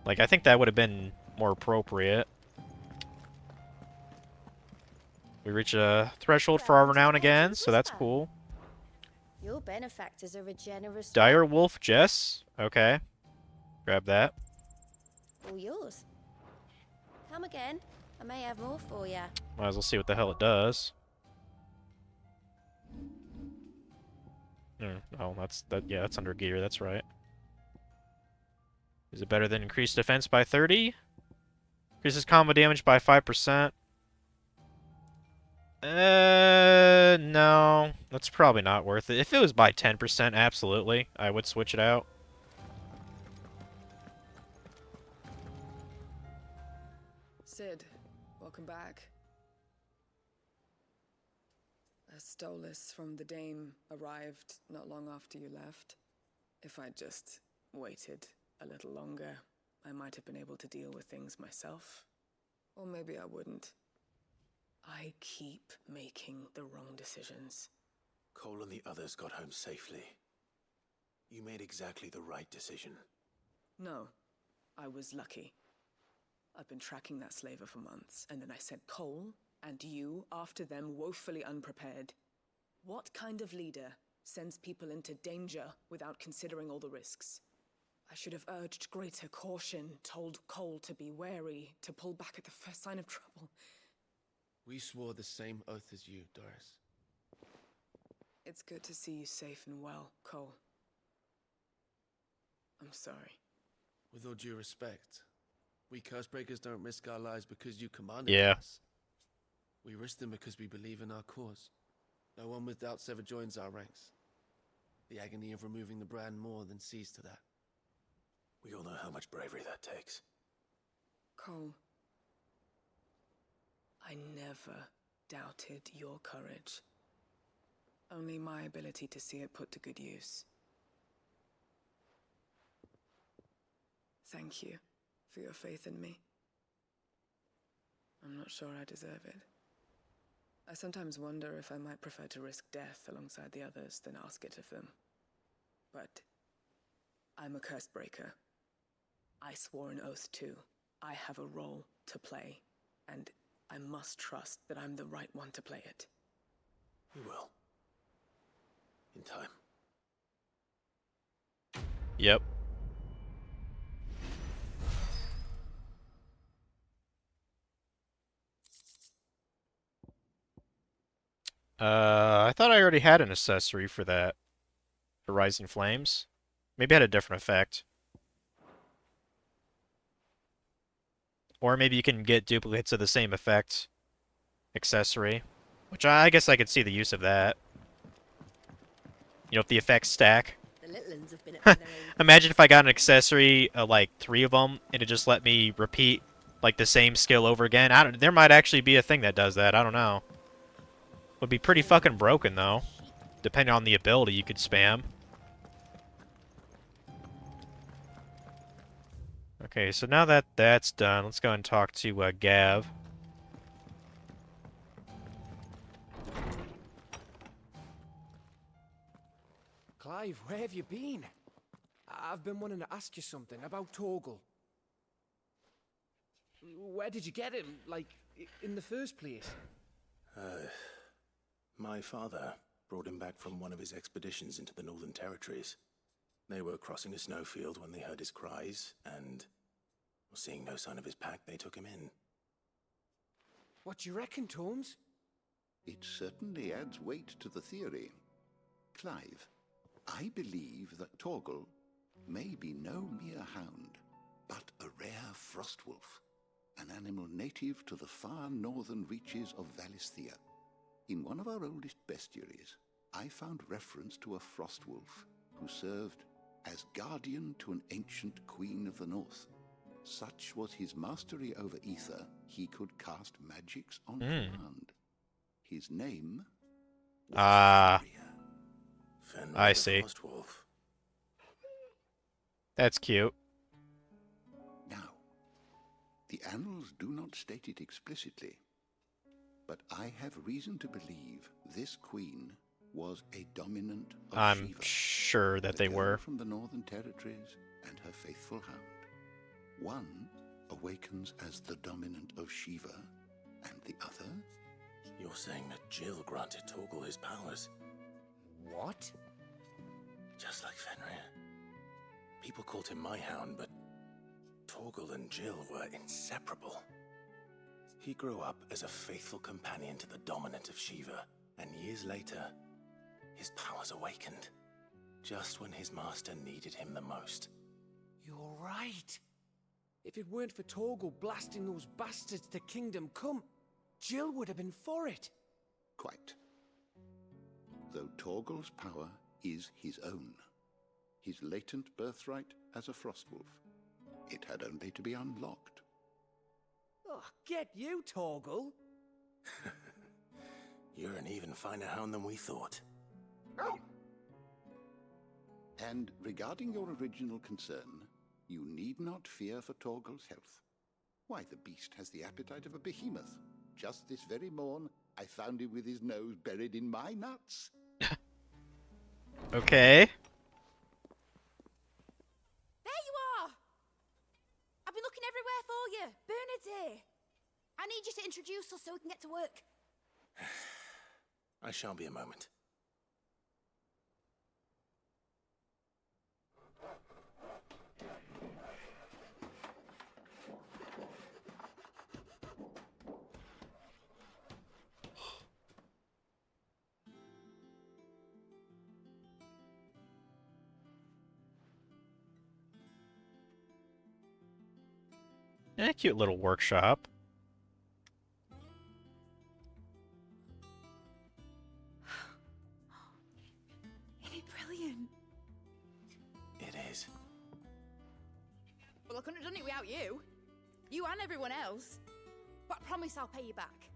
Like, I think that would have been more appropriate. We reach a threshold for our renown again, so that's cool. Your benefactors are a generous... Dire Wolf Jess? Okay. Grab that. All yours. Come again. I may have more for ya. Might as well see what the hell it does. Oh, yeah, that's under gear, that's right. Is it better than increased defense by 30? Increases combo damage by 5%. No. That's probably not worth it. If it was by 10%, absolutely. I would switch it out. Sid, welcome back. A Stolas from the Dame arrived not long after you left. If I'd just waited a little longer, I might have been able to deal with things myself. Or maybe I wouldn't. I keep making the wrong decisions. Cole and the others got home safely. You made exactly the right decision. No, I was lucky. I've been tracking that slaver for months, and then I sent Cole and you after them woefully unprepared. What kind of leader sends people into danger without considering all the risks? I should have urged greater caution, told Cole to be wary, to pull back at the first sign of trouble. We swore the same oath as you, Doris. It's good to see you safe and well, Cole. I'm sorry. With all due respect, we Cursebreakers don't risk our lives because you commanded us. We risk them because we believe in our cause. No one with doubts ever joins our ranks. The agony of removing the brand more than sees to that. We all know how much bravery that takes. Cole, I never doubted your courage. Only my ability to see it put to good use. Thank you for your faith in me. I'm not sure I deserve it. I sometimes wonder if I might prefer to risk death alongside the others than ask it of them. But I'm a Cursebreaker. I swore an oath too. I have a role to play, and I must trust that I'm the right one to play it. You will. In time. Yep. I thought I already had an accessory for that. For Rising Flames. Maybe it had a different effect. Or maybe you can get duplicates of the same effect accessory. Which I guess I could see the use of that. You know, if the effects stack. The little ones have been up to their own. Imagine if I got an accessory, like 3 of them, and it just let me repeat like the same skill over again. There might actually be a thing that does that. I don't know. Would be pretty fucking broken though, depending on the ability you could spam. Okay, so now that that's done, let's go and talk to Gav. Clive, where have you been? I've been wanting to ask you something about Torgal. Where did you get him, like, in the first place? My father brought him back from one of his expeditions into the Northern Territories. They were crossing a snowfield when they heard his cries, and, seeing no sign of his pack, they took him in. What do you reckon, Torms? It certainly adds weight to the theory. Clive, I believe that Torgal may be no mere hound, but a rare frostwolf, an animal native to the far northern reaches of Valisthea. In one of our oldest bestiaries, I found reference to a frostwolf who served as guardian to an ancient queen of the north. Such was his mastery over ether, he could cast magics on command. His name was Fenrir. I see. Frostwolf. That's cute. Now, the annals do not state it explicitly, but I have reason to believe this queen was a dominant of I'm Shiva, sure that they girl were. from the Northern Territories and her faithful hound. One awakens as the dominant of Shiva, and the other... You're saying that Jill granted Torgal his powers? What? Just like Fenrir. People called him my hound, but Torgal and Jill were inseparable. He grew up as a faithful companion to the dominant of Shiva, and years later, his powers awakened, just when his master needed him the most. You're right. If it weren't for Torgal blasting those bastards to Kingdom Come, Jill would have been for it. Quite. Though Torgal's power is his own, his latent birthright as a Frostwolf. It had only to be unlocked. Oh, get you, Torgal. You're an even finer hound than we thought. And regarding your original concern, you need not fear for Torgal's health. Why, the beast has the appetite of a behemoth. Just this very morn, I found him with his nose buried in my nuts. Okay. There you are! I've been looking everywhere for you. Bernard's here. I need you to introduce us so we can get to work. I shan't be a moment. Eh, cute little workshop. Isn't it brilliant? It is. Well, I couldn't have done it without you. You and everyone else. But I promise I'll pay you back.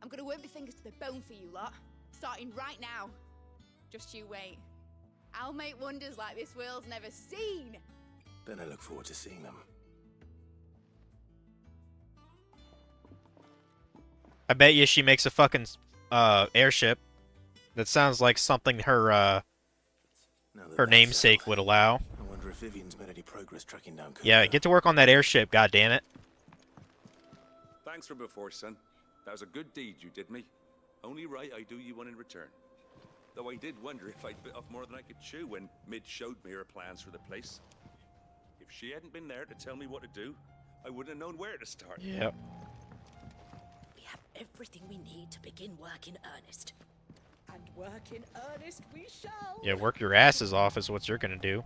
I'm gonna work my fingers to the bone for you lot. Starting right now. Just you wait. I'll make wonders like this world's never seen. Then I look forward to seeing them. I bet you she makes a fucking airship. That sounds like something her namesake would allow. I wonder if Vivian's made any progress tracking down Cooper. Yeah, get to work on that airship, goddammit. Thanks for before, son. That was a good deed you did me. Only right I do you one in return. Though I did wonder if I'd bit off more than I could chew when Mid showed me her plans for the place. If she hadn't been there to tell me what to do, I wouldn't have known where to start. Yep. We have everything we need to begin work in earnest. And work in earnest we shall. Yeah, work your asses off is what you're gonna do.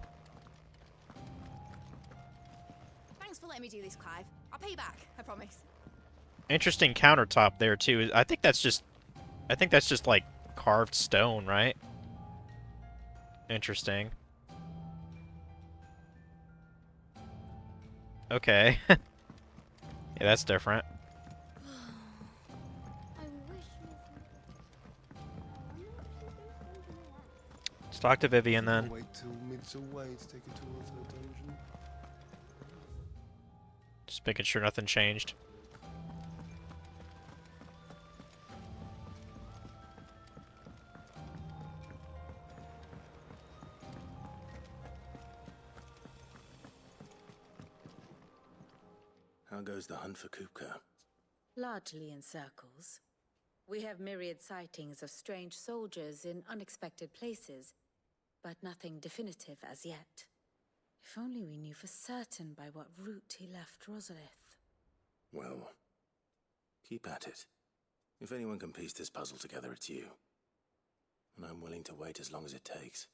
Thanks for letting me do this, Clive. I'll pay you back, I promise. Interesting countertop there too. I think that's just like carved stone, right? Interesting. Okay. Yeah, that's different. Let's talk to Vivian then. Wait till Mid's away to take her towards her dungeon. Just making sure nothing changed. How goes the hunt for Kupka? Largely in circles. We have myriad sightings of strange soldiers in unexpected places, but nothing definitive as yet. If only we knew for certain by what route he left Rosalith. Well, keep at it. If anyone can piece this puzzle together, it's you. And I'm willing to wait as long as it takes.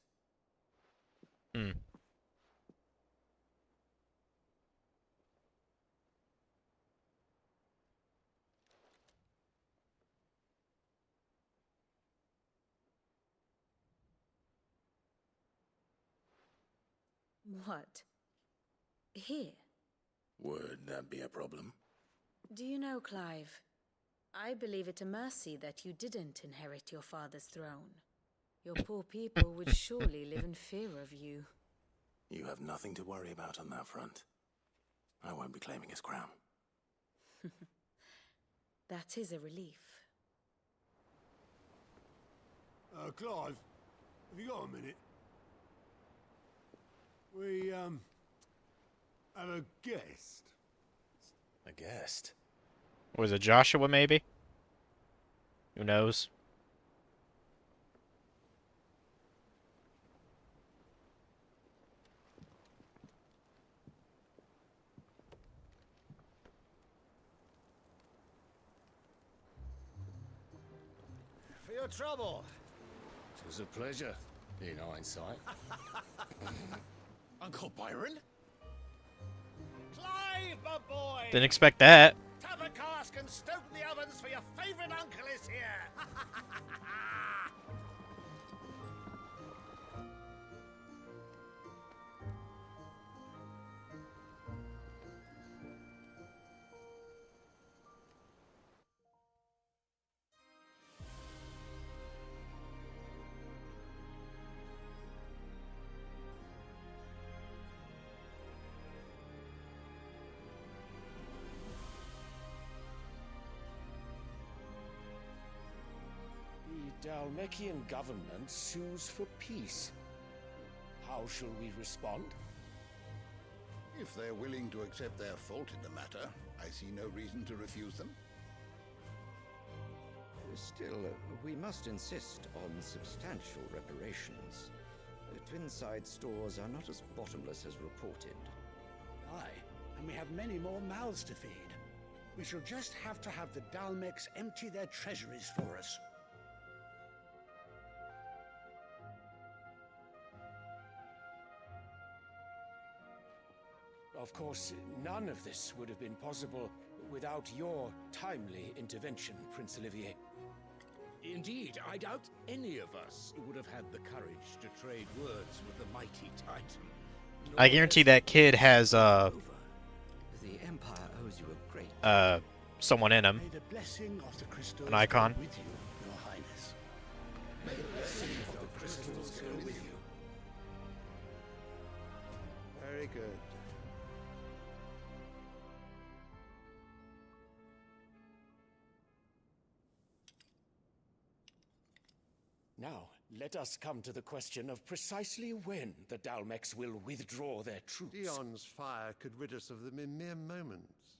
What? Here? Would that be a problem? Do you know, Clive? I believe it a mercy that you didn't inherit your father's throne. Your poor people would surely live in fear of you. You have nothing to worry about on that front. I won't be claiming his crown. That is a relief. Clive, have you got a minute? We, have a guest. A guest? Was it Joshua, maybe? Who knows? your trouble? It was a pleasure, in hindsight. Uncle Byron? Clive, my boy! Didn't expect that. Tap a cask and stoke the ovens for your favorite uncle is here! The Dalmekian government sues for peace. How shall we respond? If they're willing to accept their fault in the matter, I see no reason to refuse them. Still, we must insist on substantial reparations. Twinside stores are not as bottomless as reported. Aye, and we have many more mouths to feed. We shall just have to have the Dalmecs empty their treasuries for us. Of course, none of this would have been possible without your timely intervention, Prince Olivier. Indeed, I doubt any of us would have had the courage to trade words with the mighty Titan. I guarantee that kid has The Empire owes you a great someone in him. May the blessing of the crystals An icon. go with you, Your Highness. May the blessing of the crystals go with you. Very good. Now, let us come to the question of precisely when the Dalmecs will withdraw their troops. Dion's fire could rid us of them in mere moments.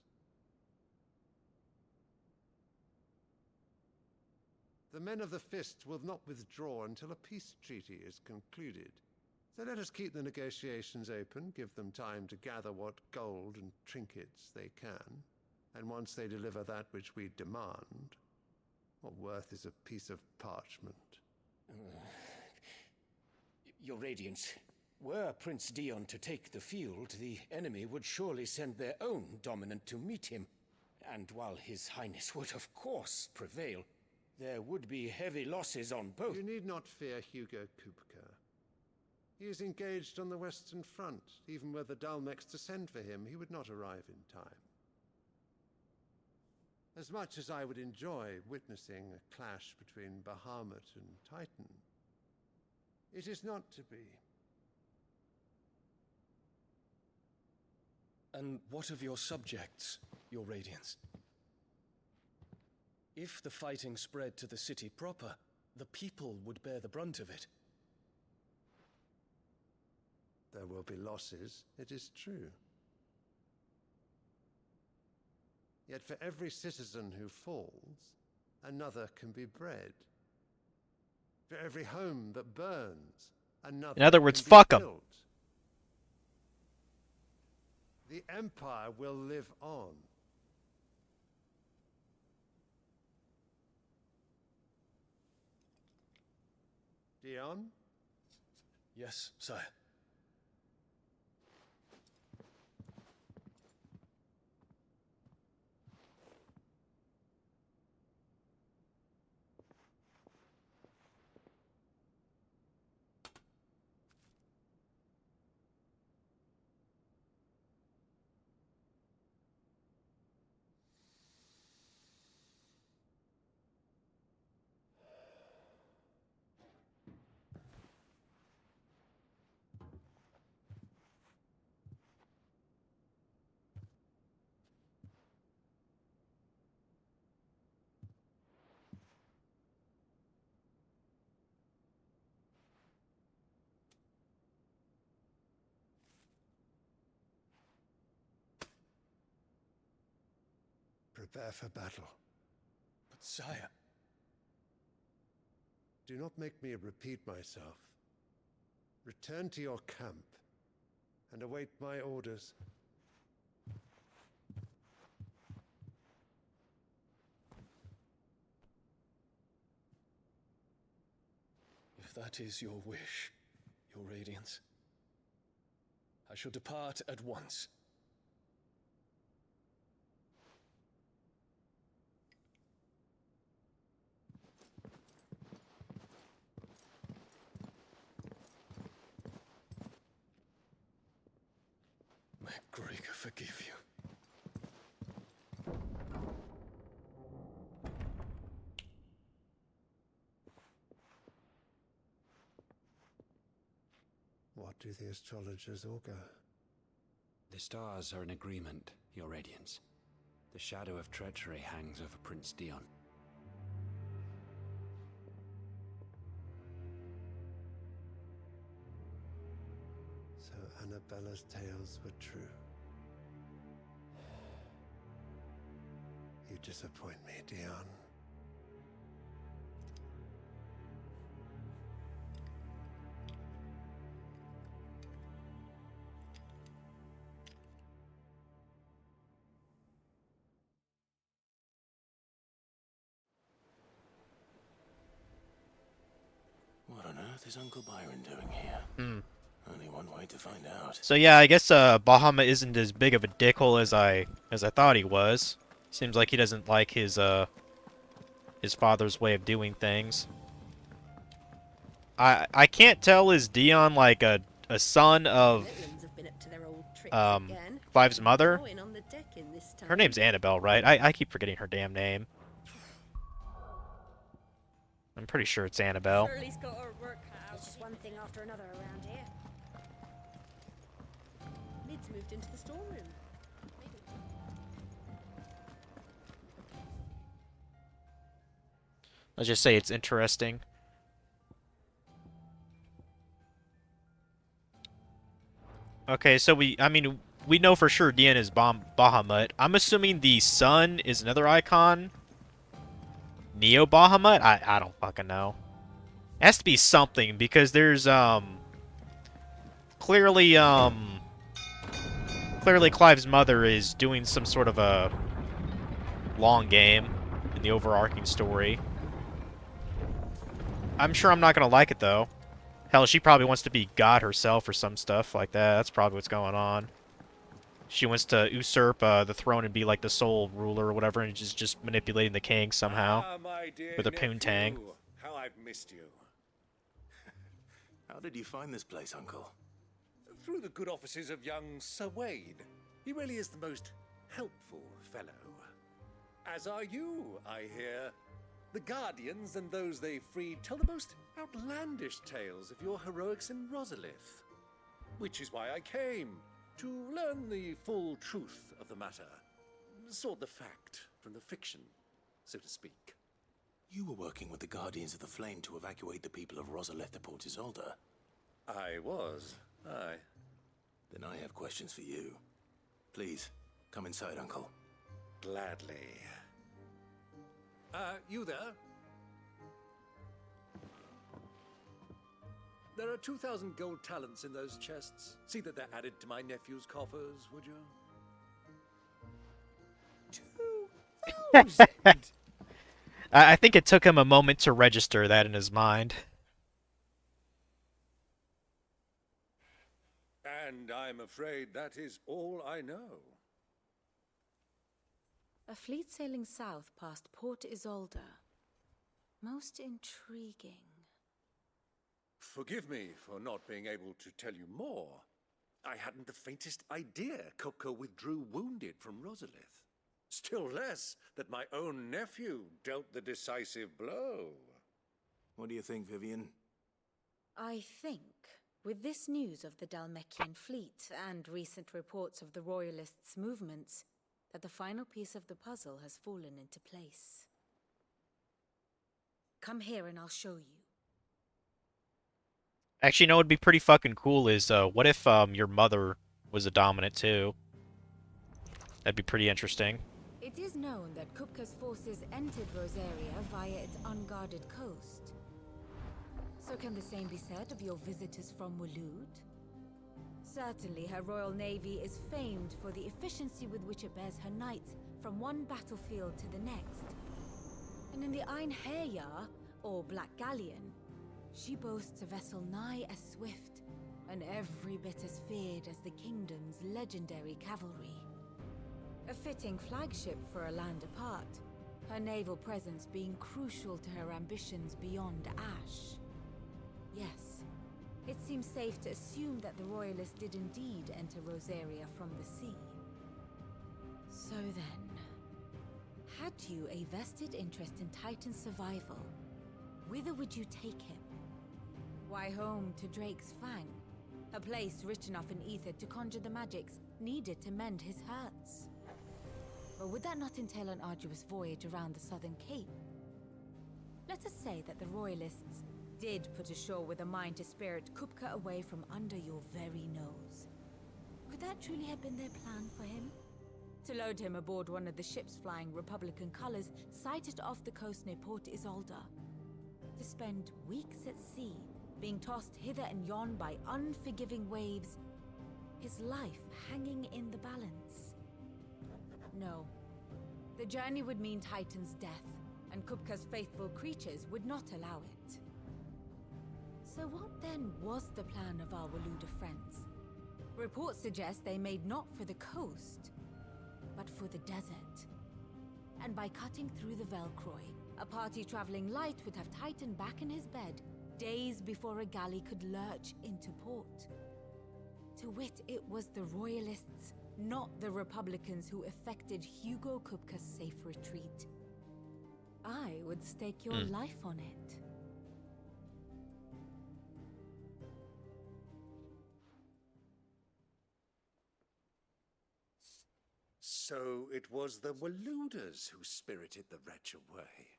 The men of the Fist will not withdraw until a peace treaty is concluded. So let us keep the negotiations open, give them time to gather what gold and trinkets they can, and once they deliver that which we demand, what worth is a piece of parchment? Your Radiance, were Prince Dion to take the field, the enemy would surely send their own dominant to meet him. And while His Highness would of course prevail, there would be heavy losses on both. You need not fear Hugo Kupka. He is engaged on the Western Front. Even were the Dalmecs to send for him, he would not arrive in time. As much as I would enjoy witnessing a clash between Bahamut and Titan, it is not to be. And what of your subjects, Your Radiance? If the fighting spread to the city proper, the people would bear the brunt of it. There will be losses, it is true. Yet for every citizen who falls, another can be bred. For every home that burns, another In other words, can be fuck 'em. built. The Empire will live on. Dion? Yes, sire. Prepare for battle. But sire... Do not make me repeat myself. Return to your camp and await my orders. If that is your wish, your radiance, I shall depart at once. May Gregor forgive you. What do the astrologers augur? The stars are in agreement, Your Radiance. The shadow of treachery hangs over Prince Dion. So Annabella's tales were true. You disappoint me, Dion. What on earth is Uncle Byron doing here? Only one way to find out. So yeah, I guess Bahama isn't as big of a dickhole as I thought he was. Seems like he doesn't like his father's way of doing things. I can't tell, is Dion like a son of Clive's mother? Her name's Annabelle, right? I keep forgetting her damn name. I'm pretty sure it's Annabelle. Shirley's got her work cut out. It's just one thing after another around here. Lid's moved into the storeroom. Let's just say it's interesting. Okay, so we know for sure Dion is Bahamut. I'm assuming the sun is another icon. Neo Bahamut? I don't fucking know. It has to be something because there's clearly Clive's mother is doing some sort of a long game in the overarching story. I'm sure I'm not gonna like it though. Hell, she probably wants to be God herself or some stuff like that. That's probably what's going on. She wants to usurp the throne and be like the sole ruler or whatever, and just manipulating the king somehow with a poontang. How I've missed you. How did you find this place, Uncle? Through the good offices of young Sir Wade. He really is the most helpful fellow. As are you, I hear. The Guardians and those they freed tell the most outlandish tales of your heroics in Rosalith. Which is why I came, to learn the full truth of the matter. Sort the fact from the fiction, so to speak. You were working with the Guardians of the Flame to evacuate the people of Rosalith to Port Isolde. I was, aye. Then I have questions for you. Please, come inside, Uncle. Gladly. You there? There are 2,000 gold talents in those chests. See that they're added to my nephew's coffers, would you? 2,000! I think it took him a moment to register that in his mind. And I'm afraid that is all I know. A fleet sailing south past Port Isolde. Most intriguing. Forgive me for not being able to tell you more. I hadn't the faintest idea Kopko withdrew wounded from Rosalith. Still less that my own nephew dealt the decisive blow. What do you think, Vivian? I think, with this news of the Dhalmekian fleet and recent reports of the Royalists' movements, that the final piece of the puzzle has fallen into place. Come here and I'll show you. Actually, you know what would be pretty fucking cool is, what if, your mother was a dominant too? That'd be pretty interesting. It is known that Kupka's forces entered Rosaria via its unguarded coast. So can the same be said of your visitors from Waloed? Certainly her royal navy is famed for the efficiency with which it bears her knights from one battlefield to the next. And in the Ein Heya, or Black Galleon, She boasts a vessel nigh as swift, and every bit as feared as the kingdom's legendary cavalry. A fitting flagship for a land apart, her naval presence being crucial to her ambitions beyond Ash. Yes, it seems safe to assume that the Royalists did indeed enter Rosaria from the sea. So then, had you a vested interest in Titan's survival, whither would you take him? Why, home to Drake's Fang, a place rich enough in ether to conjure the magics needed to mend his hurts. But would that not entail an arduous voyage around the southern cape? Let us say that the Royalists did put ashore with a mind to spirit Kupka away from under your very nose. Could that truly have been their plan for him? To load him aboard one of the ships flying Republican colors sighted off the coast near Port Isolde. To spend weeks at sea, being tossed hither and yon by unforgiving waves, his life hanging in the balance. No. The journey would mean Titan's death, and Kupka's faithful creatures would not allow it. So what then was the plan of our Waluda friends? Reports suggest they made not for the coast, but for the desert. And by cutting through the Velcroy, a party traveling light would have Titan back in his bed days before a galley could lurch into port. To wit, it was the Royalists, not the Republicans, who effected Hugo Kupka's safe retreat. I would stake your life on it. So it was the Waludas who spirited the wretch away.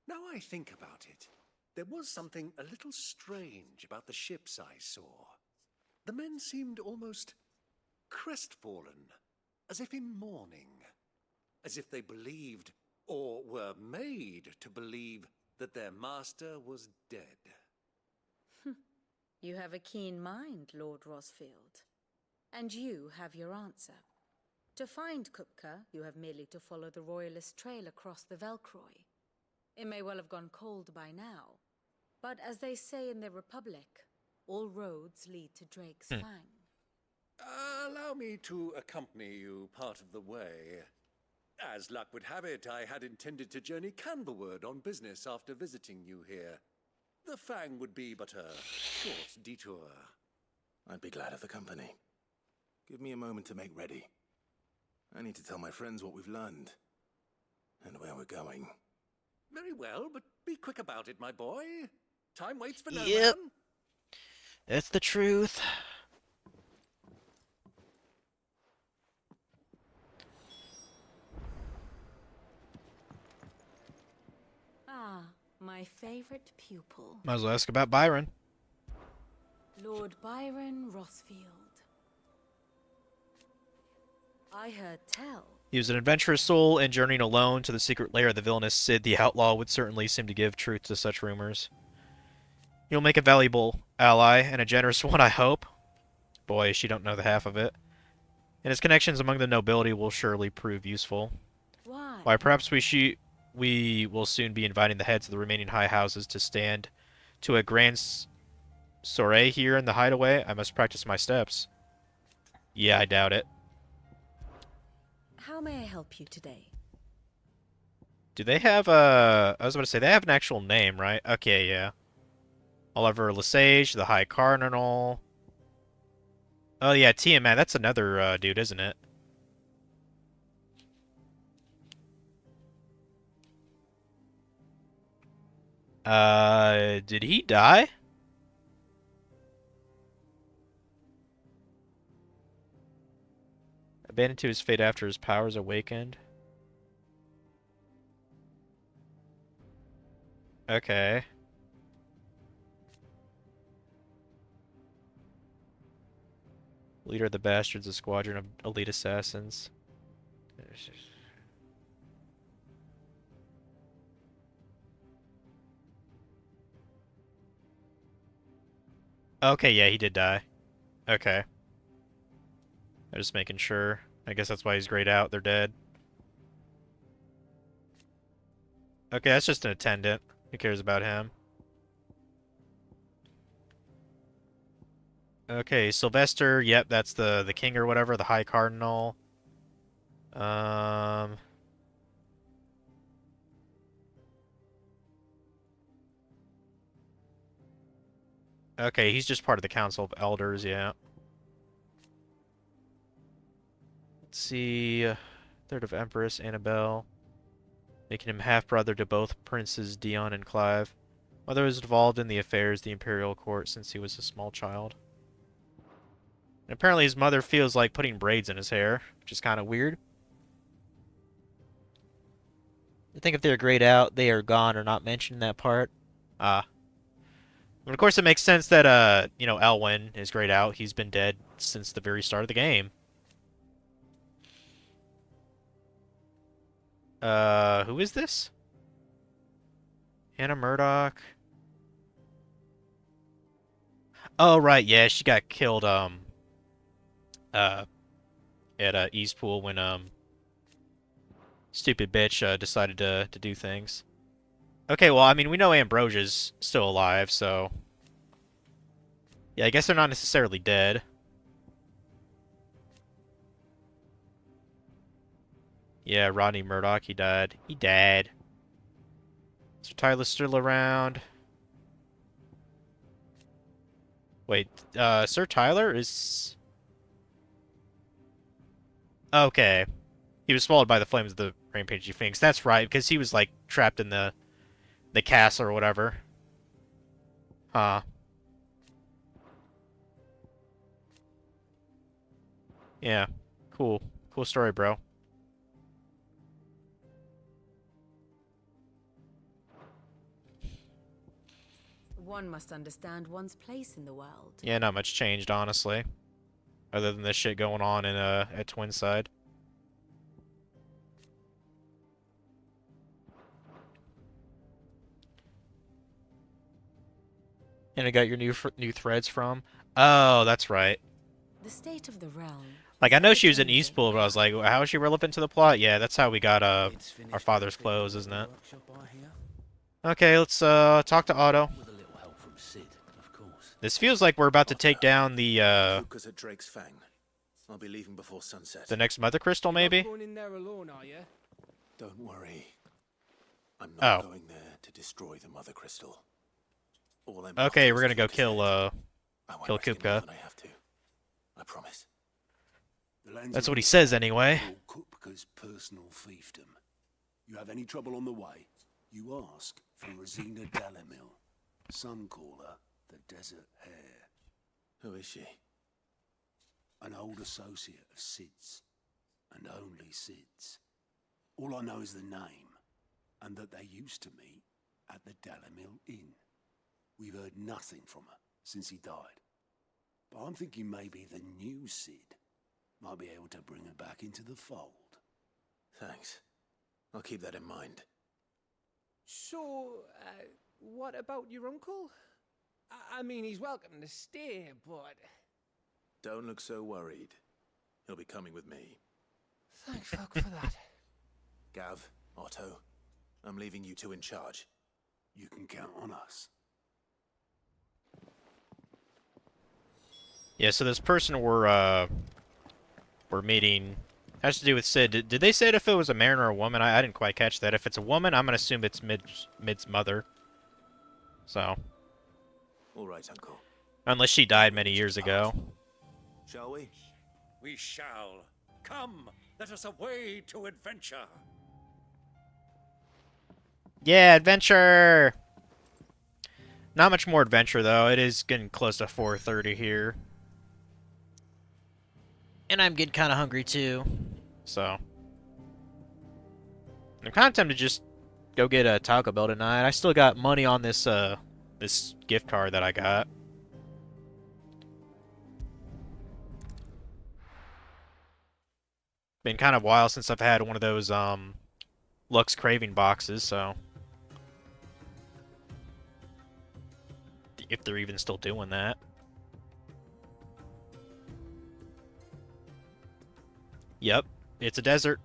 Now I think about it, there was something a little strange about the ships I saw. The men seemed almost crestfallen, as if in mourning, as if they believed, or were made to believe, that their master was dead. You have a keen mind, Lord Rosfield. And you have your answer. To find Kupka, you have merely to follow the Royalist trail across the Velcroy. It may well have gone cold by now, but as they say in the Republic, all roads lead to Drake's Fang. Allow me to accompany you part of the way. As luck would have it, I had intended to journey Canberward on business after visiting you here. The Fang would be but a short detour. I'd be glad of the company. Give me a moment to make ready. I need to tell my friends what we've learned, and where we're going. Very well, but be quick about it, my boy. Time waits for no man. That's the truth. Ah, my favorite pupil. Might as well ask about Byron. Lord Byron Rosfield. I heard tell. He was an adventurous soul, and journeying alone to the secret lair of the villainous Sid the Outlaw would certainly seem to give truth to such rumors. You'll make a valuable ally, and a generous one, I hope. Boy, she don't know the half of it. And his connections among the nobility will surely prove useful. Why, perhaps we will soon be inviting the heads of the remaining high houses to stand to a grand soiree here in the hideaway. I must practice my steps. Yeah, I doubt it. How may I help you today? Do they have a... I was about to say, they have an actual name, right? Okay, yeah. Oliver Lesage, the High Cardinal. Oh, yeah, Tiamat. That's another dude, isn't it? Did he die? Abandoned to his fate after his powers awakened. Okay. Leader of the Bastards, a squadron of elite assassins. Okay, yeah, he did die. Okay. I'm just making sure. I guess that's why he's grayed out. They're dead. Okay, that's just an attendant. Who cares about him? Okay, Sylvester. Yep, that's the king or whatever, the High Cardinal. Um. Okay, he's just part of the Council of Elders. Yeah. Let's see. Third of Empress Annabelle, making him half brother to both Princes Dion and Clive. Mother was involved in the affairs of the imperial court since he was a small child. And apparently his mother feels like putting braids in his hair, which is kind of weird. I think if they're grayed out, they are gone or not mentioned in that part. Ah. And of course it makes sense that, Elwyn is grayed out. He's been dead since the very start of the game. Who is this? Hannah Murdoch. Oh, right, yeah, she got killed, at, Eastpool when, stupid bitch, decided to do things. Okay, well, I mean, we know Ambrosia's still alive, so... Yeah, I guess they're not necessarily dead. Yeah, Rodney Murdoch, he died. He died. Sir Tyler's still around. Wait, Sir Tyler is... Okay. He was swallowed by the flames of the rampaging Sphinx. That's right, because he was, like, trapped in the castle or whatever. Huh. Yeah. Cool. Cool story, bro. One must understand one's place in the world. Yeah, not much changed, honestly. Other than this shit going on in, at Twinside. And I got your new threads from? Oh, that's right. The state of the realm. Like, I know she was in Eastpool, but I was like, how is she relevant to the plot? Yeah, that's how we got, our father's clothes, isn't it? Okay, let's, talk to Otto. This feels like we're about to take down the, Luca's at Drake's Fang. I'll be leaving before sunset. the next Mother Crystal, maybe? Going in there alone, are you? Don't worry. I'm not Oh. going there to destroy the Mother Crystal. All I'm Okay, after we're is gonna go Kupka's kill, head. I won't kill risk it more Kupka. than I have to. I promise. That's what he says, anyway. Kupka's personal fiefdom. You have any trouble on the way? You ask for Rosina Delamil. Some call her the Desert Hare. Who is she? An old associate of Sid's, and only Sid's. All I know is the name, and that they used to meet at the Delamil Inn. We've heard nothing from her since he died. But I'm thinking maybe the new Sid might be able to bring her back into the fold. Thanks. I'll keep that in mind. So, what about your uncle? I mean, he's welcome to stay, but... Don't look so worried. He'll be coming with me. Thank fuck for that. Gav, Otto, I'm leaving you two in charge. You can count on us. Yeah, so this person we're meeting has to do with Sid. Did they say if it was a man or a woman? I didn't quite catch that. If it's a woman, I'm gonna assume it's Mid's mother. So. All right, Uncle. Unless she died many years ago. Shall we? We shall. Come, let us away to adventure. Yeah, adventure! Not much more adventure, though. It is getting close to 4:30 here. And I'm getting kind of hungry, too. So. I'm kind of tempted to just go get a Taco Bell tonight. I still got money on this, this gift card that I got. Been kind of a while since I've had one of those, Lux Craving boxes, so... If they're even still doing that. Yep, it's a desert.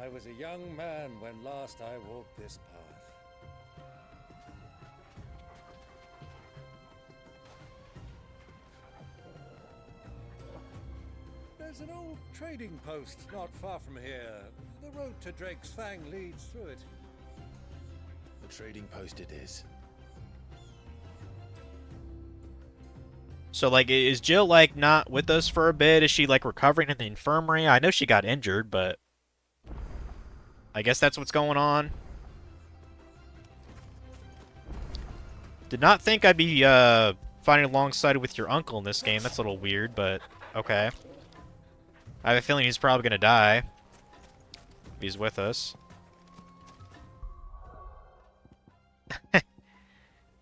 I was a young man when last I walked this path. There's an old trading post not far from here. The road to Drake's Fang leads through it. The trading post it is. So, like, is Jill, like, not with us for a bit? Is she, like, recovering in the infirmary? I know she got injured, but I guess that's what's going on. Did not think I'd be, fighting alongside with your uncle in this game. That's a little weird, but okay. I have a feeling he's probably gonna die if he's with us.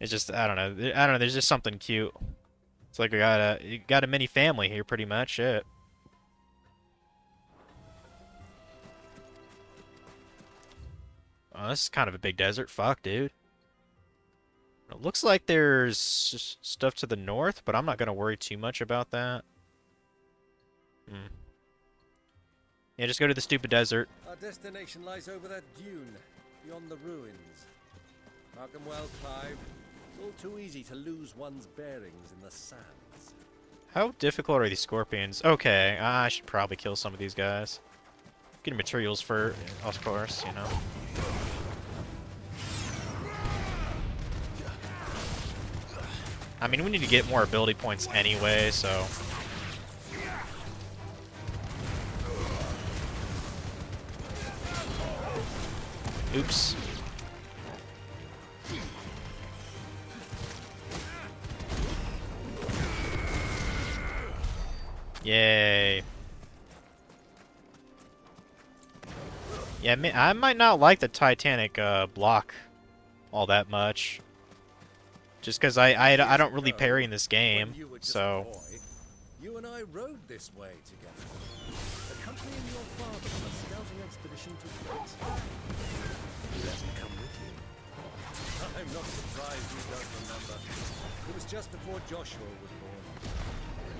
It's just, I don't know, there's just something cute. It's like you got a mini family here, pretty much. Shit. Oh, this is kind of a big desert. Fuck, dude. It looks like there's stuff to the north, but I'm not gonna worry too much about that. Yeah, just go to the stupid desert. Our destination lies over that dune, beyond the ruins. Mark 'em well, Clive. It's all too easy to lose one's bearings in the sands. How difficult are these scorpions? Okay, I should probably kill some of these guys. Getting materials for, of course, you know. I mean, we need to get more ability points anyway, so... Oops. Yay. Yeah, I might not like the Titanic block all that much. Just because I don't really parry in this game, so... You and I rode this way together, accompanying your father on a scouting expedition to Great. He hasn't come with you. I'm not surprised you don't remember. It was just before Joshua was born.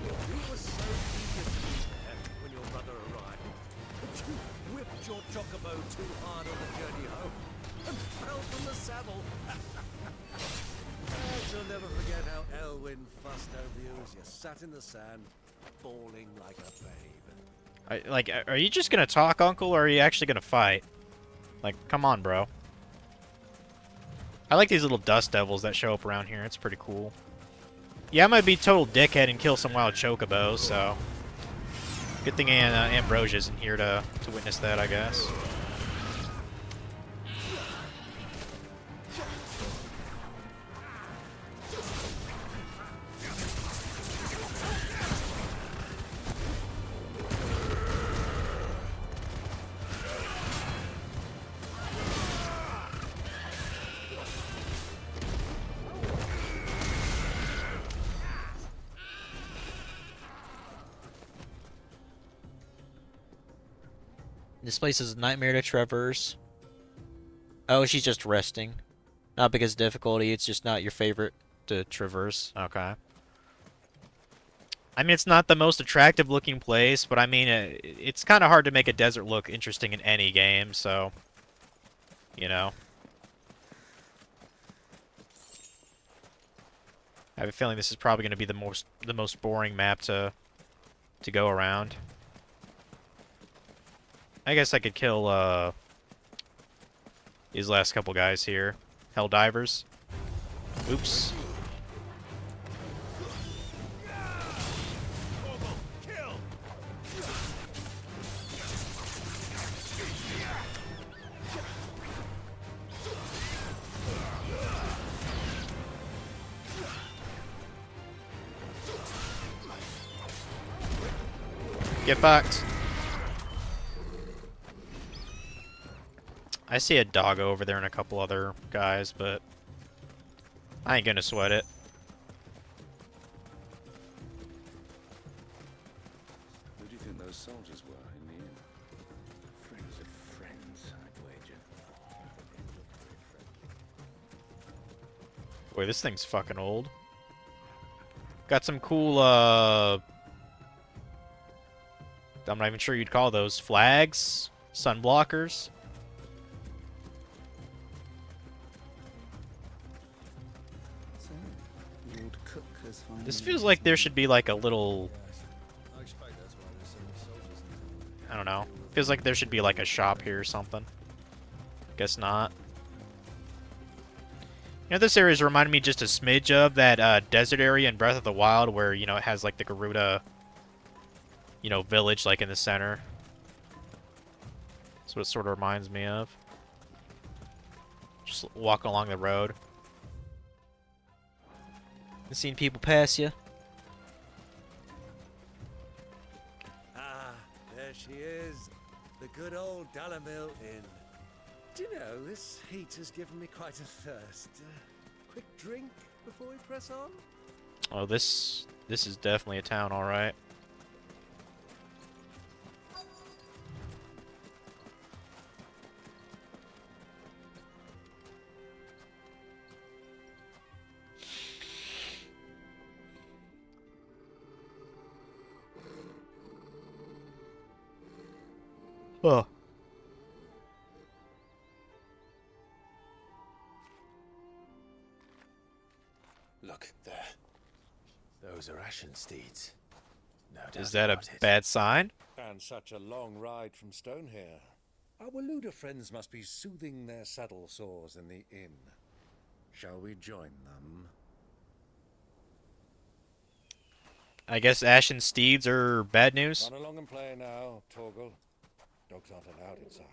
You were so eager to be there when your brother arrived, but you whipped your chocobo too hard on the journey home and fell from the saddle. I shall never forget how Elwyn fussed over you as you sat in the sand, bawling like a babe. Are you just gonna talk, Uncle, or are you actually gonna fight? Like, come on, bro. I like these little dust devils that show up around here. It's pretty cool. Yeah, I might be total dickhead and kill some wild chocobos, so... Good thing Ambrosia isn't here to witness that, I guess. This place is a nightmare to traverse. Oh, she's just resting. Not because of difficulty, it's just not your favorite to traverse. Okay. I mean, it's not the most attractive looking place, but I mean, it's kind of hard to make a desert look interesting in any game, so... You know. I have a feeling this is probably going to be the most boring map to go around. I guess I could kill these last couple guys here. Hell divers. Oops. Get fucked. I see a doggo over there and a couple other guys, but I ain't gonna sweat it. Who do you think those soldiers were in the inn? Friends of friends, I'd wager. Boy, this thing's fucking old. Got some cool, I'm not even sure you'd call those flags. sun blockers. So, Lord Cook has finally This feels like there should be like a little, I expect that's why there's so many soldiers in town. I don't know. Feels like there should be like a shop here or something. Guess not. You know, this area's reminded me just a smidge of that desert area in Breath of the Wild where, you know, it has like the Garuda, you know, village like in the center. That's what it sort of reminds me of. Just walking along the road. And seeing people pass you. Ah, there she is. The good old Dalamil Inn. Do you know, this heat has given me quite a thirst. Quick drink before we press on? Oh, this is definitely a town, all right. Oh. Look, there. Those are Ashen steeds. No doubt Is that a about it. bad sign? And such a long ride from Stonehere. Our Luda friends must be soothing their saddle sores in the inn. Shall we join them? I guess Ashen Steeds are bad news? Run along and play now, Torgal. Dogs aren't allowed inside.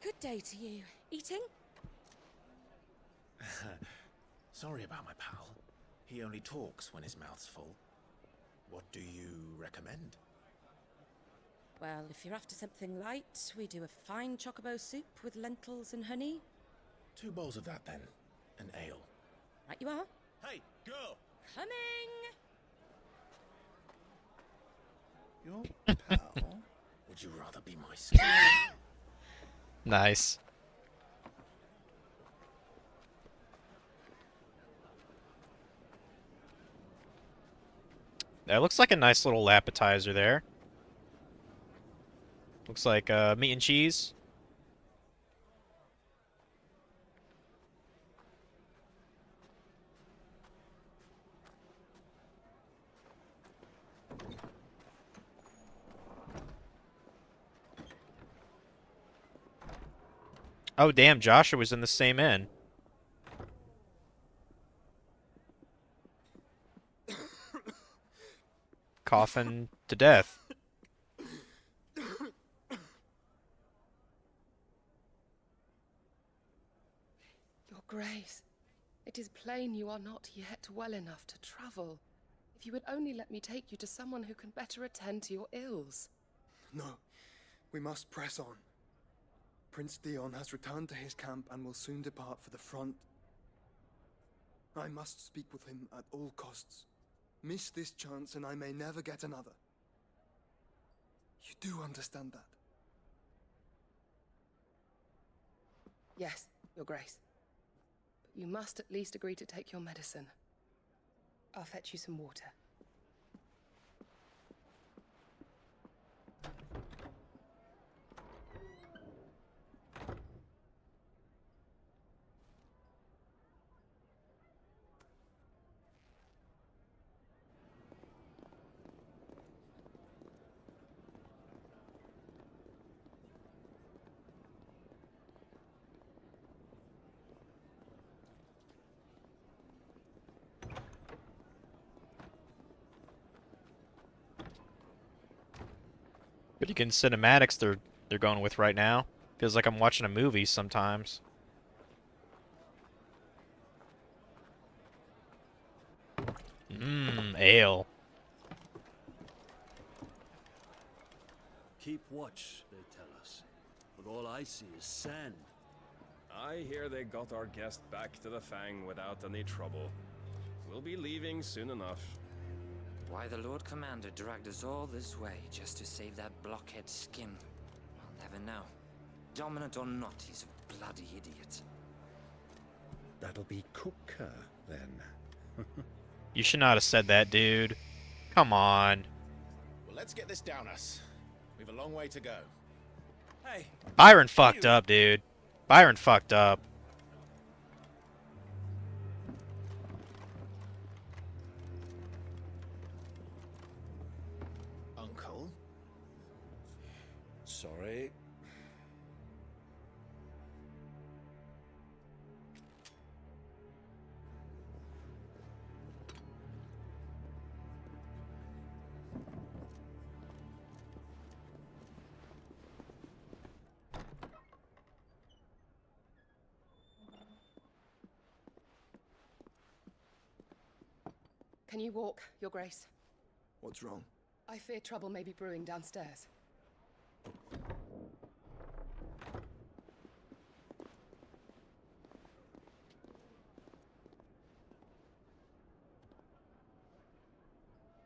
Good day to you. Eating? Sorry about my pal. He only talks when his mouth's full. What do you recommend? Well, if you're after something light, we do a fine chocobo soup with lentils and honey. 2 bowls of that then. An ale. Right you are. Hey, girl! Coming! Your pal? Would you rather be my skin? Nice. That looks like a nice little appetizer there. Looks like meat and cheese. Oh damn, Joshua was in the same inn. Coughing to death. Your Grace, it is plain you are not yet well enough to travel. If you would only let me take you to someone who can better attend to your ills. No, we must press on. Prince Dion has returned to his camp and will soon depart for the front. I must speak with him at all costs. Miss this chance and I may never get another. You do understand that? Yes, Your Grace. But you must at least agree to take your medicine. I'll fetch you some water. Pretty good cinematics they're going with right now. Feels like I'm watching a movie sometimes. Ale. Keep watch, they tell us. But all I see is sand. I hear they got our guest back to the Fang without any trouble. We'll be leaving soon enough. Why the Lord Commander dragged us all this way just to save that blockhead skin, I'll never know. Dominant or not, he's a bloody idiot. That'll be Cooker, then. You should not have said that, dude. Come on. Well, let's get this down us. We've a long way to go. Hey, Byron fucked up, dude. Byron fucked up. Uncle? Sorry. Can you walk, Your Grace? What's wrong? I fear trouble may be brewing downstairs.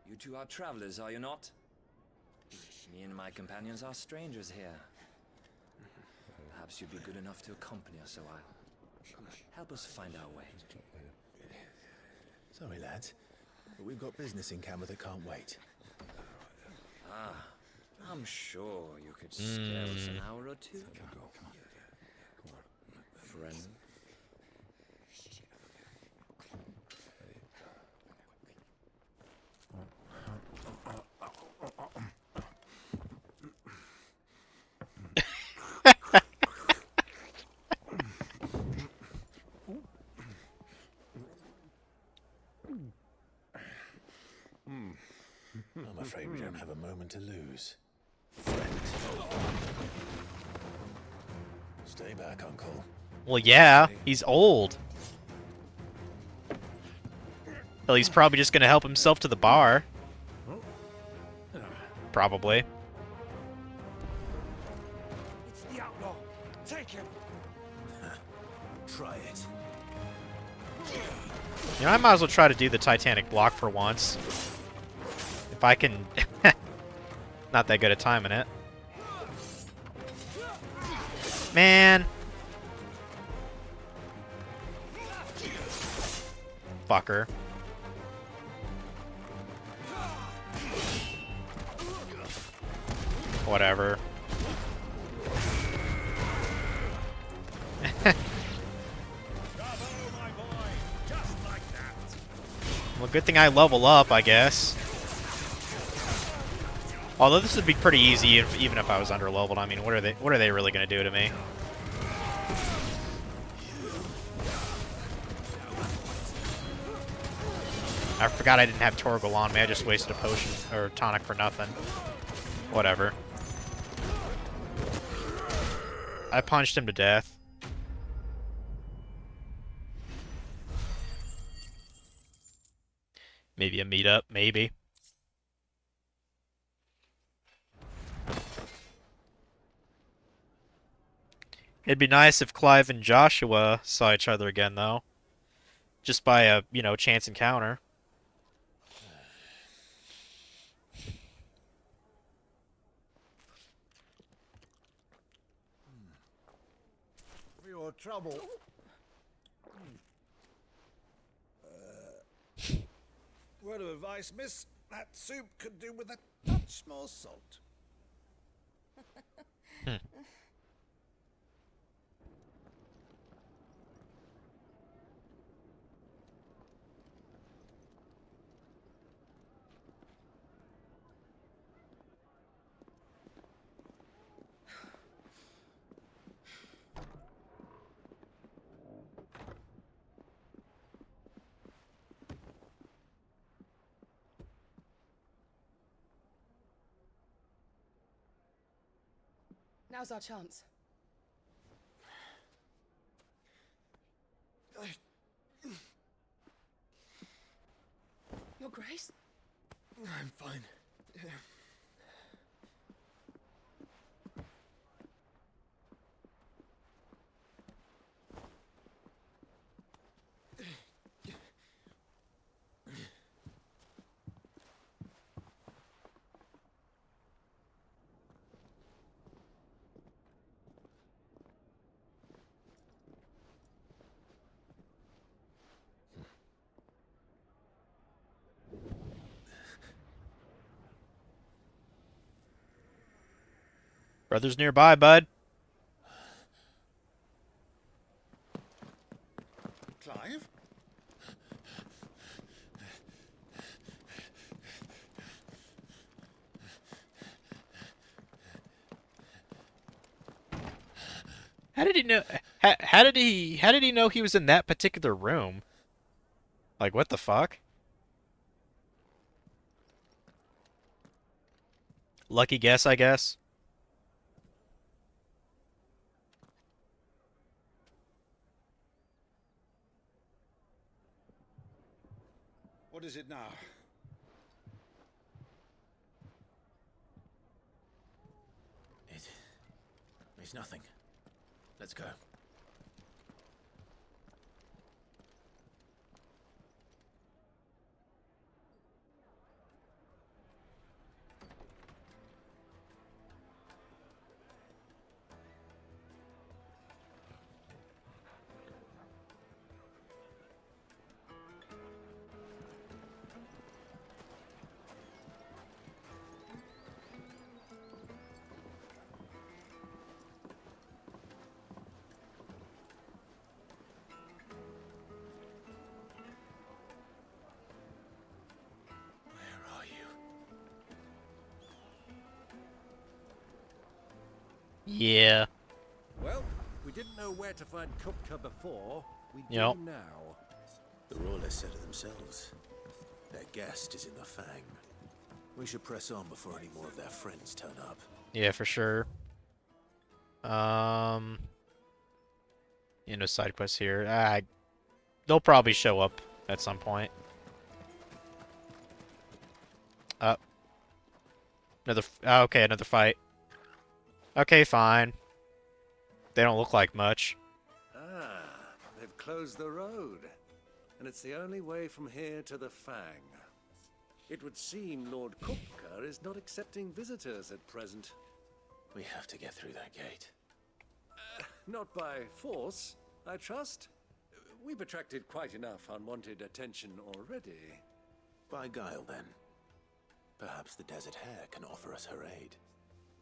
You two are travelers, are you not? Me and my companions are strangers here. Perhaps you'd be good enough to accompany us a while. Help us find our way. Sorry, lads, but we've got business in camera that can't wait. Ah, I'm sure you could spare us an hour or two. Friend. I'm afraid we don't have a moment to lose. Stay back, Uncle. Well, yeah, he's old. Well, he's probably just gonna help himself to the bar. Probably. It's the outlaw. Take him. Try it. You know, I might as well try to do the Titanic block for once. If I can... Not that good at timing it. Man! Fucker. Whatever. Well, good thing I level up, I guess. Although this would be pretty easy even if I was underleveled. I mean, what are they really going to do to me? I forgot I didn't have Torgal on me. I just wasted a potion or tonic for nothing. Whatever. I punched him to death. Maybe a meetup, maybe. It'd be nice if Clive and Joshua saw each other again, though. Just by a, you know, chance encounter. For your trouble. Word of advice, miss. That soup could do with a touch more salt. Now's our chance. Your Grace? I'm fine. Yeah. Brother's nearby, bud. Clive? How did he know? How did he know he was in that particular room? Like, what the fuck? Lucky guess, I guess. What is it now? It's nothing. Let's go. Yeah. Well, we didn't know where to find Kupka before. We Yep. do now. The Royalists said it themselves. Their guest is in the Fang. We should press on before any more of their friends turn up. Yeah, for sure. You know, side quests here. They'll probably show up at some point. Okay, another fight. Okay, fine. They don't look like much. Ah, they've closed the road. And it's the only way from here to the Fang. It would seem Lord Kupka is not accepting visitors at present. We have to get through that gate. Not by force, I trust. We've attracted quite enough unwanted attention already. By guile, then. Perhaps the Desert Hare can offer us her aid.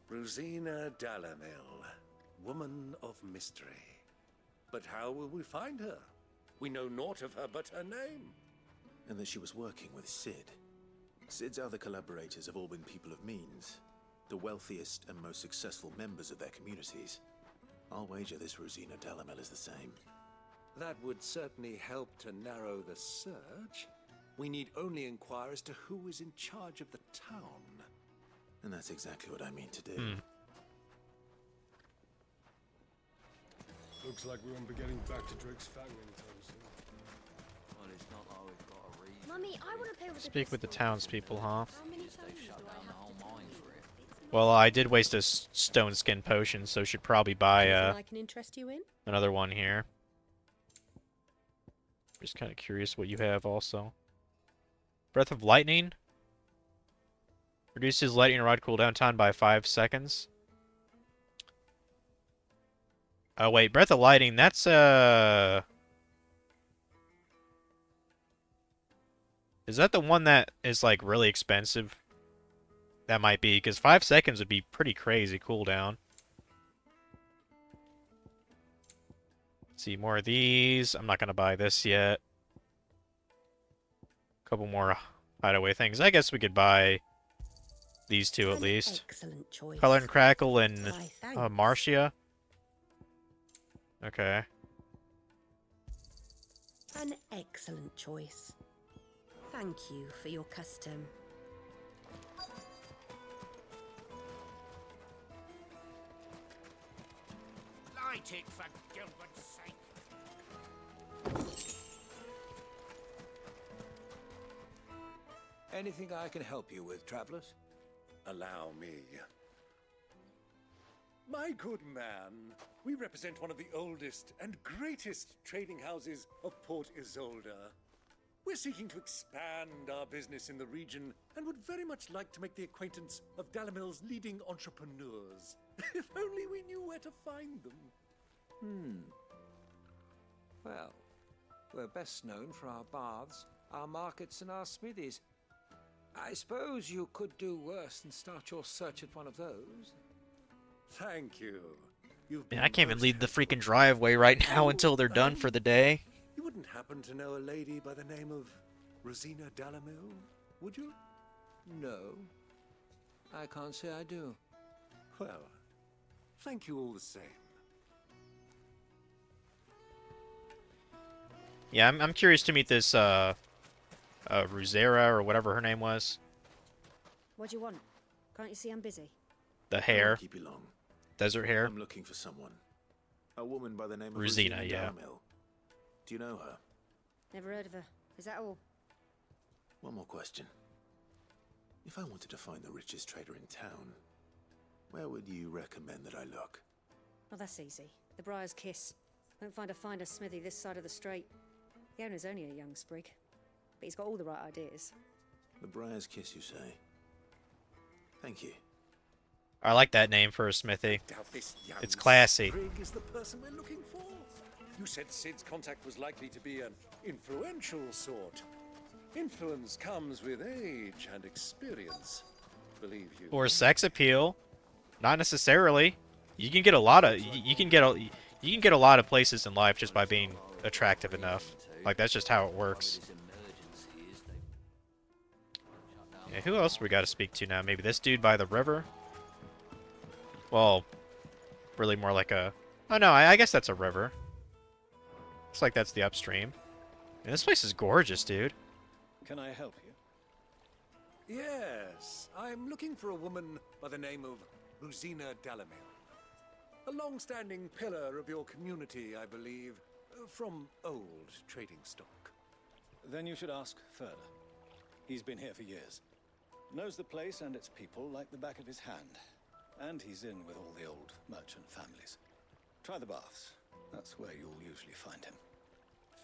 Rosina Dalamil, woman of mystery. But how will we find her? We know naught of her but her name. And that she was working with Sid. Sid's other collaborators have all been people of means, the wealthiest and most successful members of their communities. I'll wager this Rosina Dalamel is the same. That would certainly help to narrow the search. We need only inquire as to who is in charge of the town. And that's exactly what I mean to do. Looks like we won't be getting back to Drake's Fang anytime soon. Well, it's not like we've got a reason. Mummy, I want to play with Speak with the townspeople, huh? How many times They've shut down the whole mine for it. Well, I did waste a stone skin potion, so should probably buy I can interest you in? another one here. Just kind of curious what you have also. Breath of Lightning. Reduces lightning rod cooldown time by 5 seconds. Oh wait, Breath of Lightning, that's is that the one that is like really expensive? That might be, because 5 seconds would be pretty crazy cooldown. Let's see, more of these. I'm not gonna buy this yet. Couple more hideaway things. I guess we could buy these two at least. Excellent choice. Color and Crackle and Why, thanks. Marcia. Okay. An excellent choice. Thank you for your custom. Fight it, for Gilbert's sake! Anything I can help you with, travelers? Allow me. My good man, we represent one of the oldest and greatest trading houses of Port Isolde. We're seeking to expand our business in the region and would very much like to make the acquaintance of Dalamil's leading entrepreneurs. If only we knew where to find them. Well, we're best known for our baths, our markets, and our smithies. I suppose you could do worse than start your search at one of those. Thank you. You've Man, been I can't even most leave the freaking driveway right now until they're done for the day. You wouldn't happen to know a lady by the name of Rosina Dalamil, would you? No, I can't say I do. Well, thank you all the same. Yeah, I'm curious to meet this Ruzera or whatever her name was. What do you want? Can't you see I'm busy? The I hair. won't keep you long. Desert hair. I'm looking for someone. A woman by the name of Rosina, Rosina yeah. Dalamil. Do you know her? Never heard of her. Is that all? One more question. If I wanted to find the richest trader in town, where would you recommend that I look? Oh, that's easy. The Briar's Kiss. Won't find a finer smithy this side of the strait. The owner's only a young sprig, but he's got all the right ideas. The Briar's Kiss, you say? Thank you. I like that name for a smithy. Doubt this young It's classy. sprig is the person we're looking for. You said Sid's contact was likely to be an influential sort. Influence comes with age and experience. Believe you. Or sex appeal. Not necessarily. You can get a lot of you can get a lot of places in life just by being attractive enough. Like that's just how it works. Yeah, who else we got to speak to now? Maybe this dude by the river? Well, really more like a... Oh no, I guess that's a river. Looks like that's the upstream. And this place is gorgeous, dude. Can I help you? Yes, I'm looking for a woman by the name of Rosina Dalamil. A long-standing pillar of your community, I believe, from old trading stock. Then you should ask further. He's been here for years. Knows the place and its people like the back of his hand. And he's in with all the old merchant families. Try the baths. That's where you'll usually find him.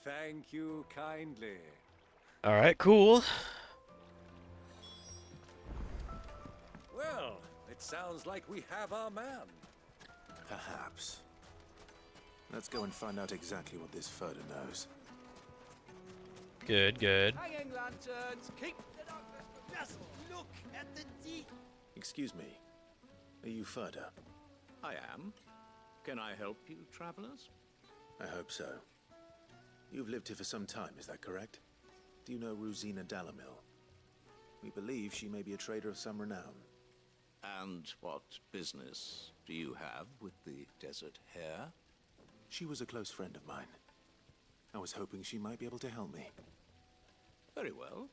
Thank you kindly. Alright, cool. Well, it sounds like we have our man. Perhaps. Let's go and find out exactly what this Furder knows. Good, good. Hanging lanterns, keep the darkness. Just look at the deep. Excuse me. Are you Furder? I am. Can I help you, travelers? I hope so. You've lived here for some time, is that correct? Do you know Rosina Dalamil? We believe she may be a trader of some renown. And what business do you have with the desert hare? She was a close friend of mine. I was hoping she might be able to help me. Very well.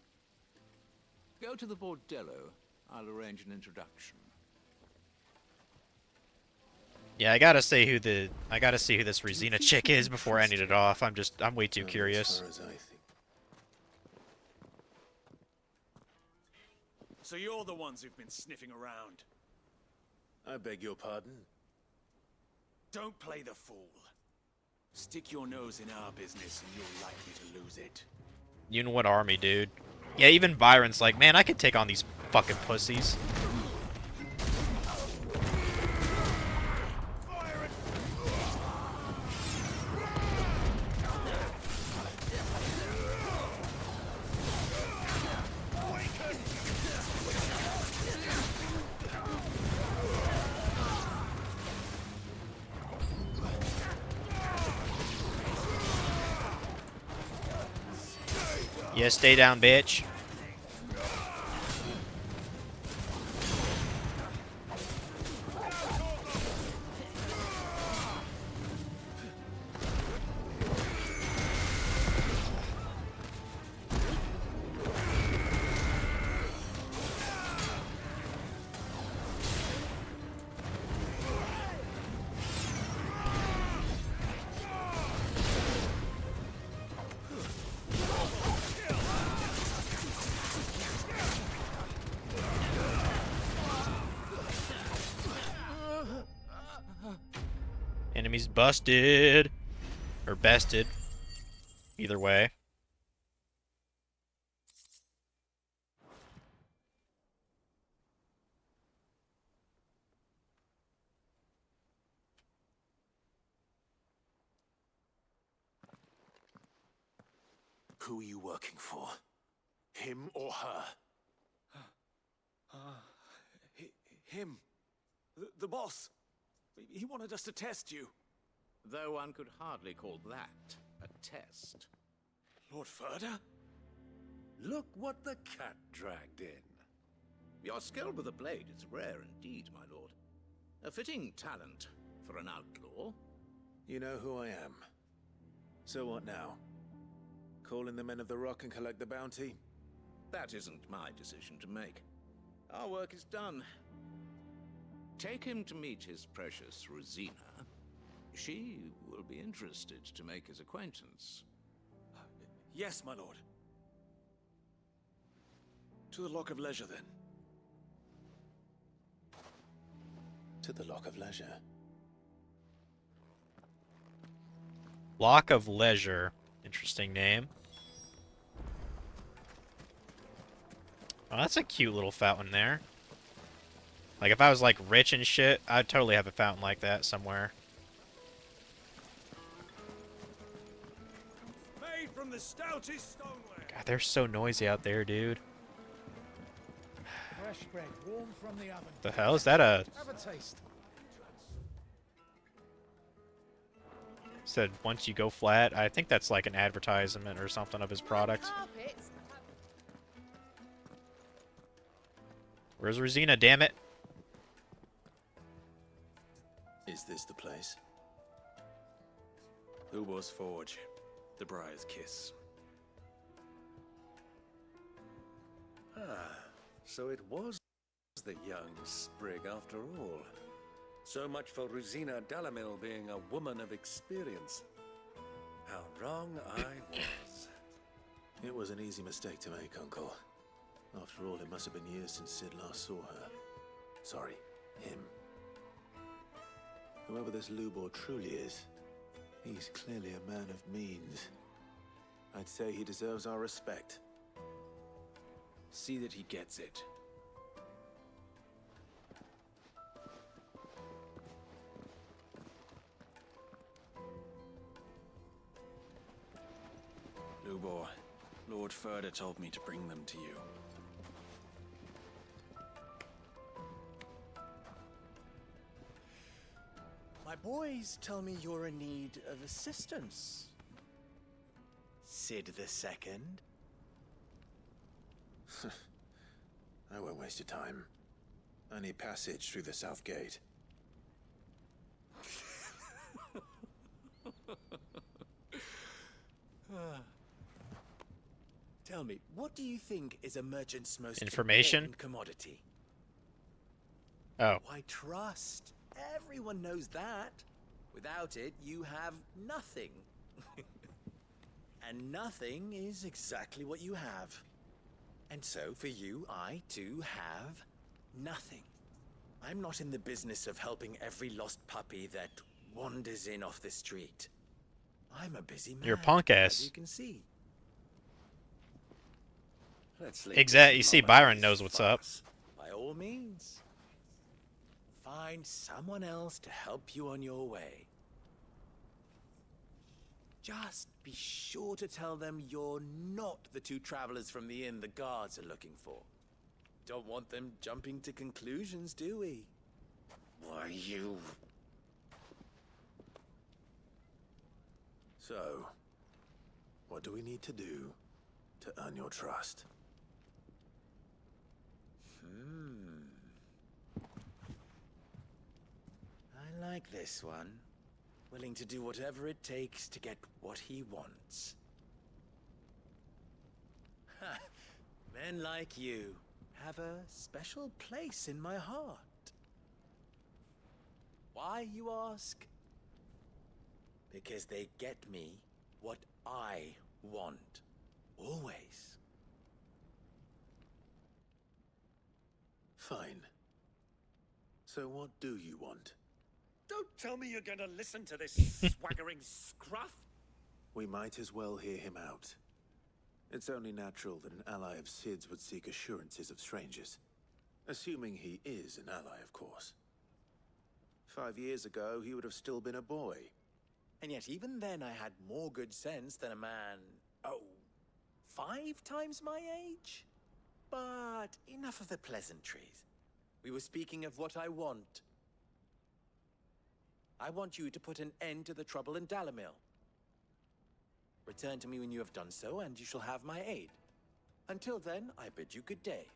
Go to the bordello. I'll arrange an introduction. Yeah, I gotta see who this Rosina chick is before I end it off. I'm way too curious. So you're the ones who've been sniffing around. I beg your pardon? Don't play the fool. Stick your nose in our business and you're likely to lose it. You know what army, dude? Yeah, even Byron's like, man, I could take on these fucking pussies. Yeah, stay down, bitch. Enemies busted. Or bested. Either way. Who are you working for? Him or her? Him. The boss. He wanted us to test you. Though one could hardly call that a test. Lord Furder? Look what the cat dragged in. Your skill with the blade is rare indeed, my lord. A fitting talent for an outlaw. You know who I am. So what now? Call in the Men of the Rock and collect the bounty? That isn't my decision to make. Our work is done. Take him to meet his precious Rosina. She will be interested to make his acquaintance. Yes, my lord. To the Lock of Leisure, then. To the Lock of Leisure. Lock of Leisure. Interesting name. Oh, that's a cute little fountain there. Like, if I was, like, rich and shit, I'd totally have a fountain like that somewhere. Made from the stoutest stoneware. God, they're so noisy out there, dude. Fresh bread, warm from the oven. The hell? Is that a... Have a taste. Said, once you go flat. I think that's like an advertisement or something of his product. Where's Rosina, damn it? Is this the place? Lubor's Forge. The Briar's Kiss. So it was the young sprig after all. So much for Rosina Dalamil being a woman of experience. How wrong I was. It was an easy mistake to make, Uncle. After all, it must have been years since Sid last saw her. Sorry, him. Whoever this Lubor truly is, he's clearly a man of means. I'd say he deserves our respect. See that he gets it. Lubor, Lord Furder told me to bring them to you. My boys tell me you're in need of assistance. Sid the Second. I won't waste your time. I need passage through the south gate. Tell me, what do you think is a merchant's most Information? important commodity? Oh. Why, trust. Everyone knows that. Without it, you have nothing. And nothing is exactly what you have. And so, for you, I, too, have nothing. I'm not in the business of helping every lost puppy that wanders in off the street. I'm a busy man, You're a punk ass. as you can see. Exactly. You see, Byron knows what's up. By all means. Find someone else to help you on your way. Just be sure to tell them you're not the two travelers from the inn the guards are looking for. Don't want them jumping to conclusions, do we? Why, you... So, what do we need to do to earn your trust? I like this one. Willing to do whatever it takes to get what he wants. Ha! Men like you have a special place in my heart. Why, you ask? Because they get me what I want. Always. Fine. So what do you want? Don't tell me you're going to listen to this swaggering scruff. We might as well hear him out. It's only natural that an ally of Sid's would seek assurances of strangers. Assuming he is an ally, of course. 5 years ago, he would have still been a boy. And yet even then I had more good sense than a man, 5 times my age? But enough of the pleasantries. We were speaking of what I want. I want you to put an end to the trouble in Dalamil. Return to me when you have done so, and you shall have my aid. Until then, I bid you good day.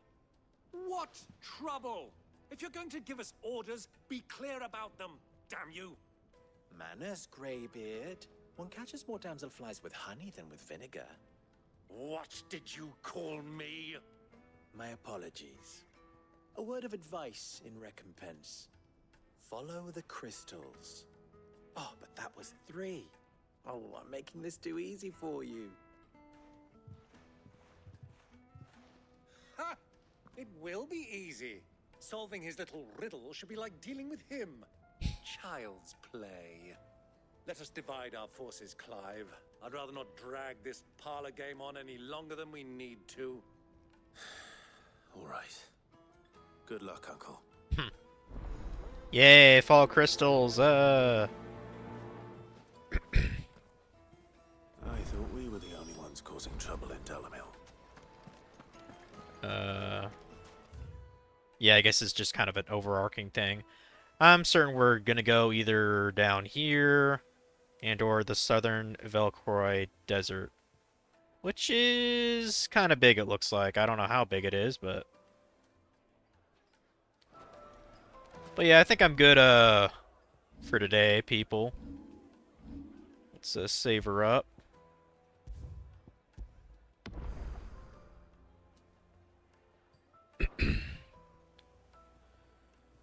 What trouble? If you're going to give us orders, be clear about them, damn you. Manners, Greybeard. One catches more damselflies with honey than with vinegar. What did you call me? My apologies. A word of advice in recompense. Follow the crystals. Oh, but that was 3. Oh, I'm making this too easy for you. Ha! It will be easy. Solving his little riddle should be like dealing with him. Child's play. Let us divide our forces, Clive. I'd rather not drag this parlor game on any longer than we need to. All right. Good luck, Uncle. Yay, fall crystals. I thought we were the only ones causing trouble in Dalamil. Yeah, I guess it's just kind of an overarching thing. I'm certain we're gonna go either down here and or the southern Velcroy Desert, which is kind of big, it looks like. I don't know how big it is, but yeah, I think I'm good for today, people. Let's save her up.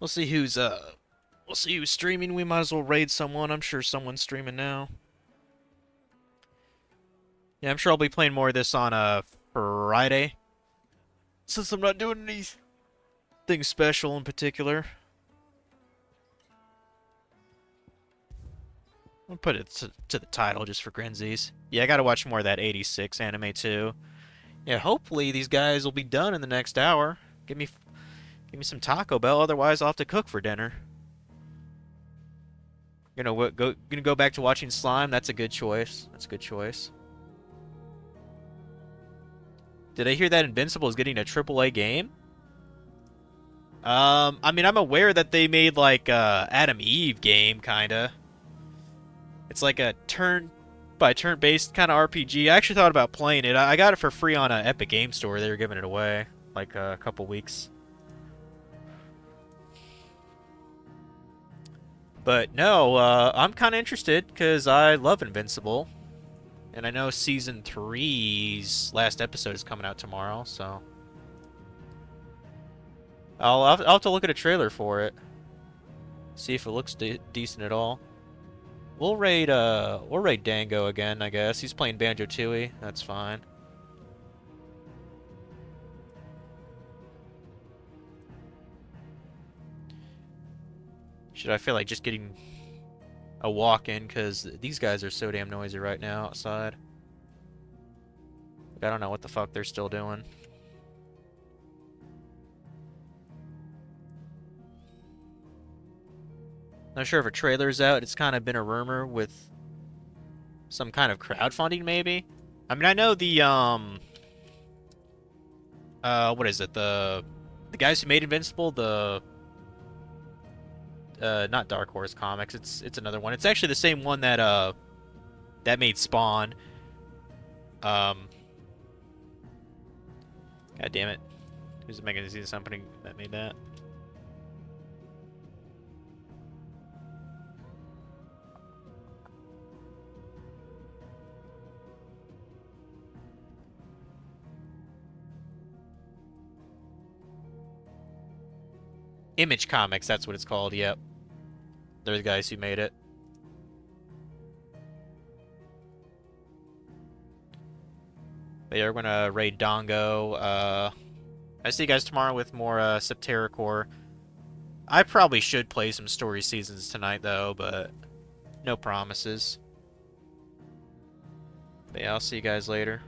We'll see who's streaming. We might as well raid someone. I'm sure someone's streaming now. Yeah, I'm sure I'll be playing more of this on Friday, since I'm not doing anything special in particular. I'll put it to the title just for grinsies. Yeah, I gotta watch more of that 86 anime too. Yeah, hopefully these guys will be done in the next hour. Give me some Taco Bell, otherwise I'll have to cook for dinner. Gonna go back to watching Slime. That's a good choice. That's a good choice. Did I hear that Invincible is getting a AAA game? I mean, I'm aware that they made like Adam Eve game, kinda. It's like a turn-by-turn based kind of RPG. I actually thought about playing it. I got it for free on an Epic Game Store. They were giving it away like a couple weeks. But no, I'm kind of interested because I love Invincible. And I know Season 3's last episode is coming out tomorrow, so I'll have to look at a trailer for it. See if it looks decent at all. We'll raid Dango again, I guess. He's playing Banjo-Tooie. That's fine. Should I feel like just getting a walk in because these guys are so damn noisy right now outside. I don't know what the fuck they're still doing. Not sure if a trailer's out. It's kind of been a rumor with some kind of crowdfunding, maybe. I mean, I know the what is it? The guys who made Invincible, the not Dark Horse Comics. It's another one. It's actually the same one that that made Spawn. God damn it. Who's the magazine company that made that? Image Comics, that's what it's called, yep. They're the guys who made it. But yeah, we're gonna raid Dongo. I see you guys tomorrow with more Septerra Core. I probably should play some story seasons tonight, though, but no promises. But yeah, I'll see you guys later.